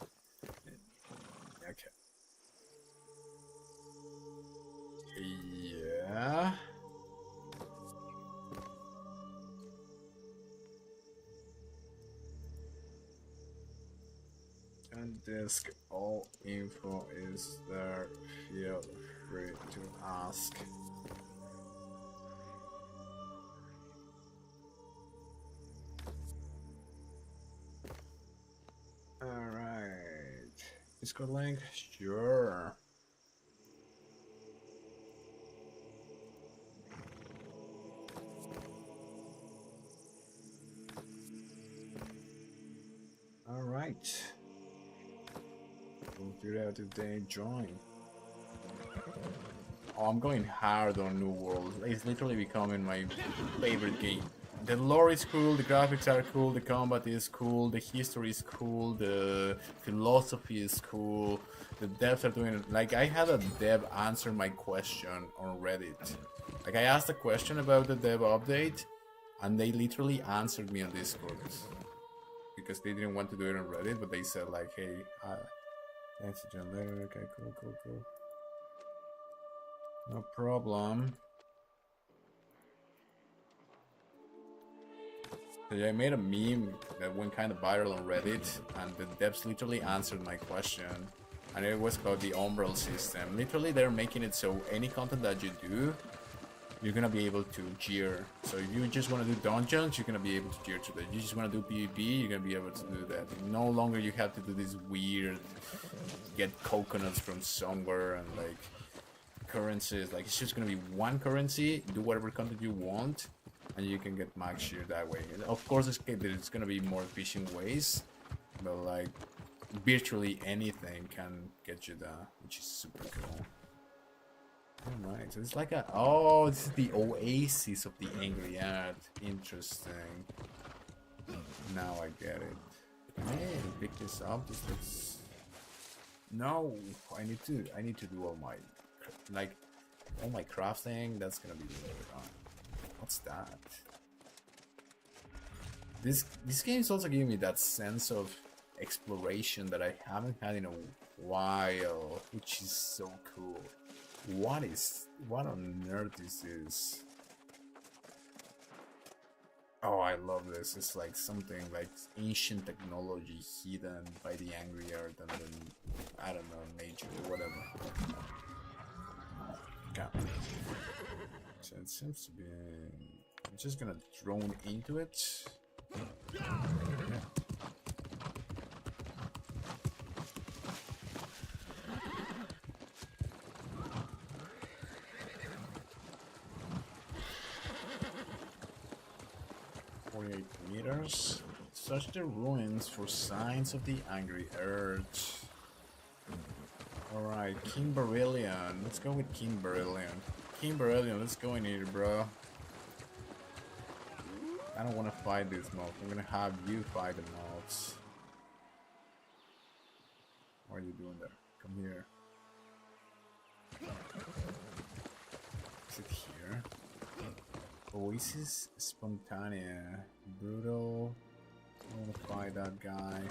Okay. Yeah. And disk all info is there. Feel free to ask. Alright. Discord link? Sure. Alright. We'll do that today. Join. Oh, I'm going hard on New World. It's literally becoming my favorite game. The lore is cool, the graphics are cool, the combat is cool, the history is cool, the philosophy is cool, the devs are doing. Like, I had a dev answer my question on Reddit. Like, I asked a question about the dev update, and they literally answered me on Discord. Because they didn't want to do it on Reddit, but they said like, hey, thanks to John later. Okay, cool. No problem. So yeah, I made a meme that went kind of viral on Reddit, and the devs literally answered my question. And it was about the umbral system. Literally, they're making it so any content that you do, you're gonna be able to gear. So if you just want to do dungeons, you're gonna be able to gear to that. You just want to do PvP, you're gonna be able to do that. No longer you have to do this weird get coconuts from somewhere and like currencies. Like it's just gonna be one currency, do whatever content you want, and you can get max shear that way. And of course, there's gonna be more efficient ways, but like virtually anything can get you there, which is super cool. Alright, so it's like a... Oh, this is the oasis of the Angry Art. Interesting. Now I get it. Hey, pick this up. This looks... No, I need to do all my... Like, all my crafting. That's gonna be later on. What's that? This game is also giving me that sense of exploration that I haven't had in a while, which is so cool. What on earth is this? Oh, I love this. It's like something like ancient technology hidden by the Angry Earth and then, I don't know, nature or whatever. Okay. So it seems to be... I'm just gonna drone into it. Yeah. 48 meters. Search the ruins for signs of the Angry Earth. Alright, King Beryllion. Let's go with King Beryllion. King Beryllion, let's go in here, bro. I don't want to fight this mob. I'm gonna have you fight the mobs. What are you doing there? Come here. Is it here? Oasis Spontanea. Brutal. I want to fight that guy.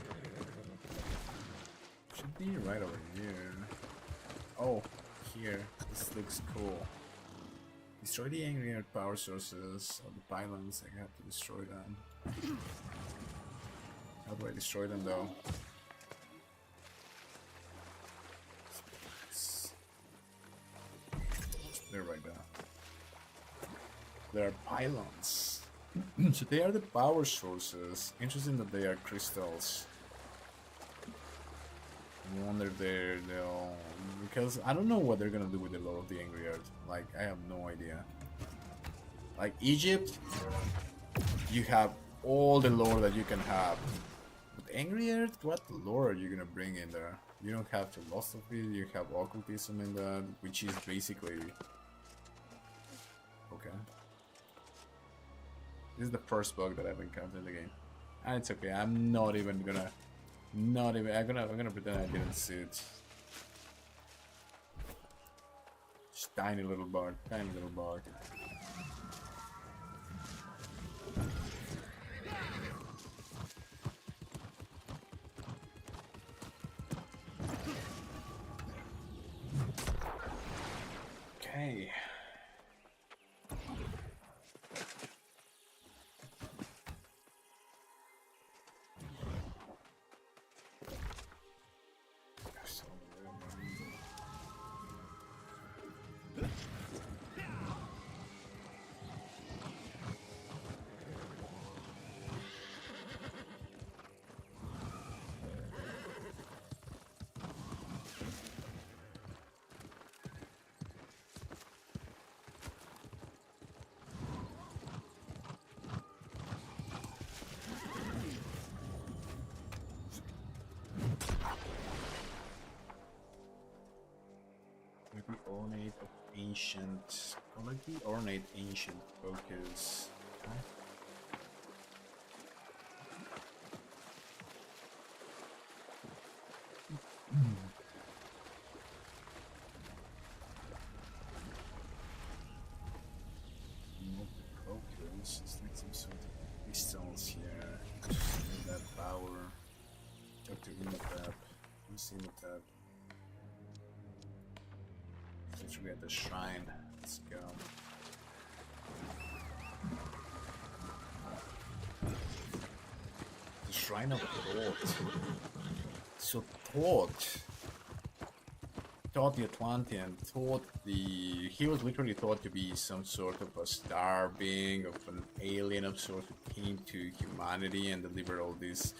Should be right over here. Oh, here. This looks cool. Destroy the Angry Earth power sources of the pylons. I have to destroy them. How do I destroy them though? They're right there. They are pylons. So they are the power sources. Interesting that they are crystals. I wonder if they'll... Because I don't know what they're gonna do with the lore of the Angry Earth. Like, I have no idea. Like, Egypt, you have all the lore that you can have. But Angry Earth, what lore are you gonna bring in there? You don't have philosophy, you have occultism in that, which is basically... Okay. This is the first bug that I've encountered in the game. And it's okay, I'm not even gonna... I'm gonna pretend I didn't see it. Just tiny little bug, tiny little bug. Okay. The ornate of ancient. Collect the ornate ancient focus. Okay. Not the focus. It's like some sort of crystals here. Just that power. Talk to Imhotep. Who's Imhotep? Since we're at the shrine, let's go. The Shrine of Thought. So Thought thought the Atlantean thought he was literally thought to be some sort of a star being, of an alien of sorts who came to humanity and delivered all this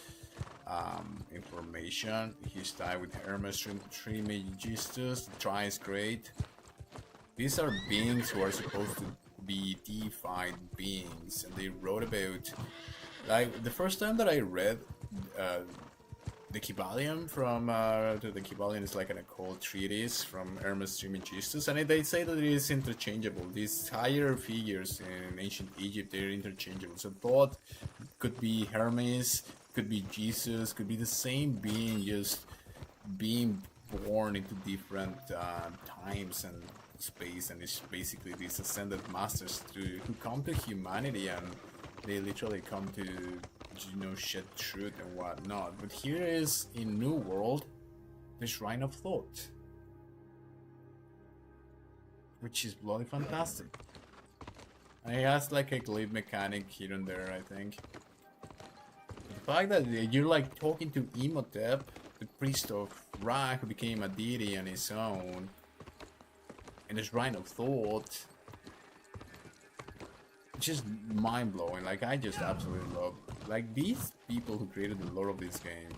information. He's tied with Hermes Trismegistus, the Tri's Great. These are beings who are supposed to be deified beings, and they wrote about, like, the first time that I read the Kybalion from the Kybalion is like an occult treatise from Hermes Trismegistus, and they say that it is interchangeable. These higher figures in ancient Egypt, they're interchangeable. So Thoth could be Hermes, could be Jesus, could be the same being, just being born into different times and space, and it's basically these ascended masters who come to humanity, and they literally come to, you know, shed truth and whatnot. But here is in New World the Shrine of Thought, which is bloody fantastic. And it has like a glaive mechanic here and there, I think. The fact that you're like talking to Imhotep, the priest of Ra, who became a deity on his own, in the Shrine of Thought, it's just mind-blowing. Like, I just absolutely love, like, these people who created the lore of this game,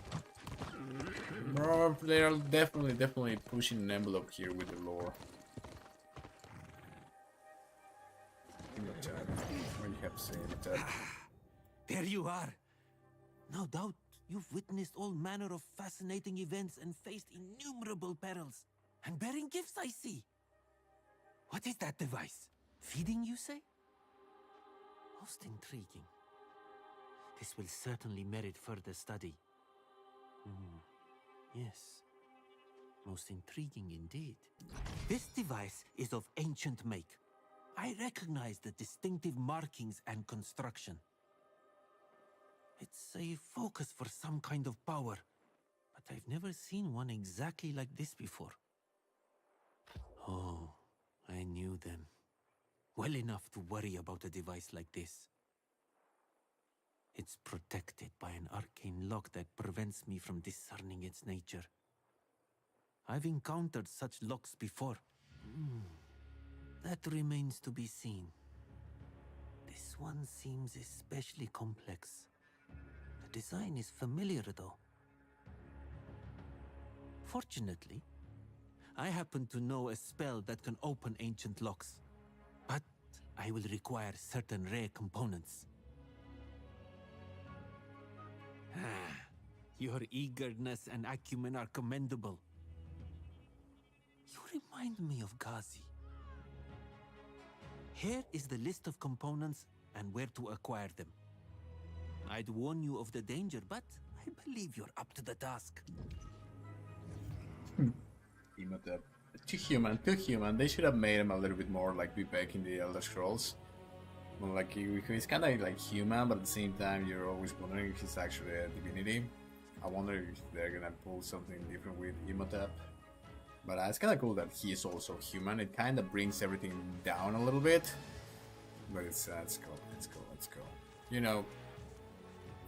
bro, they are definitely pushing an envelope here with the lore. What you have to say, Imhotep? There you are. No doubt you've witnessed all manner of fascinating events and faced innumerable perils. And bearing gifts, I see. What is that device? Feeding, you say? Most intriguing. This will certainly merit further study. Yes. Most intriguing indeed. This device is of ancient make. I recognize the distinctive markings and construction. It's a focus for some kind of power, but I've never seen one exactly like this before. Oh, I knew them well enough to worry about a device like this. It's protected by an arcane lock that prevents me from discerning its nature. I've encountered such locks before. That remains to be seen. This one seems especially complex. The design is familiar, though. Fortunately, I happen to know a spell that can open ancient locks. But I will require certain rare components. Your eagerness and acumen are commendable. You remind me of Ghazi. Here is the list of components and where to acquire them. I'd warn you of the danger, but I believe you're up to the task. Imhotep. Too human. They should have made him a little bit more like Vivek in the Elder Scrolls. Well, like, he's kind of like human, but at the same time, you're always wondering if he's actually a divinity. I wonder if they're gonna pull something different with Imhotep. But it's kind of cool that he is also human. It kind of brings everything down a little bit. But it's cool. You know.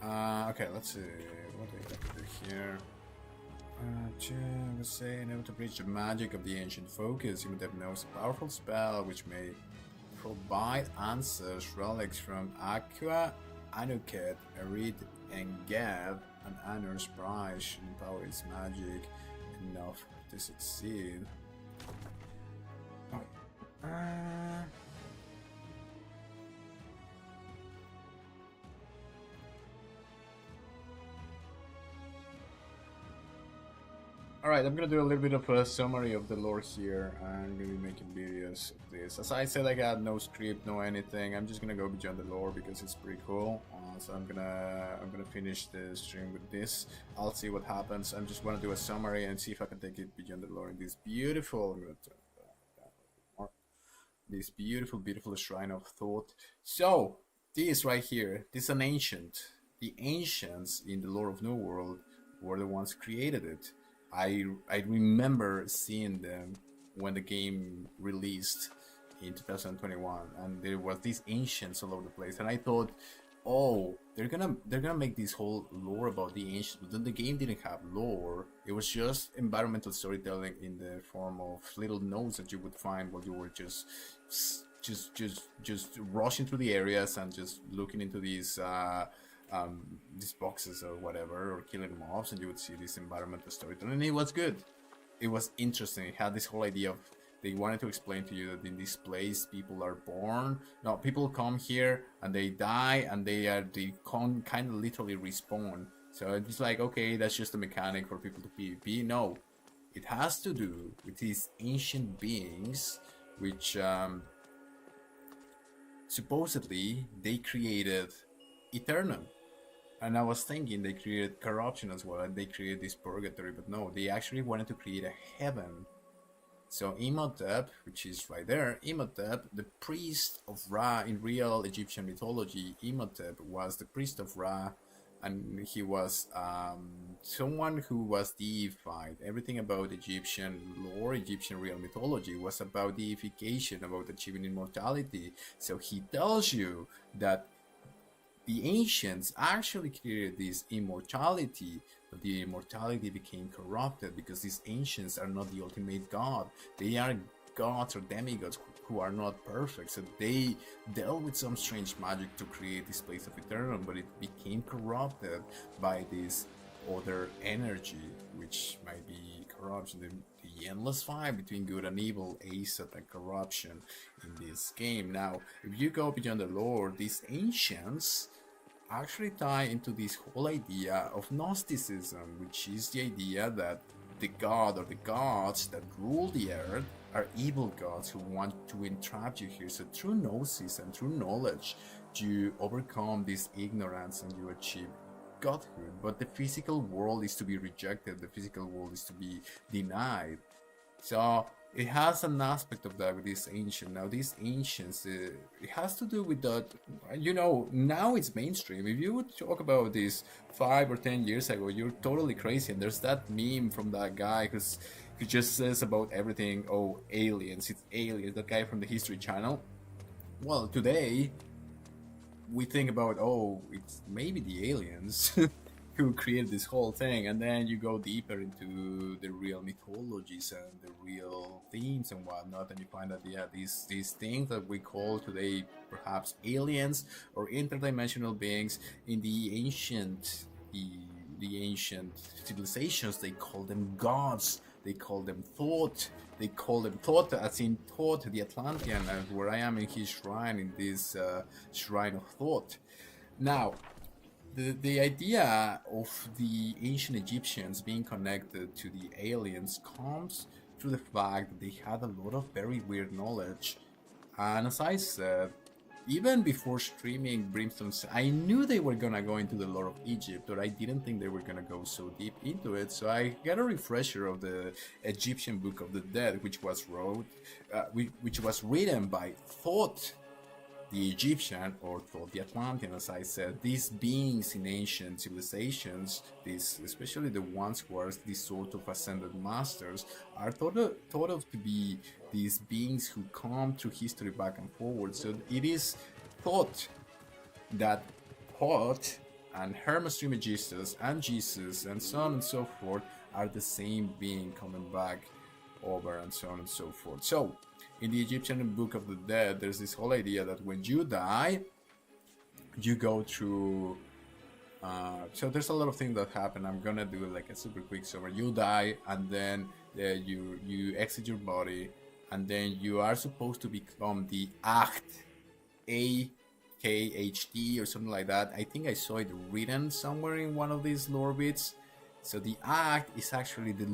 Okay, let's see. What do we have to do here? Let's say, in order to bridge the magic of the ancient focus, Imhotep knows a powerful spell which may provide answers, relics from Aqua, Anuket, Arid, and Gav, and Anor's prize should empower its magic enough to succeed. Alright, I'm gonna do a little bit of a summary of the lore here. I'm gonna be making videos of this. As I said, I got no script, no anything. I'm just gonna go beyond the lore because it's pretty cool. So I'm gonna finish the stream with this. I'll see what happens. I just want to do a summary and see if I can take it beyond the lore in this beautiful. I'm gonna turn that down a bit more. This beautiful Shrine of Thought. So this right here, this is an ancient. The ancients in the lore of New World were the ones who created it. I remember seeing them when the game released in 2021, and there was these ancients all over the place, and I thought, oh, they're gonna make this whole lore about the ancients, but then the game didn't have lore. It was just environmental storytelling in the form of little notes that you would find while you were just rushing through the areas and just looking into these boxes or whatever, or killing mobs, and you would see this environmental storytelling. And it was good. It was interesting. It had this whole idea of they wanted to explain to you that in this place people are born. No, people come here and they die, and they kind of literally respawn. So it's like, okay, that's just a mechanic for people to PvP. No, it has to do with these ancient beings, which supposedly they created Aeternum. And I was thinking they created corruption as well, and they created this purgatory, but no, they actually wanted to create a heaven. So Imhotep, which is right there, Imhotep, the priest of Ra in real Egyptian mythology, Imhotep was the priest of Ra, and he was someone who was deified. Everything about Egyptian lore, Egyptian real mythology was about deification, about achieving immortality. So he tells you that the ancients actually created this immortality, but the immortality became corrupted because these ancients are not the ultimate god. They are gods or demigods who are not perfect. So they dealt with some strange magic to create this place of Aeternum, but it became corrupted by this other energy, which might be corruption, the endless fight between good and evil, asset and corruption in this game. Now, if you go beyond the lore, these ancients actually tie into this whole idea of Gnosticism, which is the idea that the god or the gods that rule the earth are evil gods who want to entrap you here. So through gnosis and through knowledge, you overcome this ignorance and you achieve godhood. But the physical world is to be rejected, the physical world is to be denied. So it has an aspect of that with these ancients. Now these ancients, it has to do with that, you know, now it's mainstream. If you would talk about this 5 or 10 years ago, you're totally crazy. And there's that meme from that guy who just says about everything, oh, aliens, it's aliens, that guy from the History Channel. Well, today we think about, oh, it's maybe the aliens who created this whole thing, and then you go deeper into the real mythologies and the real themes and whatnot, and you find that, yeah, these things that we call today perhaps aliens or interdimensional beings, in the ancient civilizations, they call them gods, they call them thought, as in Thought the Atlantean, where I am in his shrine, in this shrine of thought. Now, the idea of the ancient Egyptians being connected to the aliens comes through the fact that they had a lot of very weird knowledge. And as I said, even before streaming Brimstone, I knew they were gonna go into the lore of Egypt, but I didn't think they were gonna go so deep into it. So I got a refresher of the Egyptian Book of the Dead, which was written by Thoth the Egyptian, or Thoth the Atlantean, as I said. These beings in ancient civilizations, these, especially the ones who are these sort of ascended masters, are thought of to be these beings who come through history back and forward. So it is thought that Thoth and Hermes Trismegistus and Jesus and so on and so forth are the same being coming back over, and so on and so forth. So in the Egyptian Book of the Dead, there's this whole idea that when you die, you go through so there's a lot of things that happen. I'm gonna do like a super quick summary. You die, and then you exit your body, and then you are supposed to become the Acht, AKHT or something like that. I think I saw it written somewhere in one of these lore bits. So the Act is actually the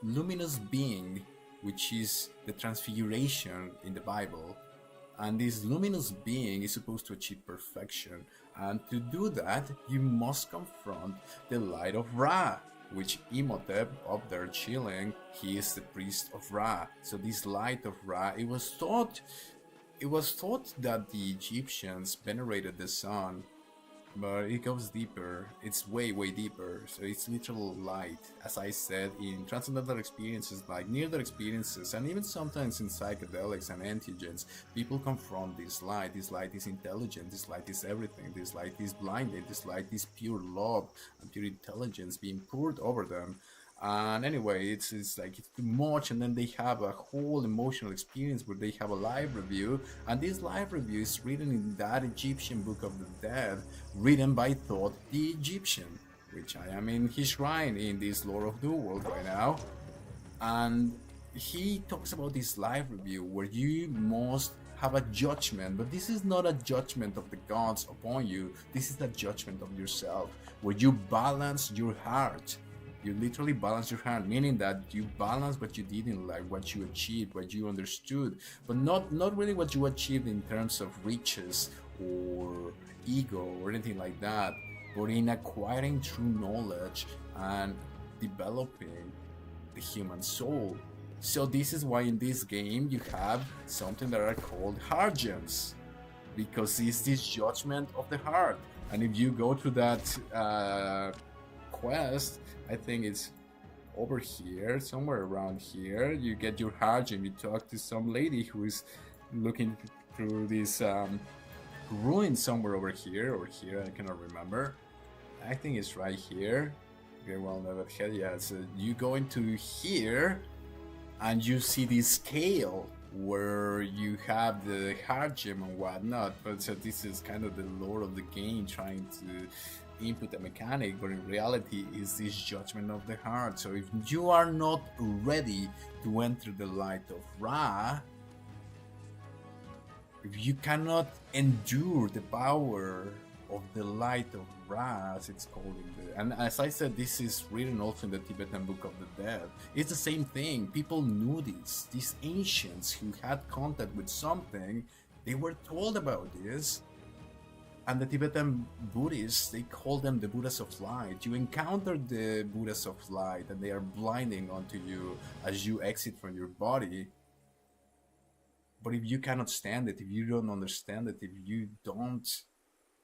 luminous being, which is the transfiguration in the Bible. And this luminous being is supposed to achieve perfection. And to do that, you must confront the light of Ra, which Imhotep, up there chilling, he is the priest of Ra. So this light of Ra, it was thought that the Egyptians venerated the sun but it goes deeper. It's way, way deeper. So it's literal light. As I said, in transcendental experiences, like near-death experiences, and even sometimes in psychedelics and entheogens, people confront this light. This light is intelligent. This light is everything. This light is blinded. This light is pure love and pure intelligence being poured over them. And anyway, it's like it's too much, and then they have a whole emotional experience where they have a live review, and this live review is written in that Egyptian Book of the Dead, written by Thoth the Egyptian, which I am in his shrine in this Lord of the World right now. And he talks about this live review where you must have a judgment, but this is not a judgment of the gods upon you. This is a judgment of yourself, where you balance your heart. You literally balance your heart, meaning that you balance what you did in life, what you achieved, what you understood, but not really what you achieved in terms of riches or ego or anything like that, but in acquiring true knowledge and developing the human soul. So this is why in this game you have something that are called heart gems, because it's this judgment of the heart. And if you go to that quest, I think it's over here, somewhere around here, you get your heart gem. You talk to some lady who is looking through this ruin somewhere over here or here, I cannot remember. I think it's right here. Okay, well, never head. Yeah, so you go into here and you see this scale where you have the heart gem and whatnot. But so this is kind of the lore of the game, trying to input a mechanic, but in reality is this judgment of the heart. So if you are not ready to enter the light of Ra, if you cannot endure the power of the light of Ra, as it's called in the, and as I said, this is written also in the Tibetan Book of the Dead. It's the same thing. People knew this. These ancients who had contact with something, they were told about this. And the Tibetan Buddhists, they call them the Buddhas of light. You encounter the Buddhas of light and they are blinding onto you as you exit from your body. But if you cannot stand it, if you don't understand it, if you don't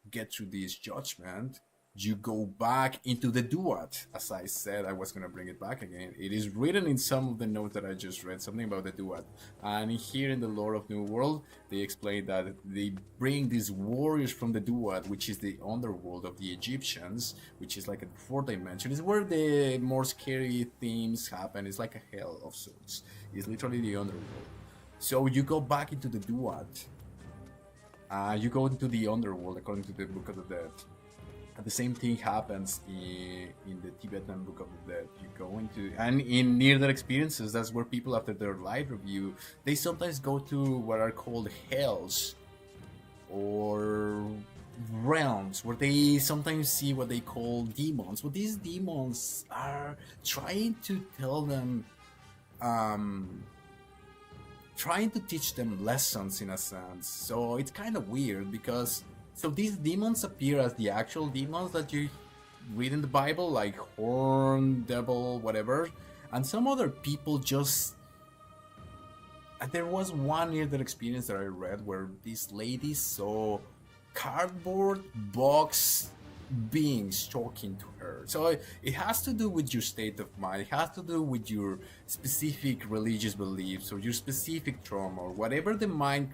get through this judgment, you go back into the duat. As I said, I was going to bring it back again. It is written in some of the notes that I just read, something about the duat. And here in the lore of New World, they explain that they bring these warriors from the duat, which is the underworld of the Egyptians, which is like a fourth dimension. It's where the more scary themes happen. It's like a hell of sorts. It's literally the underworld. So you go back into the duat. You go into the underworld, according to the Book of the Dead. And the same thing happens in the Tibetan Book of the Dead. You go into, and in near-death experiences, that's where people, after their live review, they sometimes go to what are called hells or realms, where they sometimes see what they call demons. But these demons are trying to tell them, trying to teach them lessons in a sense. So it's kind of weird because so these demons appear as the actual demons that you read in the Bible, like horn, devil, whatever. And some other people just... There was one near-death experience that I read where this lady saw cardboard box beings talking to her. So it has to do with your state of mind. It has to do with your specific religious beliefs or your specific trauma or whatever the mind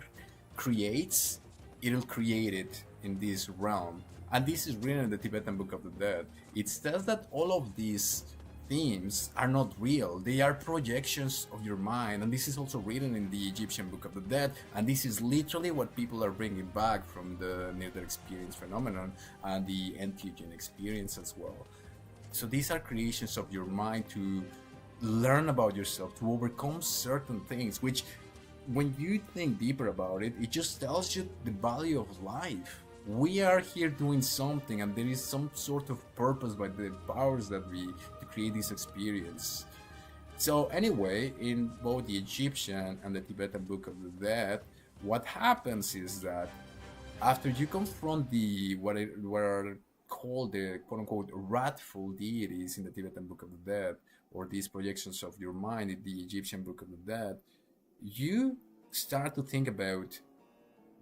creates, it'll create it in this realm. And this is written in the Tibetan Book of the Dead. It says that all of these themes are not real. They are projections of your mind. And this is also written in the Egyptian Book of the Dead. And this is literally what people are bringing back from the near-death experience phenomenon and the entheogen experience as well. So these are creations of your mind to learn about yourself, to overcome certain things, which when you think deeper about it, it just tells you the value of life. We are here doing something, and there is some sort of purpose by the powers that we to create this experience. So anyway, in both the Egyptian and the Tibetan Book of the Dead, what happens is that after you confront the what are called the quote-unquote wrathful deities in the Tibetan Book of the Dead, or these projections of your mind in the Egyptian Book of the Dead, you start to think about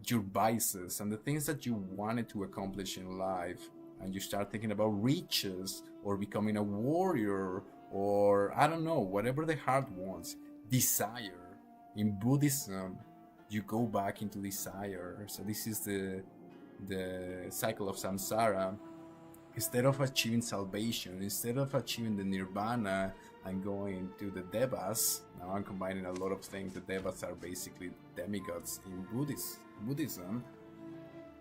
your vices and the things that you wanted to accomplish in life, and you start thinking about riches or becoming a warrior, or I don't know, whatever the heart wants, desire. In Buddhism, you go back into desire. So this is the cycle of samsara. Instead of achieving salvation, instead of achieving the nirvana and going to the devas, now I'm combining a lot of things. The devas are basically demigods in Buddhism.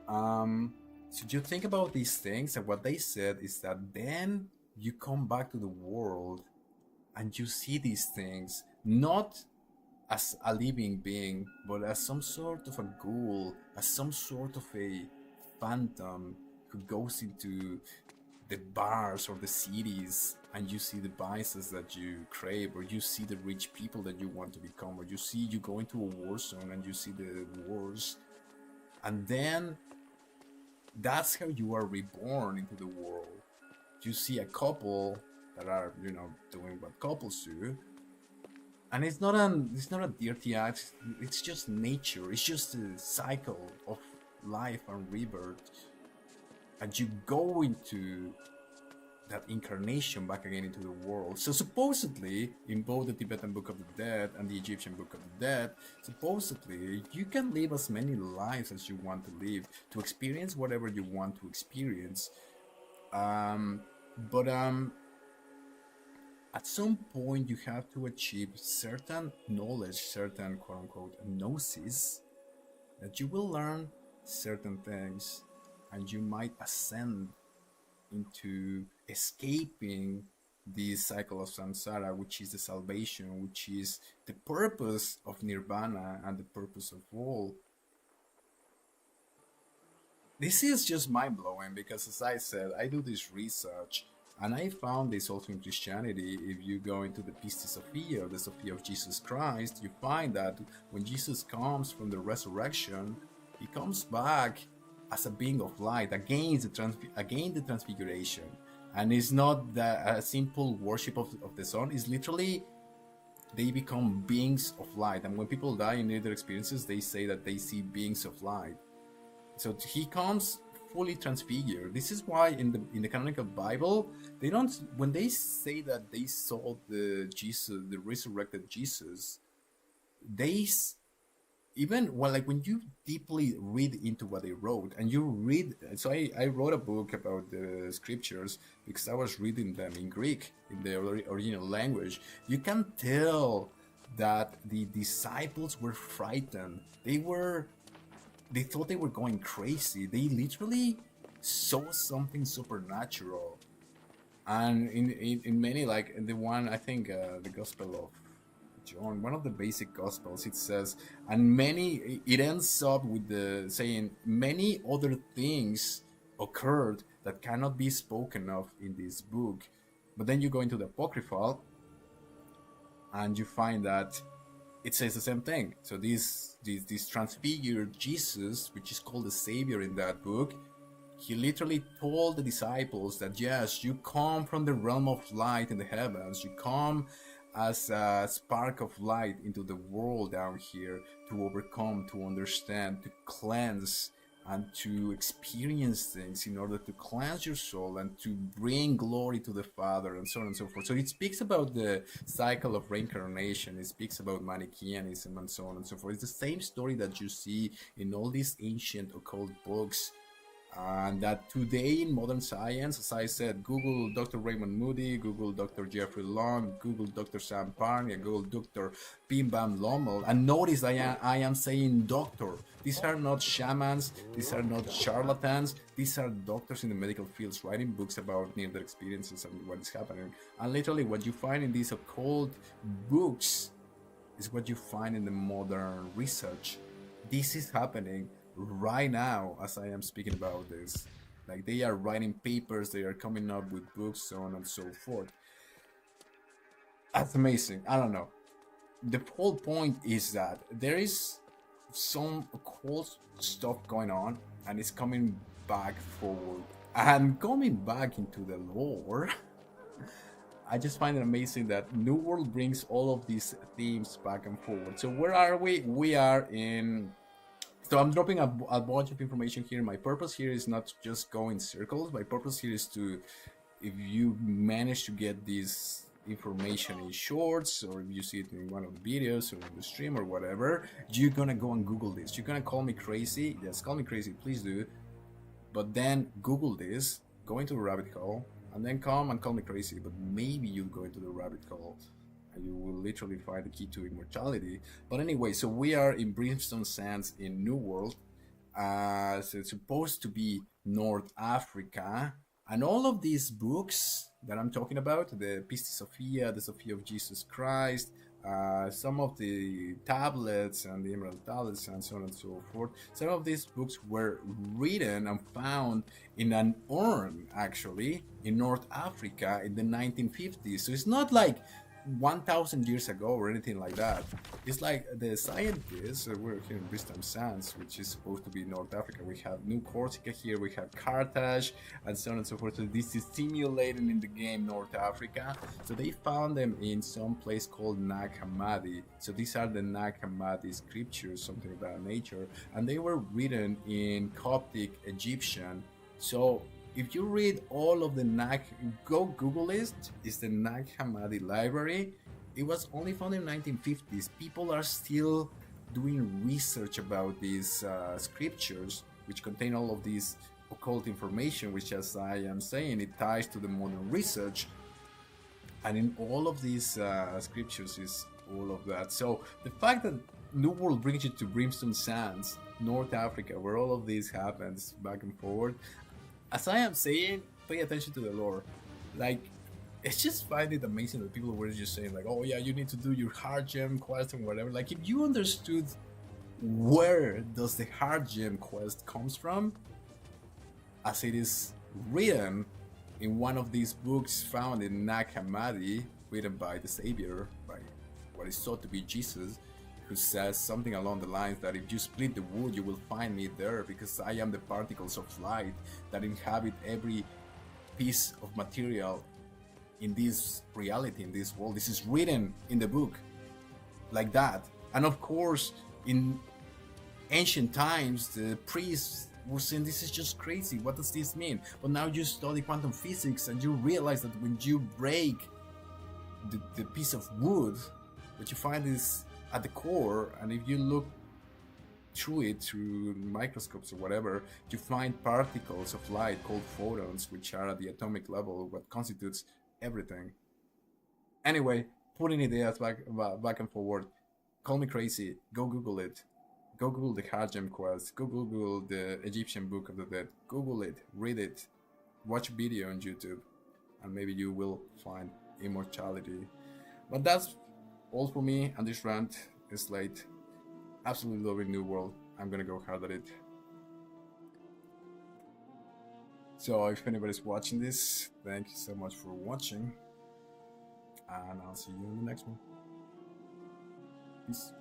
So you think about these things, and what they said is that then you come back to the world and you see these things not as a living being, but as some sort of a ghoul, as some sort of a phantom who goes into the bars or the cities, and you see the vices that you crave, or you see the rich people that you want to become, or you go into a war zone and you see the wars, and then that's how you are reborn into the world. You see a couple that are, doing what couples do, and it's not a dirty act. It's just nature. It's just a cycle of life and rebirth, and you go into that incarnation back again into the world. So supposedly, in both the Tibetan Book of the Dead and the Egyptian Book of the Dead, supposedly you can live as many lives as you want to live, to experience whatever you want to experience. But at some point you have to achieve certain knowledge, certain quote-unquote gnosis, that you will learn certain things, and you might ascend into escaping the cycle of samsara, which is the salvation, which is the purpose of nirvana and the purpose of all. This is just mind-blowing because, as I said, I do this research, and I found this also in Christianity. If you go into the Pistis Sophia, or the Sophia of Jesus Christ, you find that when Jesus comes from the resurrection, he comes back as a being of light, again the transfiguration. And it's not a simple worship of the sun. It's literally they become beings of light. And when people die in near-death experiences, they say that they see beings of light. So he comes fully transfigured. This is why in the canonical Bible, they don't, when they say that they saw the resurrected Jesus, they even when you deeply read into what they wrote, and you read, so I wrote a book about the scriptures because I was reading them in Greek, in the original language. You can tell that the disciples were frightened. They thought they were going crazy. They literally saw something supernatural. And in many, like in the one, I think the Gospel of John, one of the basic Gospels, it says, it ends up with the saying, many other things occurred that cannot be spoken of in this book. But then you go into the Apocryphal, and you find that it says the same thing. So this transfigured Jesus, which is called the Savior in that book, he literally told the disciples that yes, you come from the realm of light in the heavens, you come as a spark of light into the world down here to overcome, to understand, to cleanse, and to experience things in order to cleanse your soul and to bring glory to the Father, and so on and so forth. So it speaks about the cycle of reincarnation, it speaks about Manichaeanism, and so on and so forth. It's the same story that you see in all these ancient occult books, and that today in modern science, as I said, Google Dr. Raymond Moody, Google Dr. Jeffrey Long, Google Dr. Sam Parn, and Google Dr. Bim Bam Lommel, and notice I am saying doctor. These are not shamans, these are not charlatans, these are doctors in the medical fields writing books about near-death experiences and what is happening. And literally what you find in these occult books is what you find in the modern research. This is happening right now as I am speaking about this. Like, they are writing papers, they are coming up with books, so on and so forth. That's amazing. I don't know. The whole point is that there is some occult stuff going on, and it's coming back forward and coming back into the lore. I just find it amazing that New World brings all of these themes back and forward. So where are we? We are in So I'm dropping a bunch of information here. My purpose here is not just go in circles. My purpose here is to, if you manage to get this information in shorts, or if you see it in one of the videos or in the stream or whatever, you're gonna go and Google this. You're gonna call me crazy. Yes, call me crazy, please do. But then Google this, go into the rabbit hole, and then come and call me crazy. But maybe you'll go into the rabbit hole and you will literally find the key to immortality. But anyway, so we are in Brimstone Sands in New World. So it's supposed to be North Africa. And all of these books that I'm talking about, the Pistis Sophia, the Sophia of Jesus Christ, some of the tablets and the Emerald tablets and so on and so forth, some of these books were written and found in an urn, actually, in North Africa in the 1950s. So it's not like 1,000 years ago or anything like that. It's like the scientists, we're here in Brimstone Sands, which is supposed to be North Africa. We have New Corsica here, we have Carthage, and so on and so forth. So this is simulated in the game North Africa. So they found them in some place called Nag Hammadi. So these are the Nag Hammadi scriptures, something of that nature, and they were written in Coptic Egyptian. So if you read all of the Nag, go Google it, it's the Nag Hammadi library. It was only found in the 1950s. People are still doing research about these scriptures, which contain all of these occult information, which, as I am saying, it ties to the modern research. And in all of these scriptures is all of that. So the fact that New World brings you to Brimstone Sands, North Africa, where all of this happens back and forward, as I am saying, pay attention to the lore. Like, it's just find it amazing that people were just saying like, oh yeah, you need to do your hard gem quest and whatever. Like, if you understood where does the hard gem quest comes from, as it is written in one of these books found in Nag Hammadi, written by the Savior, by what is thought to be Jesus, who says something along the lines that if you split the wood, you will find me there, because I am the particles of light that inhabit every piece of material in this reality, in this world. This is written in the book like that. And of course, in ancient times, the priests were saying, this is just crazy, what does this mean? But now you study quantum physics and you realize that when you break the piece of wood, what you find is at the core, and if you look through it through microscopes or whatever, you find particles of light called photons, which are at the atomic level, what constitutes everything. Anyway, putting ideas back and forward. Call me crazy. Go Google it. Go Google the Hard Gem Quest. Go Google the Egyptian Book of the Dead. Google it. Read it. Watch a video on YouTube, and maybe you will find immortality. But that's all for me, and this rant is late. Absolutely loving New World. I'm gonna go hard at it. So if anybody's watching this, thank you so much for watching, and I'll see you in the next one. Peace.